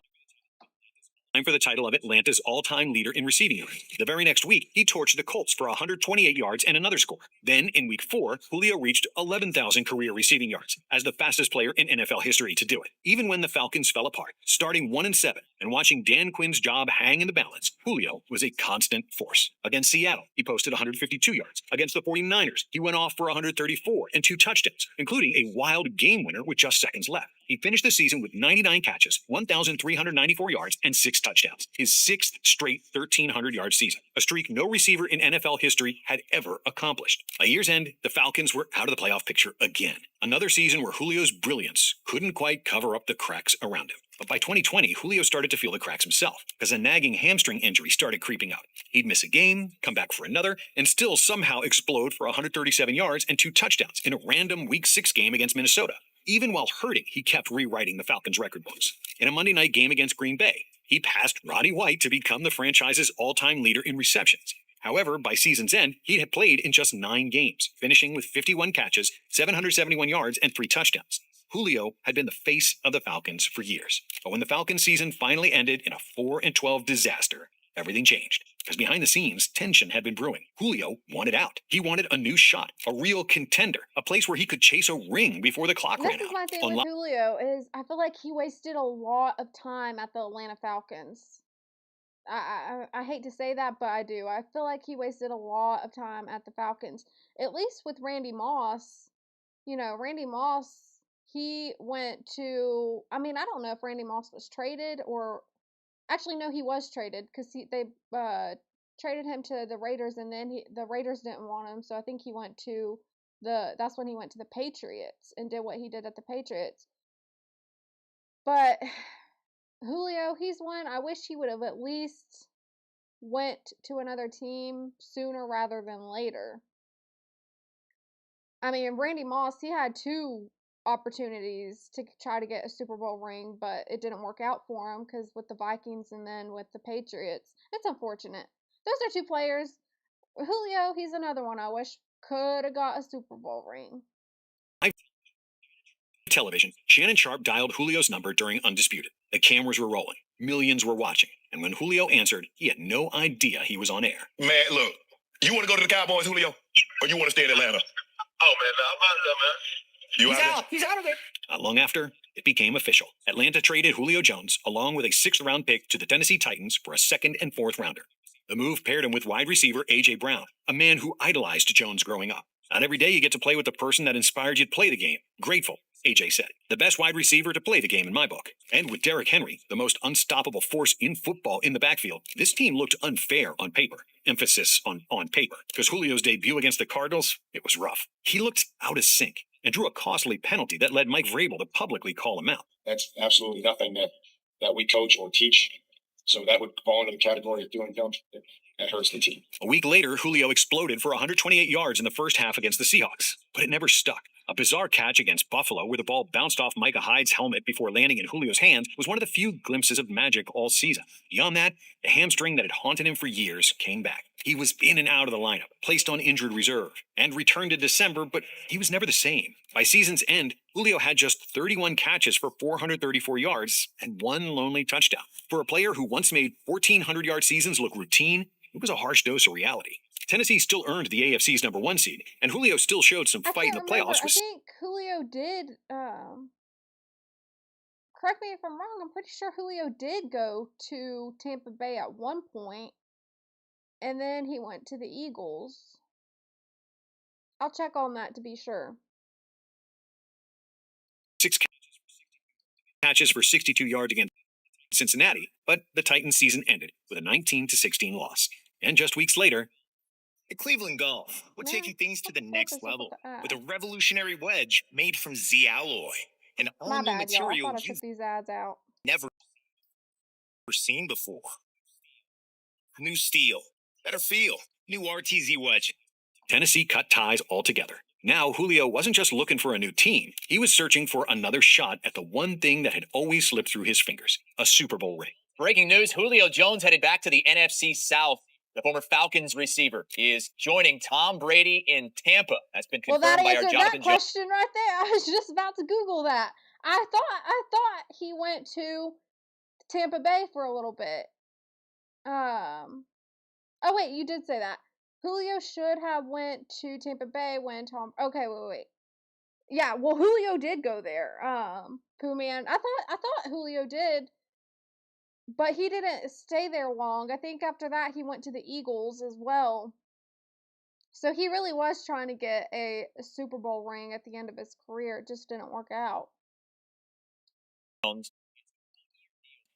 for the title of Atlanta's all-time leader in receiving yards. The very next week, he torched the Colts for 128 yards and another score. Then, in week 4, Julio reached 11,000 career receiving yards as the fastest player in NFL history to do it. Even when the Falcons fell apart, starting 1-7 and watching Dan Quinn's job hang in the balance, Julio was a constant force. Against Seattle, he posted 152 yards. Against the 49ers, he went off for 134 and 2 touchdowns, including a wild game winner with just seconds left. He finished the season with 99 catches, 1,394 yards, and 6 touchdowns. His 6th straight 1,300-yard season, a streak no receiver in NFL history had ever accomplished. By year's end, the Falcons were out of the playoff picture again. Another season where Julio's brilliance couldn't quite cover up the cracks around him. But by 2020, Julio started to feel the cracks himself, because a nagging hamstring injury started creeping out. He'd miss a game, come back for another, and still somehow explode for 137 yards and 2 touchdowns in a random Week 6 game against Minnesota. Even while hurting, he kept rewriting the Falcons' record books. In a Monday night game against Green Bay, he passed Roddy White to become the franchise's all-time leader in receptions. However, by season's end, he had played in just 9 games, finishing with 51 catches, 771 yards, and 3 touchdowns. Julio had been the face of the Falcons for years. But when the Falcons season finally ended in a 4-12 disaster, everything changed. Because behind the scenes, tension had been brewing. Julio wanted out. He wanted a new shot, a real contender, a place where he could chase a ring before the clock ran out. This is my thing with Julio, is I feel like he wasted a lot of time at the Atlanta Falcons. I hate to say that, but I do. I feel like he wasted a lot of time at the Falcons. At least with Randy Moss. You know, Randy Moss, he went to... I mean, I don't know if Randy Moss was traded or... Actually, no, he was traded because they traded him to the Raiders, and then the Raiders didn't want him, so I think he went to that's when he went to the Patriots and did what he did at the Patriots. But Julio, he's one. I wish he would have at least went to another team sooner rather than later. I mean, Randy Moss, he had 2 opportunities to try to get a Super Bowl ring, but it didn't work out for him because with the Vikings and then with the Patriots. It's unfortunate. Those are 2 players. Julio, he's another one I wish could have got a Super Bowl ring. Television, Shannon Sharp dialed Julio's number during Undisputed. The cameras were rolling. Millions were watching. And when Julio answered, he had no idea he was on air. Man, look, you want to go to the Cowboys, Julio? Or you want to stay in Atlanta? Oh, man, I'm out of there, man. He's out of there. Not long after, it became official. Atlanta traded Julio Jones along with a 6th-round pick to the Tennessee Titans for a 2nd and 4th rounder. The move paired him with wide receiver A.J. Brown, a man who idolized Jones growing up. Not every day you get to play with the person that inspired you to play the game. Grateful, A.J. said. The best wide receiver to play the game in my book. And with Derrick Henry, the most unstoppable force in football in the backfield, this team looked unfair on paper. Emphasis on paper. Because Julio's debut against the Cardinals, it was rough. He looked out of sync and drew a costly penalty that led Mike Vrabel to publicly call him out. That's absolutely nothing that we coach or teach. So that would fall into the category of doing dumb shit that hurts the team. A week later, Julio exploded for 128 yards in the first half against the Seahawks, but it never stuck. A bizarre catch against Buffalo where the ball bounced off Micah Hyde's helmet before landing in Julio's hands was one of the few glimpses of magic all season. Beyond that, the hamstring that had haunted him for years came back. He was in and out of the lineup, placed on injured reserve, and returned in December, but he was never the same. By season's end, Julio had just 31 catches for 434 yards and 1 lonely touchdown. For a player who once made 1,400-yard seasons look routine, it was a harsh dose of reality. Tennessee still earned the AFC's #1 seed, and Julio still showed some fight in the playoffs. I think Julio did, correct me if I'm wrong, I'm pretty sure Julio did go to Tampa Bay at one point, and then he went to the Eagles. I'll check on that to be sure. 6 catches for 62 yards against Cincinnati, but the Titans' season ended with a 19-16 loss. And just weeks later, at Cleveland Golf, we're taking things to the next level with a revolutionary wedge made from Z Alloy, an all-new material I took these ads out. Never seen before. New steel, better feel, new RTZ wedge. Tennessee cut ties altogether. Now, Julio wasn't just looking for a new team. He was searching for another shot at the one thing that had always slipped through his fingers, a Super Bowl ring. Breaking news, Julio Jones headed back to the NFC South. The former Falcons receiver is joining Tom Brady in Tampa. That's been Well, confirmed that by our answered Jonathan that question right there. I was just about to Google that. I thought he went to Tampa Bay for a little bit. Oh wait, you did say that. Julio should have went to Tampa Bay when Tom. Okay, wait. Yeah, well, Julio did go there. Pooh Man. I thought Julio did, but he didn't stay there long. I think after that he went to the Eagles as well. So he really was trying to get a Super Bowl ring at the end of his career. It just didn't work out.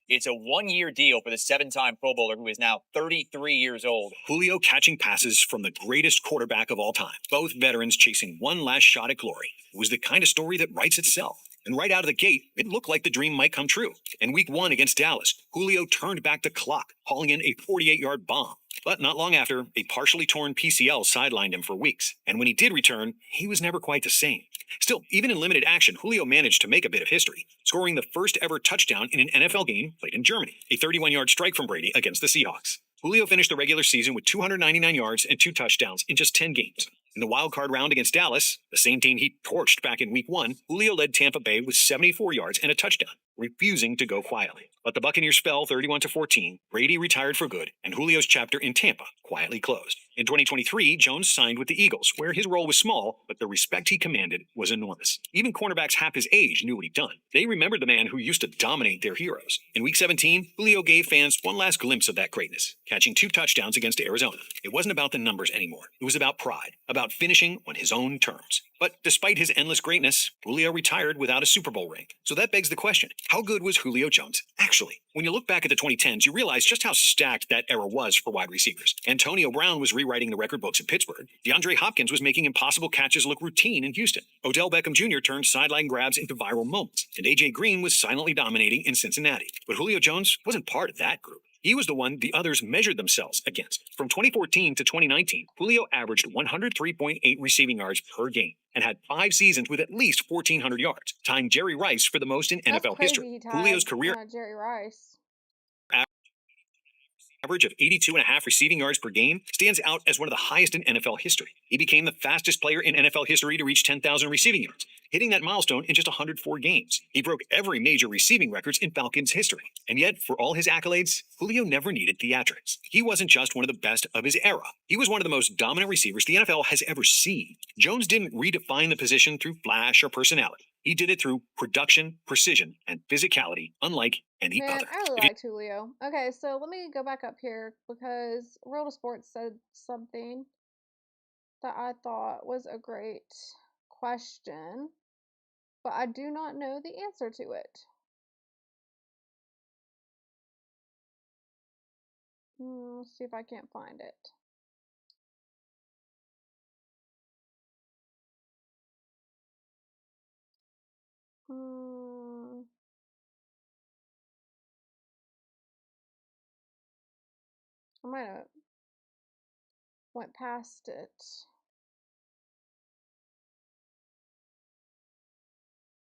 It's a one-year deal for the 7-time Pro Bowler who is now 33 years old. Julio catching passes from the greatest quarterback of all time. Both veterans chasing one last shot at glory. It was the kind of story that writes itself. And right out of the gate, it looked like the dream might come true. In week 1 against Dallas, Julio turned back the clock, hauling in a 48-yard bomb. But not long after, a partially torn PCL sidelined him for weeks. And when he did return, he was never quite the same. Still, even in limited action, Julio managed to make a bit of history, scoring the first ever touchdown in an NFL game played in Germany, a 31-yard strike from Brady against the Seahawks. Julio finished the regular season with 299 yards and 2 touchdowns in just 10 games. In the wild card round against Dallas, the same team he torched back in week 1, Julio led Tampa Bay with 74 yards and a touchdown, refusing to go quietly. But the Buccaneers fell 31-14, Brady retired for good, and Julio's chapter in Tampa quietly closed. In 2023, Jones signed with the Eagles, where his role was small, but the respect he commanded was enormous. Even cornerbacks half his age knew what he'd done. They remembered the man who used to dominate their heroes. In week 17, Julio gave fans one last glimpse of that greatness, catching 2 touchdowns against Arizona. It wasn't about the numbers anymore. It was about pride, about finishing on his own terms. But despite his endless greatness, Julio retired without a Super Bowl ring. So that begs the question, how good was Julio Jones actually? When you look back at the 2010s, you realize just how stacked that era was for wide receivers. Antonio Brown was rewriting the record books in Pittsburgh. DeAndre Hopkins was making impossible catches look routine in Houston. Odell Beckham Jr. turned sideline grabs into viral moments. And A.J. Green was silently dominating in Cincinnati. But Julio Jones wasn't part of that group. He was the one the others measured themselves against. From 2014 to 2019, Julio averaged 103.8 receiving yards per game and had 5 seasons with at least 1,400 yards, tying Jerry Rice for the most in NFL history. Julio's career Jerry Rice. Average of 82.5 receiving yards per game stands out as one of the highest in NFL history. He became the fastest player in NFL history to reach 10,000 receiving yards, hitting that milestone in just 104 games. He broke every major receiving records in Falcons history. And yet, for all his accolades, Julio never needed theatrics. He wasn't just one of the best of his era. He was one of the most dominant receivers the NFL has ever seen. Jones didn't redefine the position through flash or personality. He did it through production, precision, and physicality, unlike any other. I really liked Julio. Okay, so let me go back up here because Real to Sports said something that I thought was a great question, but I do not know the answer to it. Let's see if I can't find it. I might have went past it.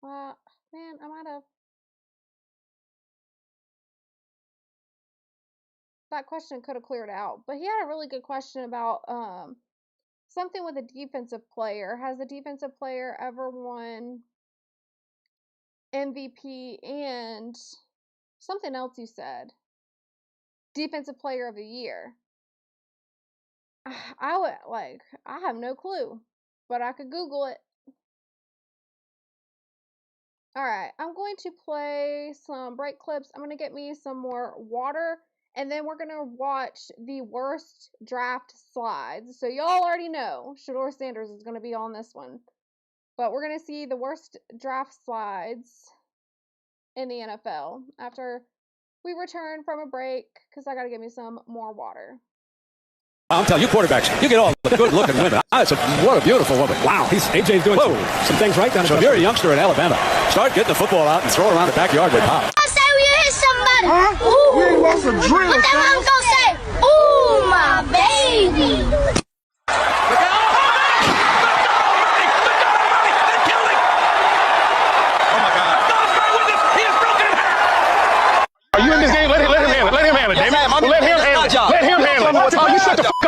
Man, I might have. That question could have cleared out, but he had a really good question about something with a defensive player. Has a defensive player ever won MVP and something else you said? Defensive player of the year. I have no clue, but I could Google it. Alright, I'm going to play some break clips. I'm going to get me some more water, and then we're going to watch the worst draft slides. So y'all already know Shedeur Sanders is going to be on this one. But we're going to see the worst draft slides in the NFL after we return from a break, because I got to get me some more water. I'm telling you, quarterbacks, you get all the good-looking women. What a beautiful woman. Wow, AJ's doing some things right down. So if you're a youngster in Alabama, start getting the football out and throw it around the backyard with Pop. I say we hit somebody. Huh? Ooh. You ain't want some drill. What that mom gonna say? Ooh, my baby. Are you in this game? Let him handle it. Let him handle it, Damon. Let him handle it. Let him handle it. You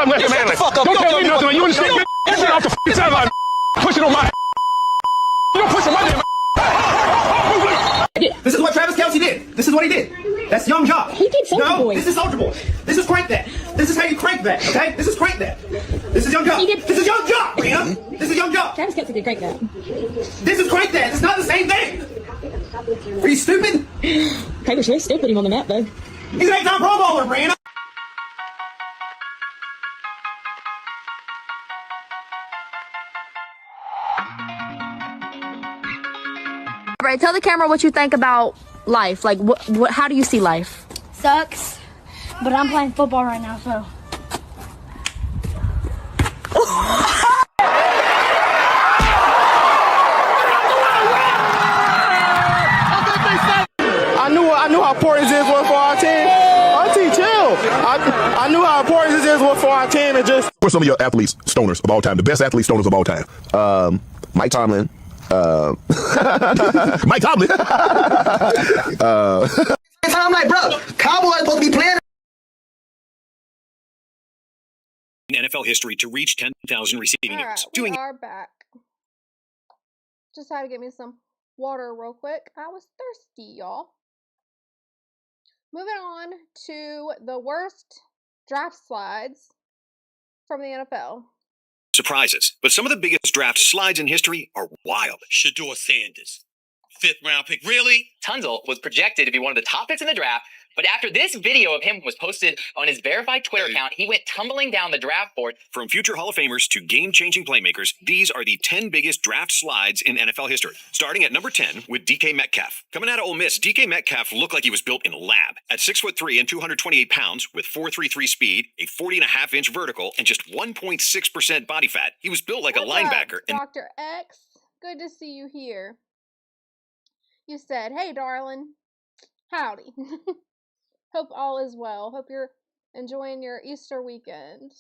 up, left him handling. Don't tell me nothing. You understand? Get shit off the fucking sideline. Push it on my. You don't push on my damn. This is what Travis Kelce did. This is what he did. That's Young Jock. He did Soldier Boy. This is Soldier Boy. This is Crank That. This is how you crank that, okay? This is Crank That. This is Young Jock. This is Young Jock, Rena. This is Young Jock. Travis Kelce did Crank That. This is Crank That. It's not the same thing. Are you stupid? Paper Swift still put him on the map, though. He's an 8-time Pro Bowler, Rena. All right, tell the camera what you think about life. Like, what? How do you see life? Sucks, but I'm playing football right now, so. I knew how important this was for our team. Auntie, chill. I knew how important this was for our team, and just. Who are some of your athletes, stoners of all time? The best athletes, stoners of all time? Mike Tomlin. Mike Tomlin. I'm like, bro, Cowboys supposed to be playing. In NFL history to reach 10,000 receiving yards. We are back. Just had to get me some water real quick. I was thirsty, y'all. Moving on to the worst draft slides from the NFL. Surprises, but some of the biggest draft slides in history are wild. Shador Sanders, 5th round pick. Really? Tunzel was projected to be one of the top picks in the draft, but after this video of him was posted on his verified Twitter account, he went tumbling down the draft board. From future Hall of Famers to game-changing playmakers, these are the 10 biggest draft slides in NFL history. Starting at number 10 with DK Metcalf. Coming out of Ole Miss, DK Metcalf looked like he was built in a lab. At 6'3" and 228 pounds, with 4.33 speed, a 40.5-inch vertical, and just 1.6% body fat, he was built like a linebacker. Dr. X, good to see you here. You said, "Hey, darling, howdy." Hope all is well. Hope you're enjoying your Easter weekend.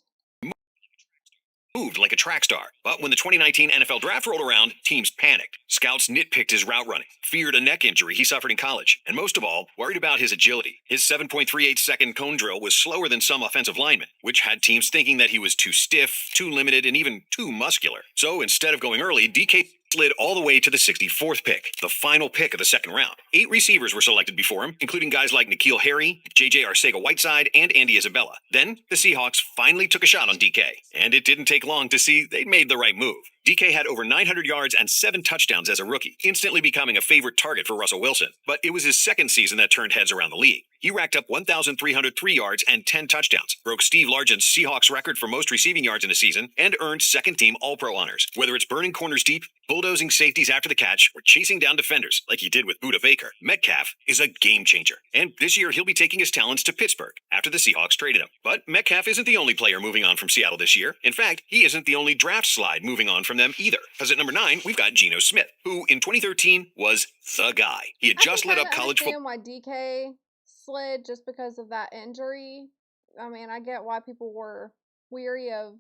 Moved like a track star. But when the 2019 NFL Draft rolled around, teams panicked. Scouts nitpicked his route running, feared a neck injury he suffered in college, and most of all, worried about his agility. His 7.38-second cone drill was slower than some offensive linemen, which had teams thinking that he was too stiff, too limited, and even too muscular. So instead of going early, DK slid all the way to the 64th pick, the final pick of the second round. 8 receivers were selected before him, including guys like N'Keal Harry, J.J. Arcega-Whiteside, and Andy Isabella. Then, the Seahawks finally took a shot on DK, and it didn't take long to see they made the right move. DK had over 900 yards and 7 touchdowns as a rookie, instantly becoming a favorite target for Russell Wilson. But it was his second season that turned heads around the league. He racked up 1,303 yards and 10 touchdowns, broke Steve Largent's Seahawks record for most receiving yards in a season, and earned second-team All-Pro honors. Whether it's burning corners deep, bulldozing safeties after the catch, or chasing down defenders like he did with Budda Baker, Metcalf is a game-changer. And this year, he'll be taking his talents to Pittsburgh after the Seahawks traded him. But Metcalf isn't the only player moving on from Seattle this year. In fact, he isn't the only draft slide moving on from them either. Because at number 9, we've got Geno Smith, who in 2013 was the guy. He had just lit up college football. I understand why DK slid just because of that injury. I mean, I get why people were weary of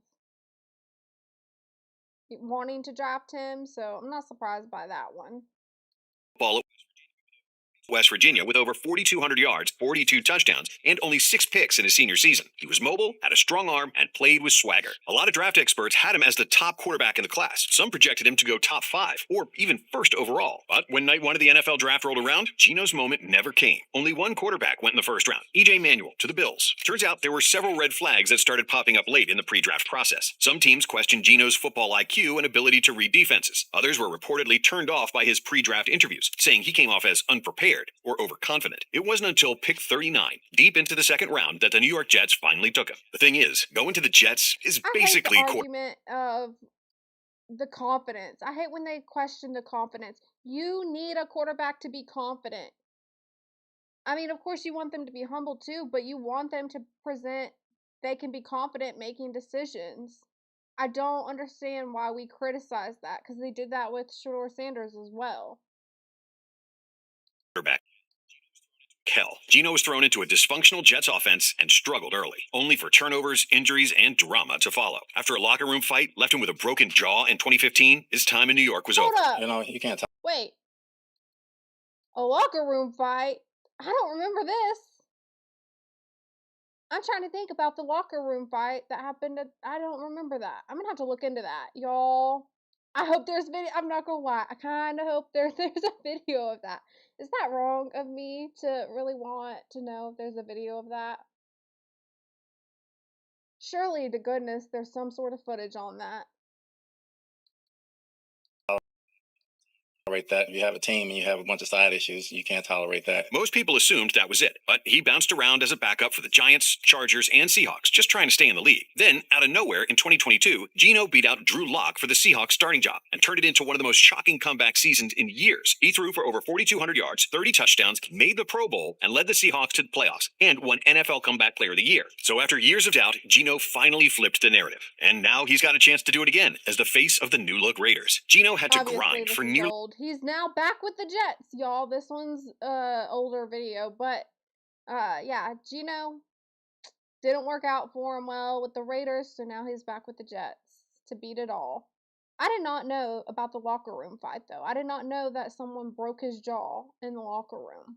wanting to draft him, so I'm not surprised by that one. Ball West Virginia with over 4,200 yards, 42 touchdowns, and only 6 picks in his senior season. He was mobile, had a strong arm, and played with swagger. A lot of draft experts had him as the top quarterback in the class. Some projected him to go top 5, or even first overall. But when night 1 of the NFL Draft rolled around, Geno's moment never came. Only one quarterback went in the first round, E.J. Manuel to the Bills. Turns out there were several red flags that started popping up late in the pre-draft process. Some teams questioned Geno's football IQ and ability to read defenses. Others were reportedly turned off by his pre-draft interviews, saying he came off as unprepared or overconfident. It wasn't until pick 39, deep into the second round, that the New York Jets finally took him. The thing is, going to the Jets is basically I hate the argument of the confidence. I hate when they question the confidence. You need a quarterback to be confident. I mean, of course you want them to be humble too, but you want them to present they can be confident making decisions. I don't understand why we criticize that, because they did that with Shador Sanders as well. Quarterback. Hell, Geno was thrown into a dysfunctional Jets offense and struggled early, only for turnovers, injuries, and drama to follow. After a locker room fight left him with a broken jaw in 2015, his time in New York was over. Up. You know, you can't talk. Wait. A locker room fight? I don't remember this. I'm trying to think about the locker room fight that happened. I don't remember that. I'm gonna have to look into that, y'all. I hope there's video. I'm not gonna lie. I kind of hope there's a video of that. Is that wrong of me to really want to know if there's a video of that? Surely to goodness there's some sort of footage on that. Tolerate that. You have a team and you have a bunch of side issues. You can't tolerate that. Most people assumed that was it, but he bounced around as a backup for the Giants, Chargers, and Seahawks, just trying to stay in the league. Then, out of nowhere, in 2022, Geno beat out Drew Lock for the Seahawks starting job and turned it into one of the most shocking comeback seasons in years. He threw for over 4,200 yards, 30 touchdowns, made the Pro Bowl, and led the Seahawks to the playoffs, and won NFL Comeback Player of the Year. So after years of doubt, Geno finally flipped the narrative. And now he's got a chance to do it again as the face of the new-look Raiders. Geno had to grind for nearly... He's now back with the Jets, y'all. This one's older video, but yeah, Geno didn't work out for him well with the Raiders, so now he's back with the Jets to beat it all. I did not know about the locker room fight, though. I did not know that someone broke his jaw in the locker room.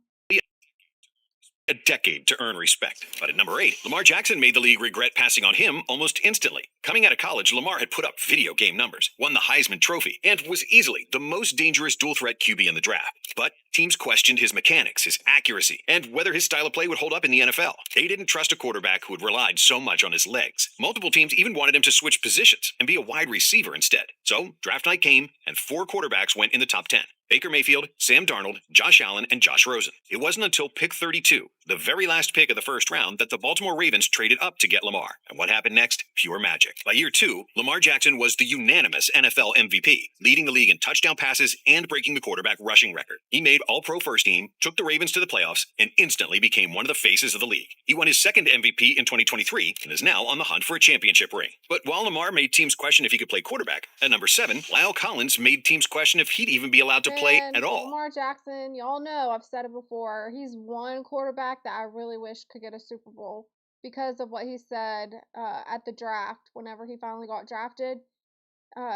A decade to earn respect. But at number 8, Lamar Jackson made the league regret passing on him almost instantly. Coming out of college, Lamar had put up video game numbers, won the Heisman Trophy, and was easily the most dangerous dual-threat QB in the draft. But teams questioned his mechanics, his accuracy, and whether his style of play would hold up in the NFL. They didn't trust a quarterback who had relied so much on his legs. Multiple teams even wanted him to switch positions and be a wide receiver instead. So draft night came, and 4 quarterbacks went in the top 10. Baker Mayfield, Sam Darnold, Josh Allen, and Josh Rosen. It wasn't until pick 32, the very last pick of the first round, that the Baltimore Ravens traded up to get Lamar. And what happened next? Pure magic. By year 2, Lamar Jackson was the unanimous NFL MVP, leading the league in touchdown passes and breaking the quarterback rushing record. He made All-Pro First Team, took the Ravens to the playoffs, and instantly became one of the faces of the league. He won his second MVP in 2023 and is now on the hunt for a championship ring. But while Lamar made teams question if he could play quarterback, at number 7, Lyle Collins made teams question if he'd even be allowed to play at all. Lamar Jackson, y'all know, I've said it before, he's one quarterback that I really wish could get a Super Bowl because of what he said at the draft whenever he finally got drafted.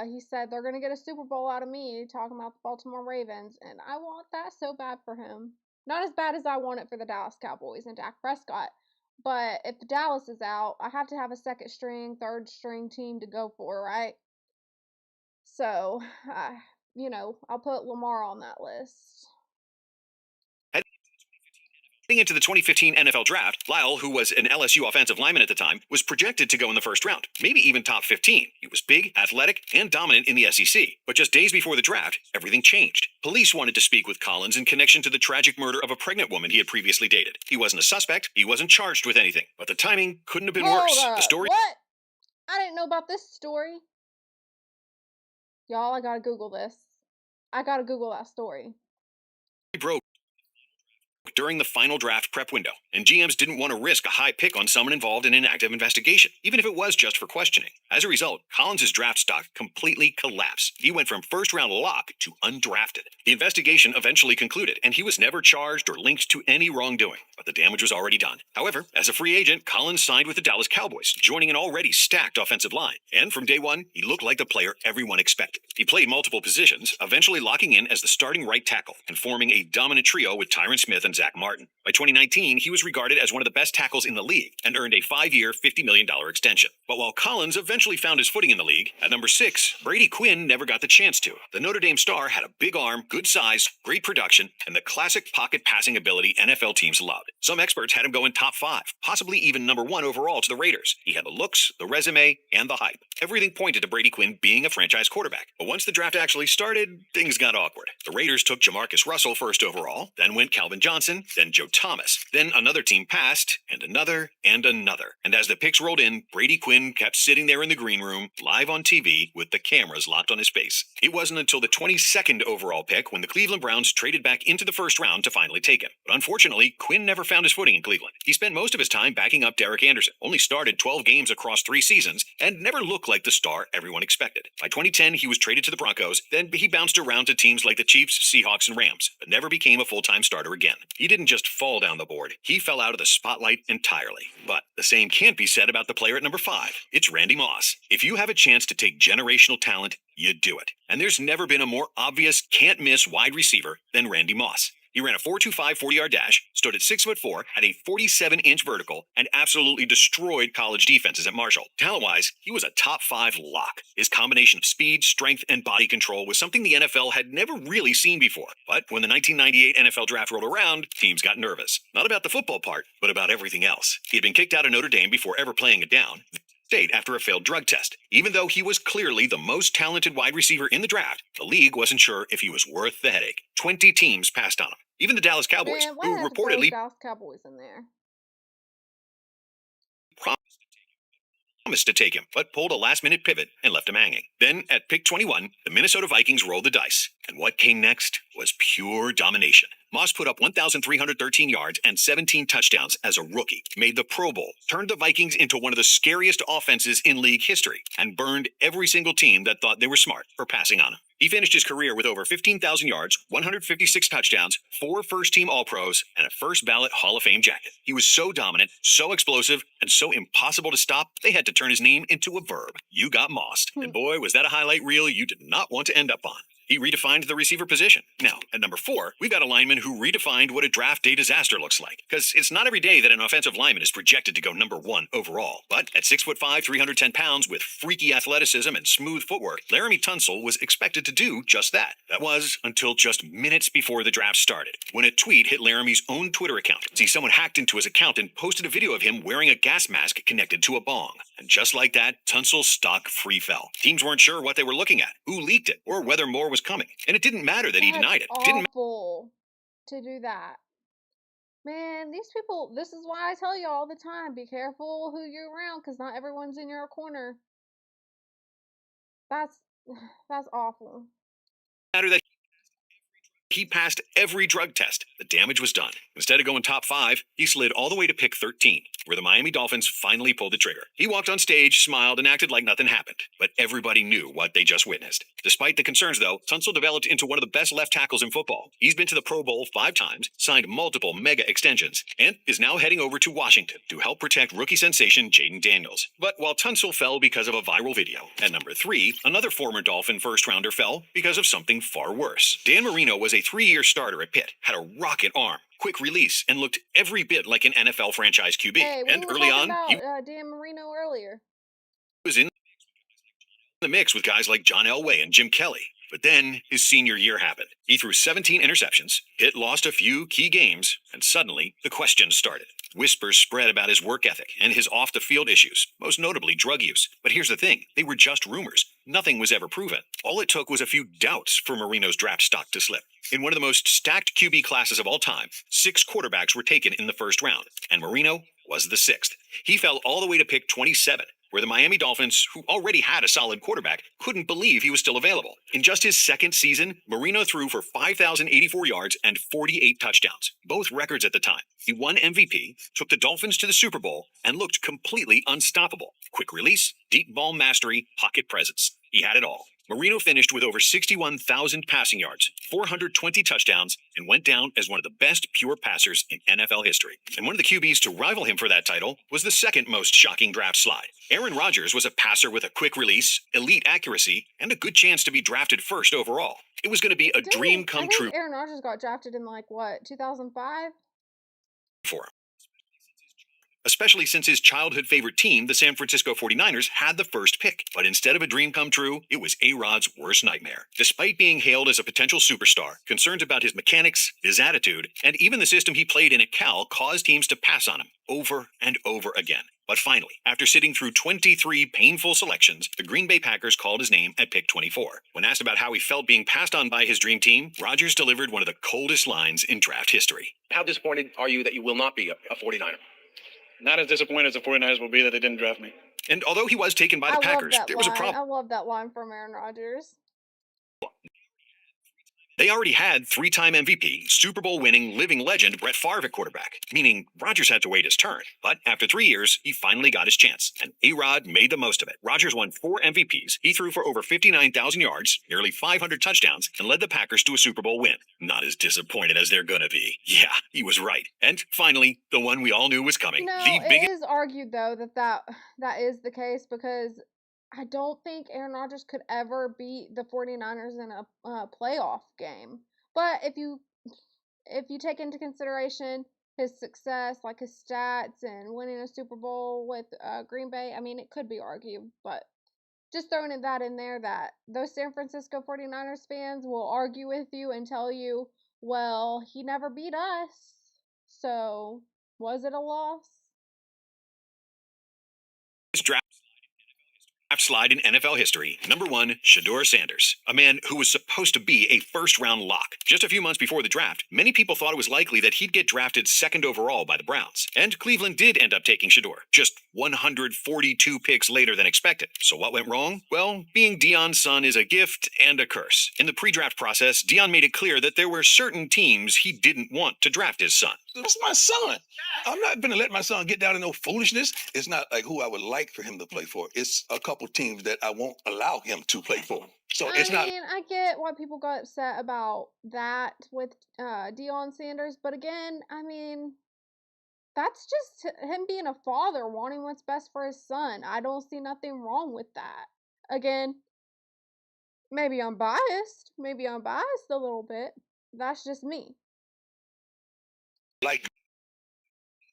He said, they're going to get a Super Bowl out of me, talking about the Baltimore Ravens, and I want that so bad for him. Not as bad as I want it for the Dallas Cowboys and Dak Prescott, but if the Dallas is out, I have to have a second string, third string team to go for, right? So, you know, I'll put Lamar on that list. Heading into the 2015 NFL Draft, Lyle, who was an LSU offensive lineman at the time, was projected to go in the first round, maybe even top 15. He was big, athletic, and dominant in the SEC. But just days before the draft, everything changed. Police wanted to speak with Collins in connection to the tragic murder of a pregnant woman he had previously dated. He wasn't a suspect, he wasn't charged with anything, but the timing couldn't have been worse. The story... What? I didn't know about this story. Y'all, I gotta Google this. I gotta Google that story. Broke during the final draft prep window, and GMs didn't want to risk a high pick on someone involved in an active investigation, even if it was just for questioning. As a result, Collins' draft stock completely collapsed. He went from first-round lock to undrafted. The investigation eventually concluded, and he was never charged or linked to any wrongdoing, but the damage was already done. However, as a free agent, Collins signed with the Dallas Cowboys, joining an already stacked offensive line. And from day one, he looked like the player everyone expected. He played multiple positions, eventually locking in as the starting right tackle and forming a dominant trio with Tyron Smith and Zach Martin. By 2019, he was regarded as one of the best tackles in the league and earned a 5-year, $50 million extension. But while Collins eventually found his footing in the league, at number 6, Brady Quinn never got the chance to. The Notre Dame star had a big arm, good size, great production, and the classic pocket passing ability NFL teams loved. Some experts had him going top 5, possibly even number 1 overall to the Raiders. He had the looks, the resume, and the hype. Everything pointed to Brady Quinn being a franchise quarterback. But once the draft actually started, things got awkward. The Raiders took Jamarcus Russell first overall, then went Calvin Johnson, then Joe Thomas. Then another team passed, and another, and another. And as the picks rolled in, Brady Quinn kept sitting there in the green room, live on TV, with the cameras locked on his face. It wasn't until the 22nd overall pick when the Cleveland Browns traded back into the first round to finally take him. But unfortunately, Quinn never found his footing in Cleveland. He spent most of his time backing up Derek Anderson, only started 12 games across 3 seasons, and never looked like the star everyone expected. By 2010, he was traded to the Broncos, then he bounced around to teams like the Chiefs, Seahawks, and Rams, but never became a full-time starter again. He didn't just fall down the board, he fell out of the spotlight entirely. But the same can't be said about the player at number 5. It's Randy Moss. If you have a chance to take generational talent, you do it. And there's never been a more obvious, can't-miss wide receiver than Randy Moss. He ran a 4.25 40-yard dash, stood at 6'4", had a 47-inch vertical, and absolutely destroyed college defenses at Marshall. Talent-wise, he was a top 5 lock. His combination of speed, strength, and body control was something the NFL had never really seen before. But when the 1998 NFL draft rolled around, teams got nervous. Not about the football part, but about everything else. He had been kicked out of Notre Dame before ever playing it down. State after a failed drug test. Even though he was clearly the most talented wide receiver in the draft, the league wasn't sure if he was worth the headache. 20 teams passed on him. Even the Dallas Cowboys, Man, why who have reportedly Dallas Cowboys in there? promised to take him, but pulled a last-minute pivot and left him hanging. Then, at pick 21, the Minnesota Vikings rolled the dice, and what came next was pure domination. Moss put up 1,313 yards and 17 touchdowns as a rookie, made the Pro Bowl, turned the Vikings into one of the scariest offenses in league history, and burned every single team that thought they were smart for passing on him. He finished his career with over 15,000 yards, 156 touchdowns, 4 first-team All-Pros, and a first-ballot Hall of Fame jacket. He was so dominant, so explosive, and so impossible to stop, they had to turn his name into a verb. You got mossed. And boy, was that a highlight reel you did not want to end up on. He redefined the receiver position. Now, at number 4, we've got a lineman who redefined what a draft day disaster looks like. Because it's not every day that an offensive lineman is projected to go number 1 overall. But at 6'5", 310 pounds with freaky athleticism and smooth footwork, Laramie Tunsil was expected to do just that. That was until just minutes before the draft started, when a tweet hit Laramie's own Twitter account. See, someone hacked into his account and posted a video of him wearing a gas mask connected to a bong. And just like that, Tunsil's stock free fell. Teams weren't sure what they were looking at, who leaked it, or whether more was coming. And it didn't matter that he denied it. Didn't awful to do that. Man, these people, this is why I tell you all the time, be careful who you're around, because not everyone's in your corner. That's awful. matter that he passed every drug test. The damage was done. Instead of going top 5, he slid all the way to pick 13, where the Miami Dolphins finally pulled the trigger. He walked on stage, smiled, and acted like nothing happened. But everybody knew what they just witnessed. Despite the concerns, though, Tunsil developed into one of the best left tackles in football. He's been to the Pro Bowl 5 times, signed multiple mega extensions, and is now heading over to Washington to help protect rookie sensation Jaden Daniels. But while Tunsil fell because of a viral video, at number 3, another former Dolphin first-rounder fell because of something far worse. Dan Marino was a 3-year starter at Pitt, had a rocket arm, quick release, and looked every bit like an NFL franchise QB. Hey, and early on, he Dan Marino earlier. was in the mix with guys like John Elway and Jim Kelly. But then his senior year happened. He threw 17 interceptions, Pitt lost a few key games, and suddenly the questions started. Whispers spread about his work ethic and his off-the-field issues, most notably drug use. But here's the thing, they were just rumors. Nothing was ever proven. All it took was a few doubts for Marino's draft stock to slip. In one of the most stacked QB classes of all time, 6 quarterbacks were taken in the first round, and Marino was the 6th. He fell all the way to pick 27. Where the Miami Dolphins, who already had a solid quarterback, couldn't believe he was still available. In just his second season, Marino threw for 5,084 yards and 48 touchdowns, both records at the time. He won MVP, took the Dolphins to the Super Bowl, and looked completely unstoppable. Quick release, deep ball mastery, pocket presence. He had it all. Marino finished with over 61,000 passing yards, 420 touchdowns, and went down as one of the best pure passers in NFL history. And one of the QBs to rival him for that title was the second most shocking draft slide. Aaron Rodgers was a passer with a quick release, elite accuracy, and a good chance to be drafted first overall. It was going to be a dream come true. Aaron Rodgers got drafted in 2005? For him. Especially since his childhood favorite team, the San Francisco 49ers, had the first pick. But instead of a dream come true, it was A-Rod's worst nightmare. Despite being hailed as a potential superstar, concerns about his mechanics, his attitude, and even the system he played in at Cal caused teams to pass on him over and over again. But finally, after sitting through 23 painful selections, the Green Bay Packers called his name at pick 24. When asked about how he felt being passed on by his dream team, Rodgers delivered one of the coldest lines in draft history. How disappointed are you that you will not be a 49er? Not as disappointed as the 49ers will be that they didn't draft me. And although he was taken by the Packers, there was a problem. I love that line from Aaron Rodgers. They already had 3-time MVP, Super Bowl winning, living legend Brett Favre at quarterback, meaning Rodgers had to wait his turn. But after 3 years, he finally got his chance, and A-Rod made the most of it. Rodgers won 4 MVPs. He threw for over 59,000 yards, nearly 500 touchdowns, and led the Packers to a Super Bowl win. Not as disappointed as they're gonna be. Yeah, he was right. And finally, the one we all knew was coming. No, it is argued, though, that is the case, because I don't think Aaron Rodgers could ever beat the 49ers in a playoff game. But if you if you take into consideration his success, like his stats and winning a Super Bowl with Green Bay, I mean, it could be argued, but just throwing that in there, that those San Francisco 49ers fans will argue with you and tell you, well, he never beat us, so was it a loss? Draft slide in NFL history. Number 1, Shedeur Sanders, a man who was supposed to be a first-round lock. Just a few months before the draft, many people thought it was likely that he'd get drafted 2nd overall by the Browns. And Cleveland did end up taking Shedeur, just 142 picks later than expected. So what went wrong? Well, being Deion's son is a gift and a curse. In the pre-draft process, Deion made it clear that there were certain teams he didn't want to draft his son. That's my son. I'm not going to let my son get down in no foolishness. It's not like who I would like for him to play for. It's a couple teams that I won't allow him to play for. So it's not. I mean, I get why people got upset about that with Deion Sanders, but again, I mean, that's just him being a father, wanting what's best for his son. I don't see nothing wrong with that. Again, maybe I'm biased. Maybe I'm biased a little bit. That's just me. Like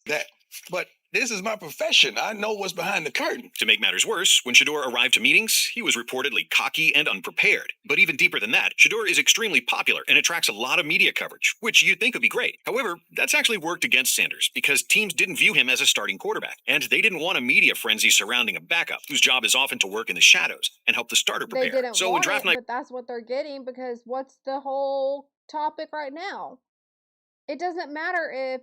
that. But this is my profession. I know what's behind the curtain. To make matters worse, when Shedeur arrived to meetings, he was reportedly cocky and unprepared. But even deeper than that, Shedeur is extremely popular and attracts a lot of media coverage, which you'd think would be great. However, that's actually worked against Sanders because teams didn't view him as a starting quarterback, and they didn't want a media frenzy surrounding a backup whose job is often to work in the shadows and help the starter prepare. They didn't so want when draft it, night, but that's what they're getting, because what's the whole topic right now? It doesn't matter if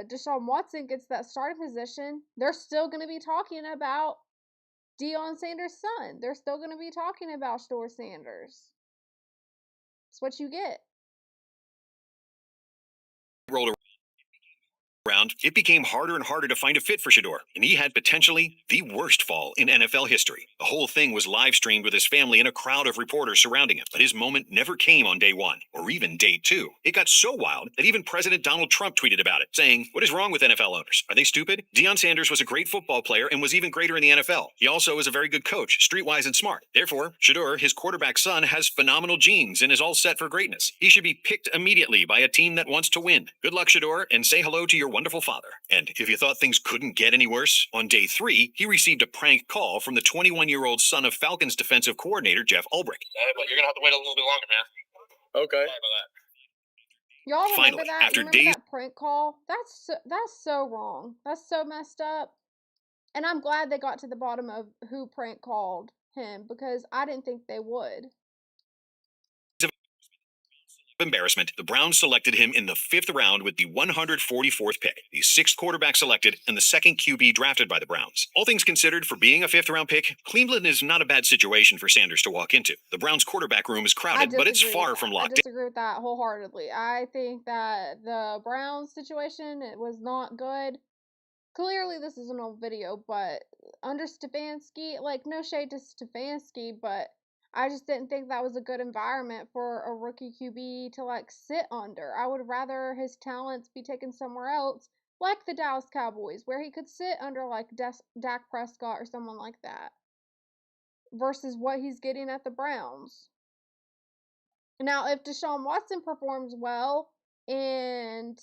Deshaun Watson gets that starting position. They're still going to be talking about Deion Sanders' son. They're still going to be talking about Shedeur Sanders. That's what you get. rolled around, it became harder and harder to find a fit for Shedeur, and he had potentially the worst fall in NFL history. The whole thing was live streamed with his family and a crowd of reporters surrounding him, but his moment never came on day 1 or even day 2. It got so wild that even President Donald Trump tweeted about it, saying, "What is wrong with NFL owners? Are they stupid?" Deion Sanders was a great football player and was even greater in the NFL. He also is a very good coach, streetwise and smart. Therefore, Shedeur, his quarterback son, has phenomenal genes and is all set for greatness. He should be picked immediately by a team that wants to win. Good luck, Shedeur, and say hello to your wonderful father. And if you thought things couldn't get any worse, on day 3, he received a prank call from the 21-year-old son of Falcons defensive coordinator Jeff Ulbrich. But you're going to have to wait a little bit longer, man. Okay. Sorry about that. Y'all remember Finally, that? after You remember days- that prank call? That's so wrong. That's so messed up. And I'm glad they got to the bottom of who prank called him, because I didn't think they would. Embarrassment, the Browns selected him in the 5th round with the 144th pick, the 6th quarterback selected, and the 2nd QB drafted by the Browns. All things considered, for being a 5th round pick, Cleveland is not a bad situation for Sanders to walk into. The Browns quarterback room is crowded, but it's far from locked I disagree with that wholeheartedly. I think that the Browns situation, it was not good. Clearly, this is an old video, but under Stefanski, like, no shade to Stefanski, but I just didn't think that was a good environment for a rookie QB to, like, sit under. I would rather his talents be taken somewhere else, like the Dallas Cowboys, where he could sit under, like, Dak Prescott or someone like that, versus what he's getting at the Browns. Now, if Deshaun Watson performs well and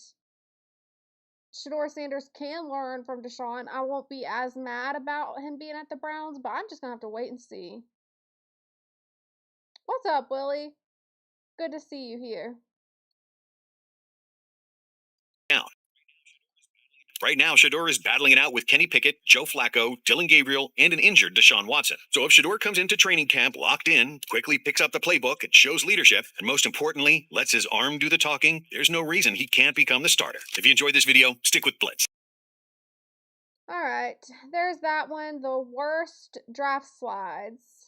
Shedeur Sanders can learn from Deshaun, I won't be as mad about him being at the Browns, but I'm just going to have to wait and see. What's up, Willie? Good to see you here. Right now, Shedeur is battling it out with Kenny Pickett, Joe Flacco, Dylan Gabriel, and an injured Deshaun Watson. So if Shedeur comes into training camp locked in, quickly picks up the playbook and shows leadership, and most importantly, lets his arm do the talking, there's no reason he can't become the starter. If you enjoyed this video, stick with Blitz. Alright, there's that one. The worst draft slides.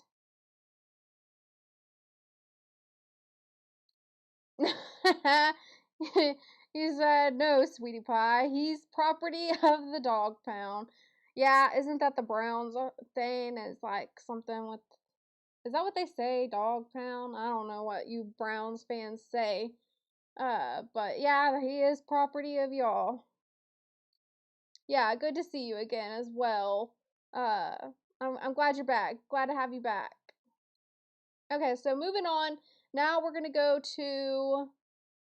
He said, "No, sweetie pie. He's property of the dog pound." Yeah, isn't that the Browns thing? It's like something with... Is that what they say? Dog pound? I don't know what you Browns fans say. But yeah, he is property of y'all. Yeah, good to see you again as well. I'm glad you're back. Glad to have you back. Okay, so moving on. Now we're going to go to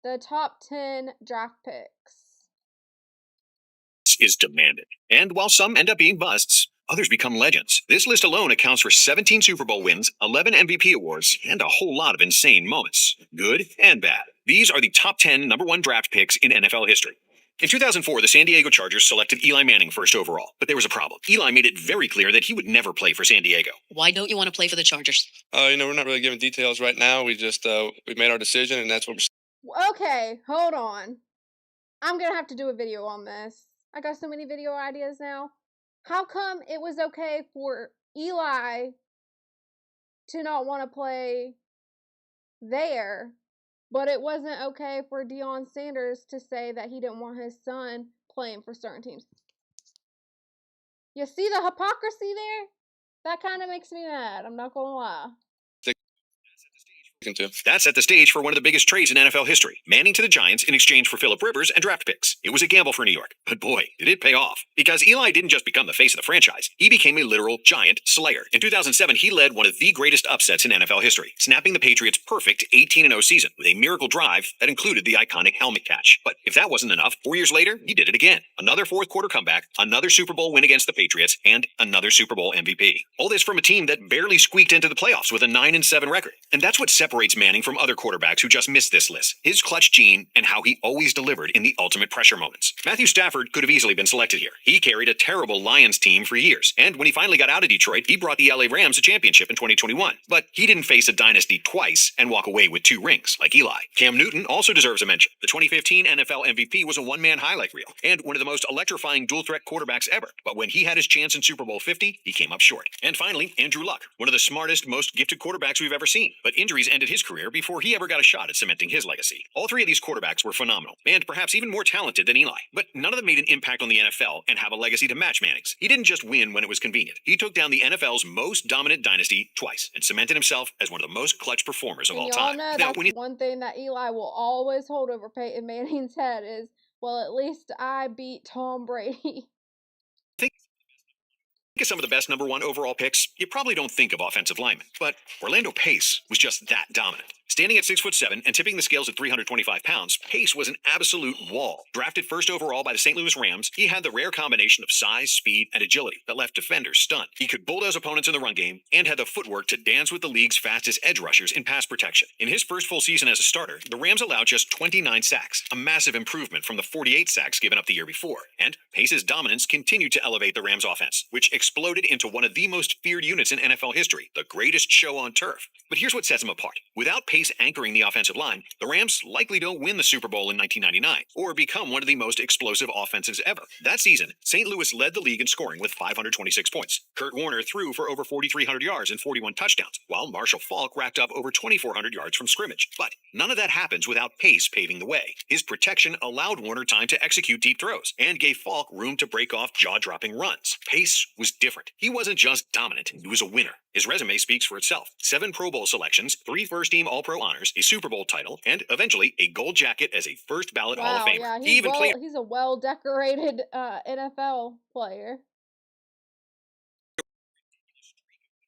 the top 10 draft picks. Is demanded. And while some end up being busts, others become legends. This list alone accounts for 17 Super Bowl wins, 11 MVP awards, and a whole lot of insane moments, good and bad. These are the top 10 number 1 draft picks in NFL history. In 2004, the San Diego Chargers selected Eli Manning first overall, but there was a problem. Eli made it very clear that he would never play for San Diego. Why don't you want to play for the Chargers? We're not really giving details right now. We just we made our decision, and that's what we're. Okay, hold on. I'm gonna have to do a video on this. I got so many video ideas now. How come it was okay for Eli to not want to play there, but it wasn't okay for Deion Sanders to say that he didn't want his son playing for certain teams? You see the hypocrisy there? That kind of makes me mad. I'm not gonna lie. That set the stage for one of the biggest trades in NFL history. Manning to the Giants in exchange for Phillip Rivers and draft picks. It was a gamble for New York, but boy, did it pay off. Because Eli didn't just become the face of the franchise, he became a literal giant slayer. In 2007, he led one of the greatest upsets in NFL history, snapping the Patriots' perfect 18-0 season with a miracle drive that included the iconic helmet catch. But if that wasn't enough, 4 years later, he did it again. Another fourth quarter comeback, another Super Bowl win against the Patriots, and another Super Bowl MVP. All this from a team that barely squeaked into the playoffs with a 9-7 record. And that's what separates Manning from other quarterbacks who just missed this list. His clutch gene and how he always delivered in the ultimate pressure moments. Matthew Stafford could have easily been selected here. He carried a terrible Lions team for years, and when he finally got out of Detroit, he brought the LA Rams a championship in 2021. But he didn't face a dynasty twice and walk away with 2 rings, like Eli. Cam Newton also deserves a mention. The 2015 NFL MVP was a one-man highlight reel, and one of the most electrifying dual-threat quarterbacks ever. But when he had his chance in Super Bowl 50, he came up short. And finally, Andrew Luck, one of the smartest, most gifted quarterbacks we've ever seen. But injuries ended his career before he ever got a shot at cementing his legacy. All 3 of these quarterbacks were phenomenal, and perhaps even more talented than Eli. But none of them made an impact on the NFL and have a legacy to match Manning's. He didn't just win when it was convenient. He took down the NFL's most dominant dynasty twice and cemented himself as one of the most clutch performers of all time. Y'all know that's one thing that Eli will always hold over Peyton Manning's head is, well, at least I beat Tom Brady. Think of some of the best number 1 overall picks, you probably don't think of offensive linemen. But Orlando Pace was just that dominant. Standing at 6'7" and tipping the scales at 325 pounds, Pace was an absolute wall. Drafted first overall by the St. Louis Rams, he had the rare combination of size, speed, and agility that left defenders stunned. He could bulldoze opponents in the run game and had the footwork to dance with the league's fastest edge rushers in pass protection. In his first full season as a starter, the Rams allowed just 29 sacks, a massive improvement from the 48 sacks given up the year before. And Pace's dominance continued to elevate the Rams offense, which exploded into one of the most feared units in NFL history, the greatest show on turf. But here's what sets him apart. Without Pace anchoring the offensive line, the Rams likely don't win the Super Bowl in 1999 or become one of the most explosive offenses ever. That season, St. Louis led the league in scoring with 526 points. Kurt Warner threw for over 4,300 yards and 41 touchdowns, while Marshall Faulk racked up over 2,400 yards from scrimmage. But none of that happens without Pace paving the way. His protection allowed Warner time to execute deep throws and gave Faulk room to break off jaw-dropping runs. Pace was different. He wasn't just dominant, he was a winner. His resume speaks for itself. 7 Pro Bowl selections, 3 first-team All-Pro honors, a Super Bowl title, and eventually a gold jacket as a first-ballot Hall of Famer. Yeah, He even played. He's a well-decorated NFL player.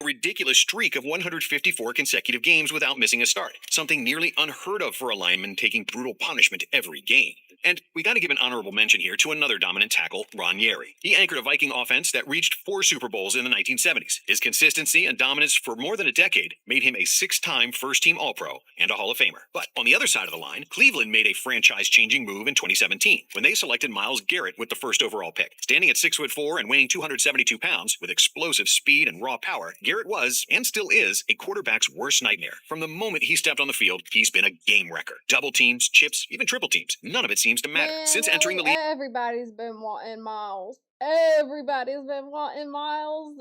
A ridiculous streak of 154 consecutive games without missing a start, something nearly unheard of for a lineman taking brutal punishment every game. And we got to give an honorable mention here to another dominant tackle, Ron Yary. He anchored a Viking offense that reached 4 Super Bowls in the 1970s. His consistency and dominance for more than a decade made him a 6-time first-team All-Pro and a Hall of Famer. But on the other side of the line, Cleveland made a franchise-changing move in 2017 when they selected Myles Garrett with the first overall pick. Standing at 6'4" and weighing 272 pounds with explosive speed and raw power, Garrett was, and still is, a quarterback's worst nightmare. From the moment he stepped on the field, he's been a game wrecker. Double teams, chips, even triple teams. None of it seems to matter. Man, Since entering the league, everybody's been wanting Myles. Everybody's been wanting Myles.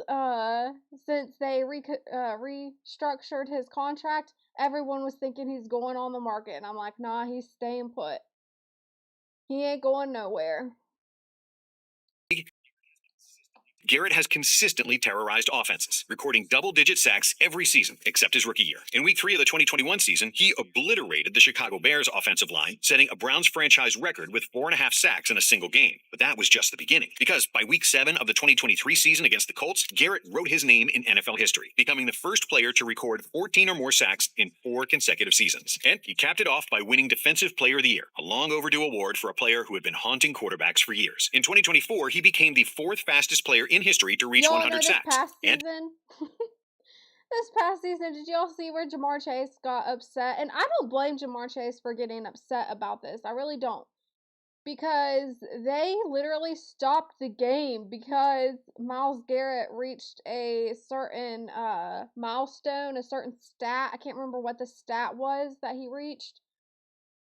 Since they restructured his contract, everyone was thinking he's going on the market, and I'm like, nah, he's staying put. He ain't going nowhere. Garrett has consistently terrorized offenses, recording double-digit sacks every season except his rookie year. In Week 3 of the 2021 season, he obliterated the Chicago Bears offensive line, setting a Browns franchise record with 4.5 sacks in a single game. But that was just the beginning, because by Week 7 of the 2023 season against the Colts, Garrett wrote his name in NFL history, becoming the first player to record 14 or more sacks in 4 consecutive seasons. And he capped it off by winning Defensive Player of the Year, a long overdue award for a player who had been haunting quarterbacks for years. In 2024, he became the 4th fastest player in history to reach 100 sacks. This past season, did y'all see where Jamar Chase got upset? And I don't blame Jamar Chase for getting upset about this. I really don't. Because they literally stopped the game because Myles Garrett reached a certain milestone, a certain stat. I can't remember what the stat was that he reached.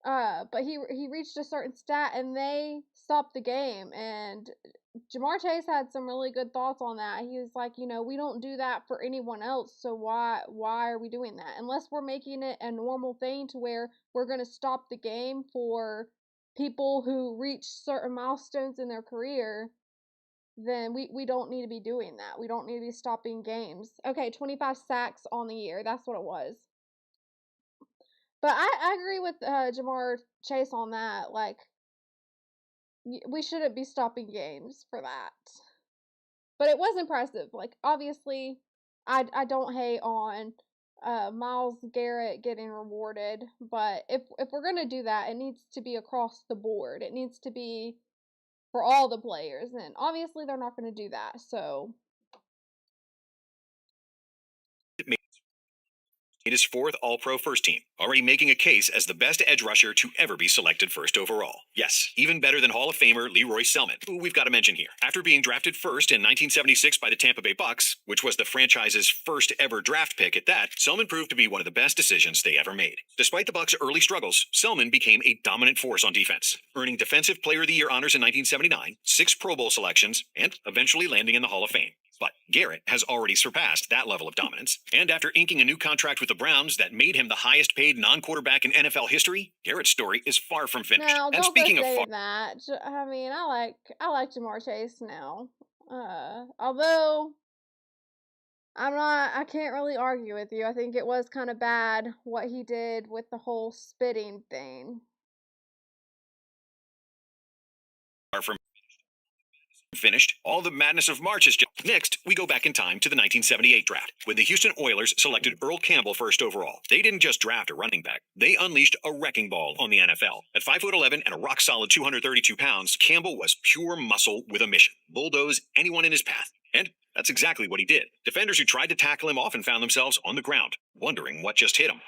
But he reached a certain stat and they stopped the game. And Jamar Chase had some really good thoughts on that. He was like, we don't do that for anyone else, so why are we doing that? Unless we're making it a normal thing to where we're going to stop the game for people who reach certain milestones in their career, then we don't need to be doing that. We don't need to be stopping games. Okay, 25 sacks on the year. That's what it was. But I agree with Jamar Chase on that. Like, we shouldn't be stopping games for that. But it was impressive. Like, obviously, I don't hate on Myles Garrett getting rewarded. But if we're going to do that, it needs to be across the board. It needs to be for all the players. And obviously, they're not going to do that. So his 4th All-Pro first team, already making a case as the best edge rusher to ever be selected first overall. Yes, even better than Hall of Famer Leroy Selman, who we've got to mention here. After being drafted first in 1976 by the Tampa Bay Bucks, which was the franchise's first ever draft pick at that, Selman proved to be one of the best decisions they ever made. Despite the Bucks' early struggles, Selman became a dominant force on defense, earning Defensive Player of the Year honors in 1979, 6 Pro Bowl selections, and eventually landing in the Hall of Fame. But Garrett has already surpassed that level of dominance. And after inking a new contract with the Browns that made him the highest paid non-quarterback in NFL history, Garrett's story is far from finished. Now, and speaking of that, I mean, I like Jamar Chase now. Although I can't really argue with you. I think it was kind of bad what he did with the whole spitting thing. Far from finished, all the madness of March is just... Next, we go back in time to the 1978 draft, when the Houston Oilers selected Earl Campbell first overall. They didn't just draft a running back, they unleashed a wrecking ball on the NFL. At 5'11" and a rock-solid 232 pounds, Campbell was pure muscle with a mission: bulldoze anyone in his path. And that's exactly what he did. Defenders who tried to tackle him often found themselves on the ground, wondering what just hit him.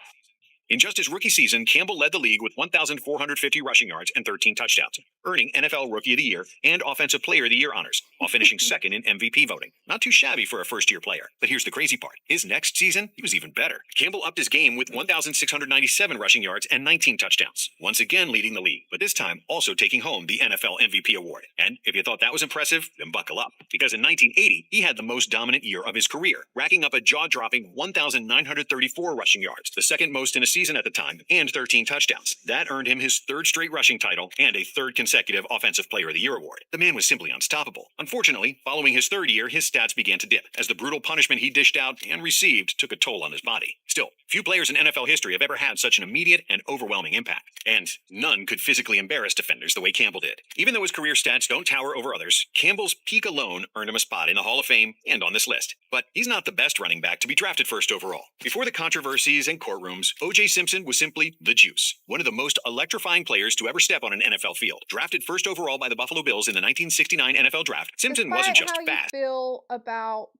In just his rookie season, Campbell led the league with 1,450 rushing yards and 13 touchdowns, earning NFL Rookie of the Year and Offensive Player of the Year honors, while finishing second in MVP voting. Not too shabby for a first-year player. But here's the crazy part. His next season, he was even better. Campbell upped his game with 1,697 rushing yards and 19 touchdowns, once again leading the league, but this time also taking home the NFL MVP award. And if you thought that was impressive, then buckle up, because in 1980, he had the most dominant year of his career, racking up a jaw-dropping 1,934 rushing yards, the second most in a season at the time, and 13 touchdowns. That earned him his 3rd straight rushing title and a 3rd consecutive Offensive Player of the Year award. The man was simply unstoppable. Unfortunately, following his 3rd year, his stats began to dip, as the brutal punishment he dished out and received took a toll on his body. Still, few players in NFL history have ever had such an immediate and overwhelming impact, and none could physically embarrass defenders the way Campbell did. Even though his career stats don't tower over others, Campbell's peak alone earned him a spot in the Hall of Fame and on this list. But he's not the best running back to be drafted first overall. Before the controversies and courtrooms, O.J. Simpson was simply the juice, one of the most electrifying players to ever step on an NFL field. Drafted first overall by the Buffalo Bills in the 1969 NFL Draft, Simpson wasn't just fast. How you feel about,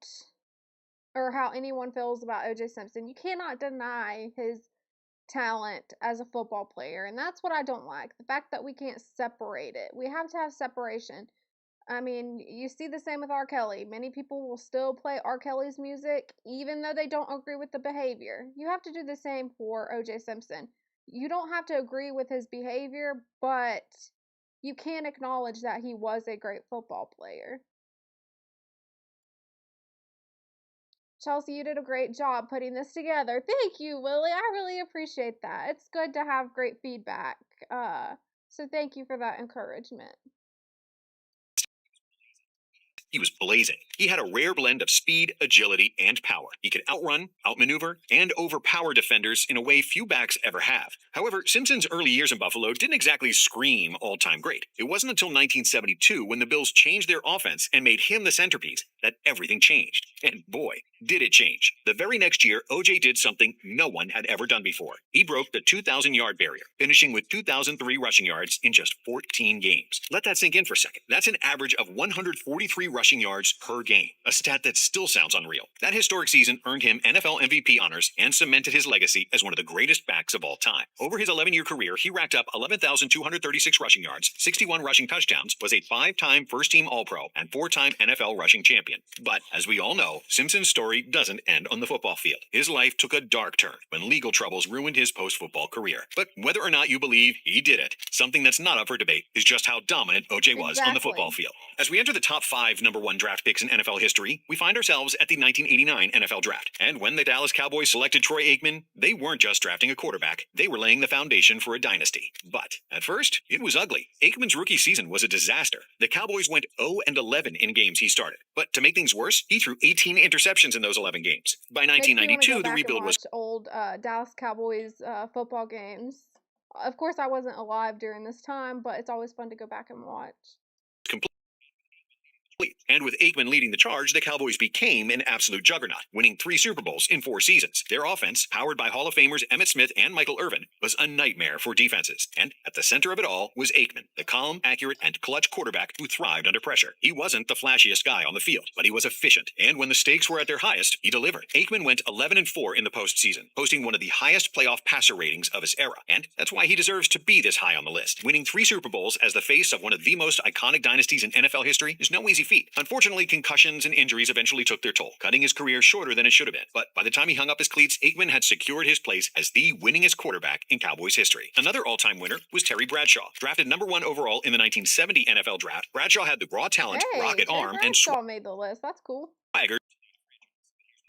or how anyone feels about O.J. Simpson, you cannot deny his talent as a football player, and that's what I don't like. The fact that we can't separate it. We have to have separation. I mean, you see the same with R. Kelly. Many people will still play R. Kelly's music, even though they don't agree with the behavior. You have to do the same for O.J. Simpson. You don't have to agree with his behavior, but you can acknowledge that he was a great football player. Chelsea, you did a great job putting this together. Thank you, Lily. I really appreciate that. It's good to have great feedback. So thank you for that encouragement. He was blazing. He had a rare blend of speed, agility, and power. He could outrun, outmaneuver, and overpower defenders in a way few backs ever have. However, Simpson's early years in Buffalo didn't exactly scream all-time great. It wasn't until 1972, when the Bills changed their offense and made him the centerpiece, that everything changed. And boy, did it change. The very next year, OJ did something no one had ever done before. He broke the 2,000-yard barrier, finishing with 2,003 rushing yards in just 14 games. Let that sink in for a second. That's an average of 143 rushing yards per game, a stat that still sounds unreal. That historic season earned him NFL MVP honors and cemented his legacy as one of the greatest backs of all time. Over his 11-year career, he racked up 11,236 rushing yards, 61 rushing touchdowns, was a 5-time first-team All-Pro, and 4-time NFL rushing champion. But, as we all know, Simpson's story doesn't end on the football field. His life took a dark turn when legal troubles ruined his post-football career. But whether or not you believe he did it, something that's not up for debate is just how dominant OJ was on the football field. As we enter the top 5 number 1 draft picks in NFL history, we find ourselves at the 1989 NFL Draft. And when the Dallas Cowboys selected Troy Aikman, they weren't just drafting a quarterback, they were laying the foundation for a dynasty. But at first, it was ugly. Aikman's rookie season was a disaster. The Cowboys went 0-11 in games he started. But to make things worse, he threw 18 interceptions in those 11 games. By 1992, the rebuild was old Dallas Cowboys football games. Of course, I wasn't alive during this time, but it's always fun to go back and watch. complete. And with Aikman leading the charge, the Cowboys became an absolute juggernaut, winning 3 Super Bowls in 4 seasons. Their offense, powered by Hall of Famers Emmitt Smith and Michael Irvin, was a nightmare for defenses. And at the center of it all was Aikman, the calm, accurate, and clutch quarterback who thrived under pressure. He wasn't the flashiest guy on the field, but he was efficient. And when the stakes were at their highest, he delivered. Aikman went 11-4 in the postseason, posting one of the highest playoff passer ratings of his era. And that's why he deserves to be this high on the list. Winning 3 Super Bowls as the face of one of the most iconic dynasties in NFL history is no easy feat. Unfortunately, concussions and injuries eventually took their toll, cutting his career shorter than it should have been. But by the time he hung up his cleats, Aikman had secured his place as the winningest quarterback in Cowboys history. Another all-time winner was Terry Bradshaw. Drafted number 1 overall in the 1970 NFL Draft, Bradshaw had the raw talent, rocket arm, and Bradshaw made the list. That's cool. swagger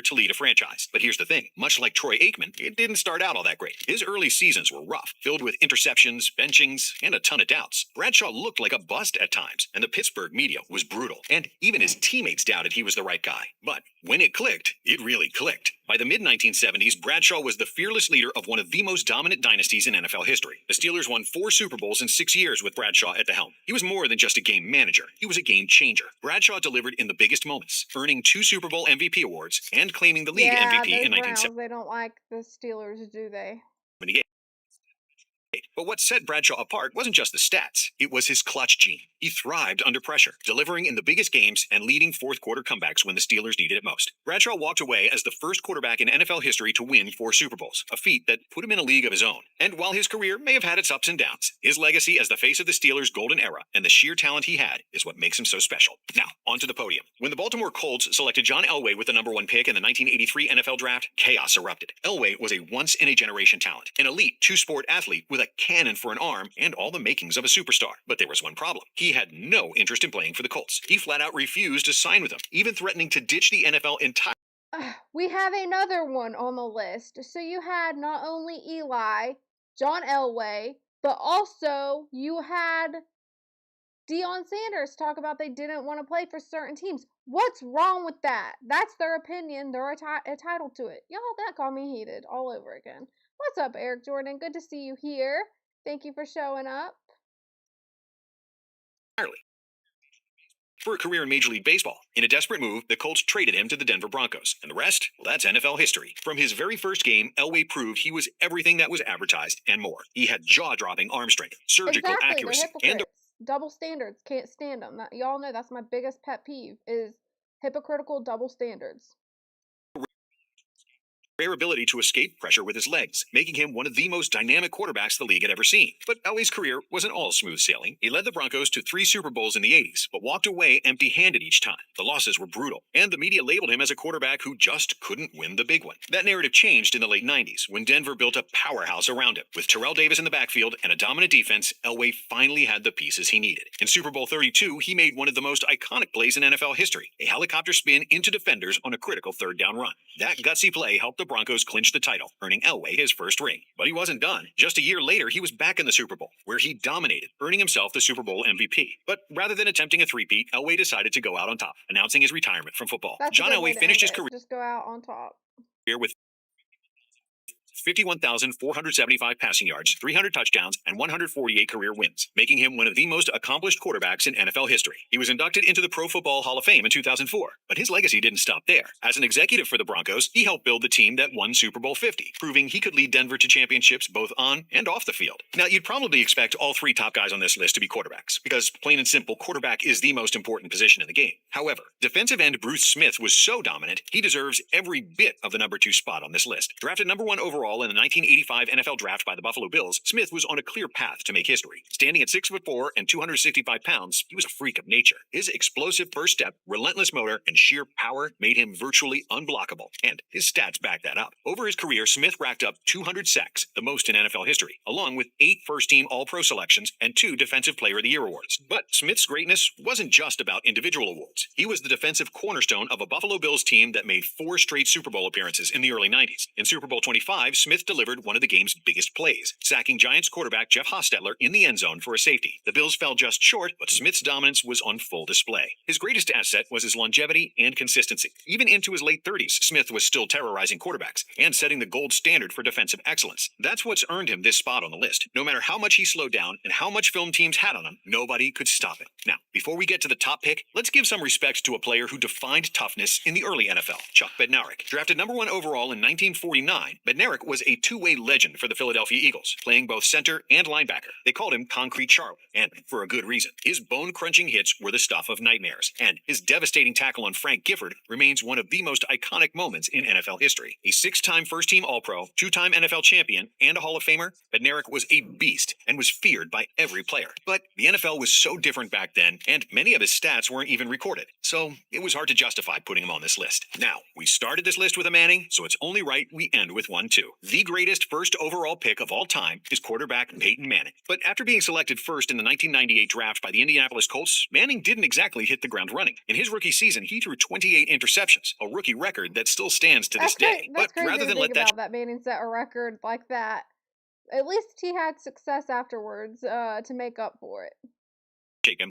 to lead a franchise. But here's the thing, much like Troy Aikman, it didn't start out all that great. His early seasons were rough, filled with interceptions, benchings, and a ton of doubts. Bradshaw looked like a bust at times, and the Pittsburgh media was brutal. And even his teammates doubted he was the right guy. But when it clicked, it really clicked. By the mid-1970s, Bradshaw was the fearless leader of one of the most dominant dynasties in NFL history. The Steelers won 4 Super Bowls in 6 years with Bradshaw at the helm. He was more than just a game manager. He was a game changer. Bradshaw delivered in the biggest moments, earning 2 Super Bowl MVP awards and claiming the league MVP in 1978. They don't like the Steelers, do they? But what set Bradshaw apart wasn't just the stats. It was his clutch gene. He thrived under pressure, delivering in the biggest games and leading fourth-quarter comebacks when the Steelers needed it most. Bradshaw walked away as the first quarterback in NFL history to win 4 Super Bowls, a feat that put him in a league of his own. And while his career may have had its ups and downs, his legacy as the face of the Steelers' golden era and the sheer talent he had is what makes him so special. Now, onto the podium. When the Baltimore Colts selected John Elway with the number 1 pick in the 1983 NFL Draft, chaos erupted. Elway was a once-in-a-generation talent, an elite 2-sport athlete with a cannon for an arm and all the makings of a superstar. But there was one problem. He had no interest in playing for the Colts. He flat out refused to sign with them, even threatening to ditch the NFL entirely. We have another one on the list. So you had not only Eli, John Elway, but also you had Deion Sanders talk about they didn't want to play for certain teams. What's wrong with that? That's their opinion. They're entitled to it. Y'all, that got me heated all over again. What's up, Eric Jordan? Good to see you here. Thank you for showing up. For a career in Major League Baseball. In a desperate move, the Colts traded him to the Denver Broncos. And the rest? Well, that's NFL history. From his very first game, Elway proved he was everything that was advertised and more. He had jaw-dropping arm strength, surgical accuracy, and the double standards. Can't stand them. Y'all know that's my biggest pet peeve is hypocritical double standards. rare ability to escape pressure with his legs, making him one of the most dynamic quarterbacks the league had ever seen. But Elway's career wasn't all smooth sailing. He led the Broncos to 3 Super Bowls in the 80s, but walked away empty-handed each time. The losses were brutal, and the media labeled him as a quarterback who just couldn't win the big one. That narrative changed in the late 90s, when Denver built a powerhouse around him. With Terrell Davis in the backfield and a dominant defense, Elway finally had the pieces he needed. In Super Bowl 32, he made one of the most iconic plays in NFL history, a helicopter spin into defenders on a critical third down run. That gutsy play helped the Broncos clinched the title, earning Elway his first ring. But he wasn't done. Just a year later, he was back in the Super Bowl, where he dominated, earning himself the Super Bowl MVP. But rather than attempting a three-peat, Elway decided to go out on top, announcing his retirement from football. That's John Elway finished his career just go out on top. with 51,475 passing yards, 300 touchdowns, and 148 career wins, making him one of the most accomplished quarterbacks in NFL history. He was inducted into the Pro Football Hall of Fame in 2004, but his legacy didn't stop there. As an executive for the Broncos, he helped build the team that won Super Bowl 50, proving he could lead Denver to championships both on and off the field. Now, you'd probably expect all three top guys on this list to be quarterbacks, because plain and simple, quarterback is the most important position in the game. However, defensive end Bruce Smith was so dominant, he deserves every bit of the number 2 spot on this list. Drafted number 1 overall in the 1985 NFL Draft by the Buffalo Bills, Smith was on a clear path to make history. Standing at 6'4" and 265 pounds, he was a freak of nature. His explosive first step, relentless motor, and sheer power made him virtually unblockable, and his stats back that up. Over his career, Smith racked up 200 sacks, the most in NFL history, along with 8 first-team All-Pro selections and 2 Defensive Player of the Year awards. But Smith's greatness wasn't just about individual awards. He was the defensive cornerstone of a Buffalo Bills team that made 4 straight Super Bowl appearances in the early 90s. In Super Bowl 25, Smith delivered one of the game's biggest plays, sacking Giants quarterback Jeff Hostetler in the end zone for a safety. The Bills fell just short, but Smith's dominance was on full display. His greatest asset was his longevity and consistency. Even into his late 30s, Smith was still terrorizing quarterbacks and setting the gold standard for defensive excellence. That's what's earned him this spot on the list. No matter how much he slowed down and how much film teams had on him, nobody could stop it. Now, before we get to the top pick, let's give some respect to a player who defined toughness in the early NFL, Chuck Bednarik. Drafted number 1 overall in 1949, Bednarik was a two-way legend for the Philadelphia Eagles, playing both center and linebacker. They called him Concrete Charlie, and for a good reason. His bone-crunching hits were the stuff of nightmares, and his devastating tackle on Frank Gifford remains one of the most iconic moments in NFL history. A 6-time first-team All-Pro, 2-time NFL champion, and a Hall of Famer, Bednarik was a beast and was feared by every player. But the NFL was so different back then, and many of his stats weren't even recorded, so it was hard to justify putting him on this list. Now, we started this list with a Manning, so it's only right we end with one too. The greatest first overall pick of all time is quarterback Peyton Manning. But after being selected first in the 1998 draft by the Indianapolis Colts, Manning didn't exactly hit the ground running. In his rookie season, he threw 28 interceptions, a rookie record that still stands to this day. That's But rather than let that Manning set a record like that, at least he had success afterwards to make up for it. Shake him.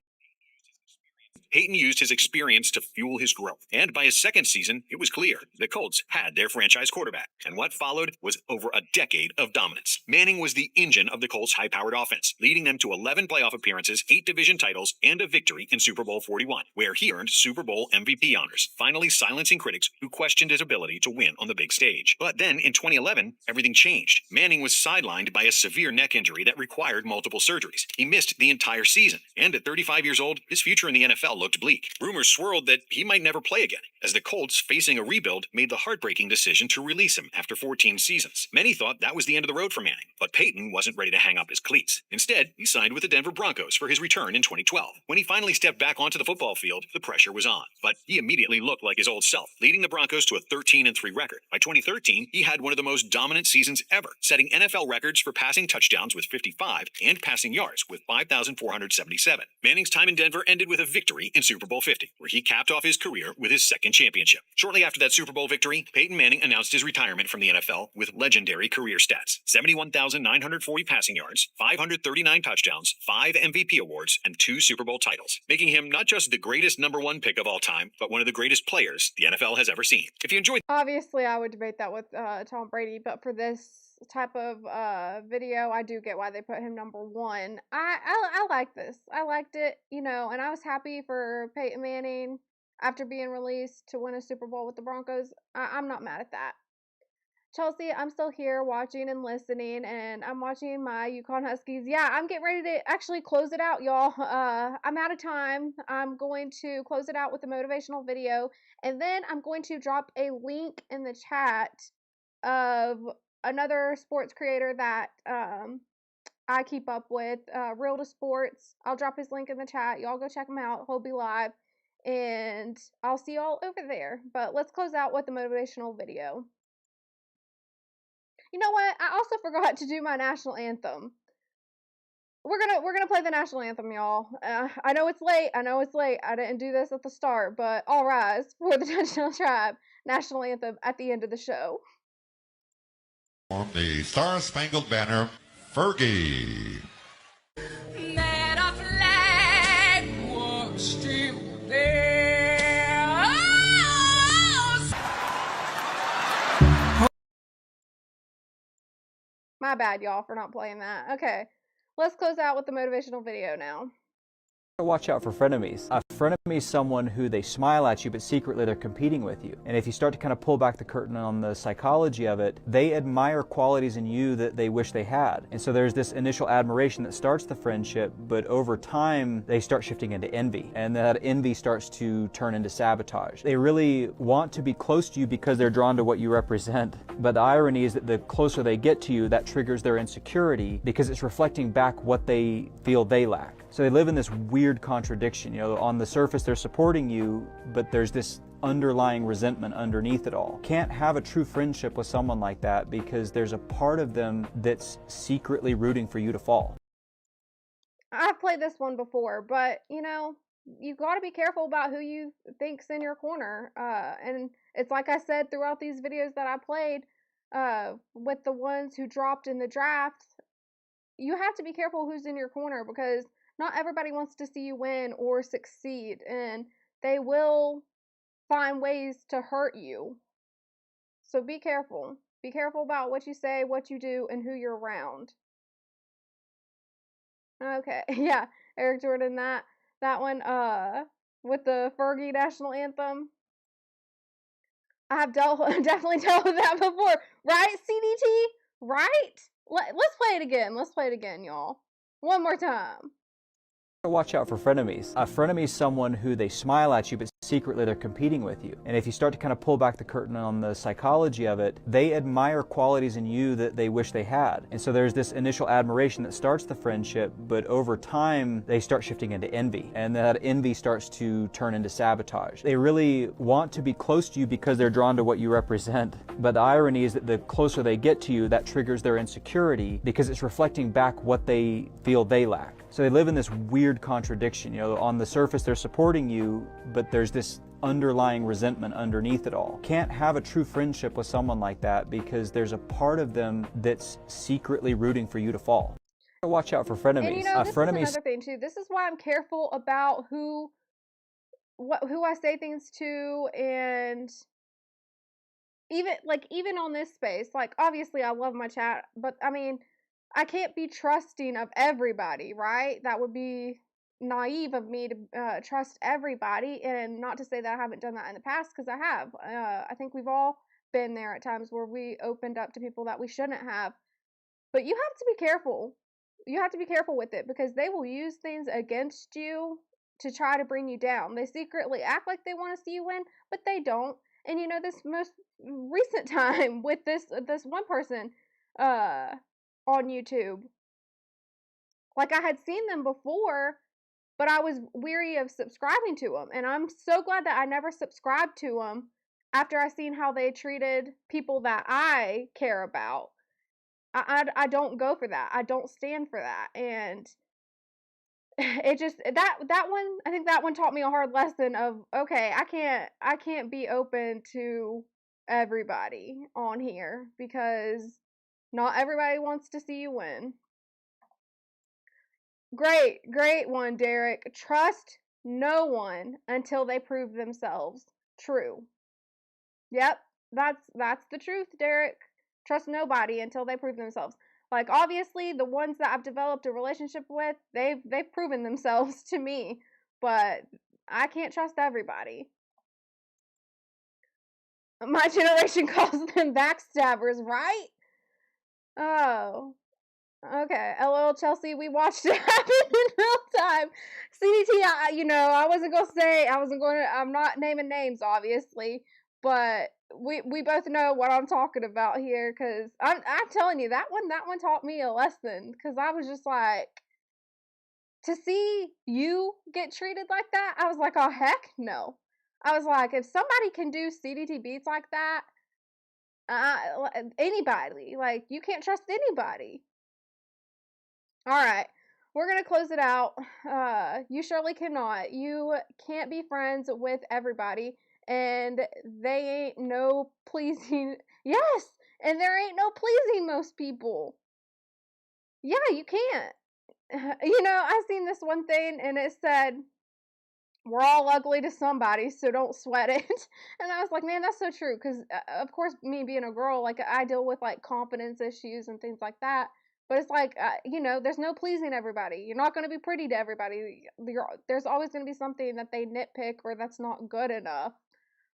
Peyton used his experience to fuel his growth, and by his second season, it was clear the Colts had their franchise quarterback, and what followed was over a decade of dominance. Manning was the engine of the Colts' high-powered offense, leading them to 11 playoff appearances, 8 division titles, and a victory in Super Bowl 41, where he earned Super Bowl MVP honors, finally silencing critics who questioned his ability to win on the big stage. But then, in 2011, everything changed. Manning was sidelined by a severe neck injury that required multiple surgeries. He missed the entire season, and at 35 years old, his future in the NFL looked bleak. Rumors swirled that he might never play again, as the Colts, facing a rebuild, made the heartbreaking decision to release him after 14 seasons. Many thought that was the end of the road for Manning, but Peyton wasn't ready to hang up his cleats. Instead, he signed with the Denver Broncos for his return in 2012. When he finally stepped back onto the football field, the pressure was on, but he immediately looked like his old self, leading the Broncos to a 13-3 record. By 2013, he had one of the most dominant seasons ever, setting NFL records for passing touchdowns with 55 and passing yards with 5,477. Manning's time in Denver ended with a victory in Super Bowl 50, where he capped off his career with his second championship. Shortly after that Super Bowl victory, Peyton Manning announced his retirement from the NFL with legendary career stats: 71,940 passing yards, 539 touchdowns, 5 MVP awards, and 2 Super Bowl titles, making him not just the greatest number 1 pick of all time, but one of the greatest players the NFL has ever seen. If you enjoyed, obviously I would debate that with Tom Brady, but for this type of video, I do get why they put him number 1. I like this. I liked it, and I was happy for Peyton Manning after being released to win a Super Bowl with the Broncos. I'm not mad at that. Chelsea, I'm still here watching and listening, and I'm watching my Yukon Huskies. Yeah, I'm getting ready to actually close it out, y'all. I'm out of time. I'm going to close it out with a motivational video, and then I'm going to drop a link in the chat of another sports creator that I keep up with, Real to Sports. I'll drop his link in the chat. Y'all go check him out. He'll be live, and I'll see y'all over there. But let's close out with the motivational video. You know what? I also forgot to do my national anthem. We're gonna play the national anthem, y'all. I know it's late. I didn't do this at the start, but all rise for the Touchdown Tribe national anthem at the end of the show. On the Star Spangled Banner, Fergie. That a flag was still there. My bad, y'all, for not playing that. Okay, let's close out with the motivational video now. Watch out for frenemies. A frenemy is someone who they smile at you, but secretly they're competing with you. And if you start to kind of pull back the curtain on the psychology of it, they admire qualities in you that they wish they had. And so there's this initial admiration that starts the friendship, but over time they start shifting into envy. And that envy starts to turn into sabotage. They really want to be close to you because they're drawn to what you represent. But the irony is that the closer they get to you, that triggers their insecurity because it's reflecting back what they feel they lack. So they live in this weird contradiction. You know, on the surface they're supporting you, but there's this underlying resentment underneath it all. Can't have a true friendship with someone like that because there's a part of them that's secretly rooting for you to fall. I've played this one before, but you know, you got to be careful about who you think's in your corner. And it's like I said throughout these videos that I played, with the ones who dropped in the draft, you have to be careful who's in your corner because not everybody wants to see you win or succeed, and they will find ways to hurt you. So be careful. Be careful about what you say, what you do, and who you're around. Okay, yeah, Eric Jordan, that one, with the Fergie national anthem. I have definitely dealt with that before, right, CDT? Right? Let's play it again. Let's play it again, y'all. One more time. Watch out for frenemies. A frenemy is someone who they smile at you, but secretly they're competing with you. And if you start to kind of pull back the curtain on the psychology of it, they admire qualities in you that they wish they had. And so there's this initial admiration that starts the friendship, but over time they start shifting into envy. And that envy starts to turn into sabotage. They really want to be close to you because they're drawn to what you represent. But the irony is that the closer they get to you, that triggers their insecurity because it's reflecting back what they feel they lack. So they live in this weird contradiction. You know, on the surface they're supporting you, but there's this underlying resentment underneath it all. Can't have a true friendship with someone like that because there's a part of them that's secretly rooting for you to fall. Watch out for frenemies. And you know, this is another thing too. This is why I'm careful about who I say things to, and even on this space, like obviously I love my chat, but I mean, I can't be trusting of everybody, right? That would be naive of me to trust everybody, and not to say that I haven't done that in the past, because I have. I think we've all been there at times where we opened up to people that we shouldn't have. But you have to be careful. You have to be careful with it because they will use things against you to try to bring you down. They secretly act like they want to see you win, but they don't. And you know, this most recent time with this one person, on YouTube. Like, I had seen them before, but I was weary of subscribing to them. And I'm so glad that I never subscribed to them after I seen how they treated people that I care about. I don't go for that. I don't stand for that. And it just, that one, I think that one taught me a hard lesson of, okay, I can't be open to everybody on here because not everybody wants to see you win. Great one, Derek. Trust no one until they prove themselves true. Yep, that's the truth, Derek. Trust nobody until they prove themselves. Like, obviously, the ones that I've developed a relationship with, they've proven themselves to me, but I can't trust everybody. My generation calls them backstabbers, right? Oh, okay. LOL, Chelsea, we watched it happen in real time. CDT, you know, I'm not naming names, obviously, but we both know what I'm talking about here, because I'm telling you, that one taught me a lesson, because I was just like, to see you get treated like that, I was like, oh, heck no. I was like, if somebody can do CDT beats like that, anybody, like, you can't trust anybody. All right, we're going to close it out. You surely cannot. You can't be friends with everybody, and they ain't no pleasing. Yes, And there ain't no pleasing most people. Yeah, you can't. You know, I seen this one thing and it said, we're all ugly to somebody, so don't sweat it. And I was like, man, that's so true. Because, of course, me being a girl, like, I deal with, like, confidence issues and things like that. But it's like, you know, there's no pleasing everybody. You're not going to be pretty to everybody. There's always going to be something that they nitpick or that's not good enough.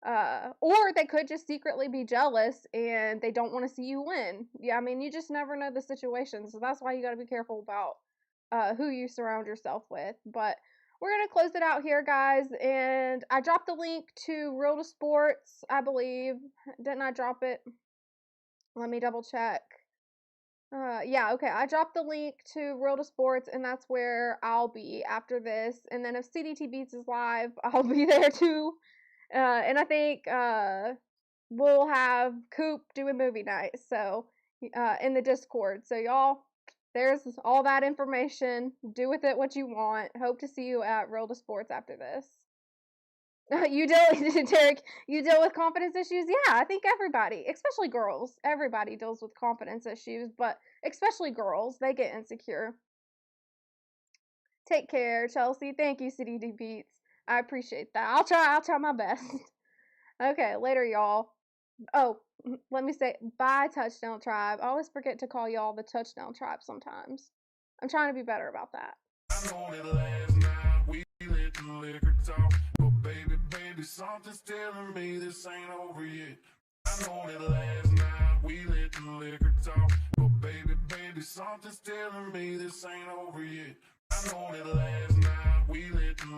Or they could just secretly be jealous and they don't want to see you win. Yeah, I mean, you just never know the situation. So that's why you got to be careful about who you surround yourself with. But we're going to close it out here, guys. And I dropped the link to Real to Sports, I believe. Didn't I drop it? Let me double check. Yeah, okay. I dropped the link to Real to Sports, and that's where I'll be after this. And then if CDT Beats is live, I'll be there too. And I think we'll have Coop doing movie night, so in the Discord. So y'all, there's all that information. Do with it what you want. Hope to see you at Real to Sports after this. You deal, Derek, you deal with confidence issues? Yeah, I think everybody, especially girls, everybody deals with confidence issues, but especially girls, they get insecure. Take care, Chelsea. Thank you, CDD Beats. I appreciate that. I'll try my best. Okay, later, y'all. Oh, let me say bye, Touchdown Tribe. I always forget to call y'all the Touchdown Tribe sometimes. I'm trying to be better about that. I know that last night we let the liquor talk, but baby, something's telling me this ain't over yet. I know that last night we let the liquor talk, but baby, something's telling me this ain't over yet. I know that last night we let the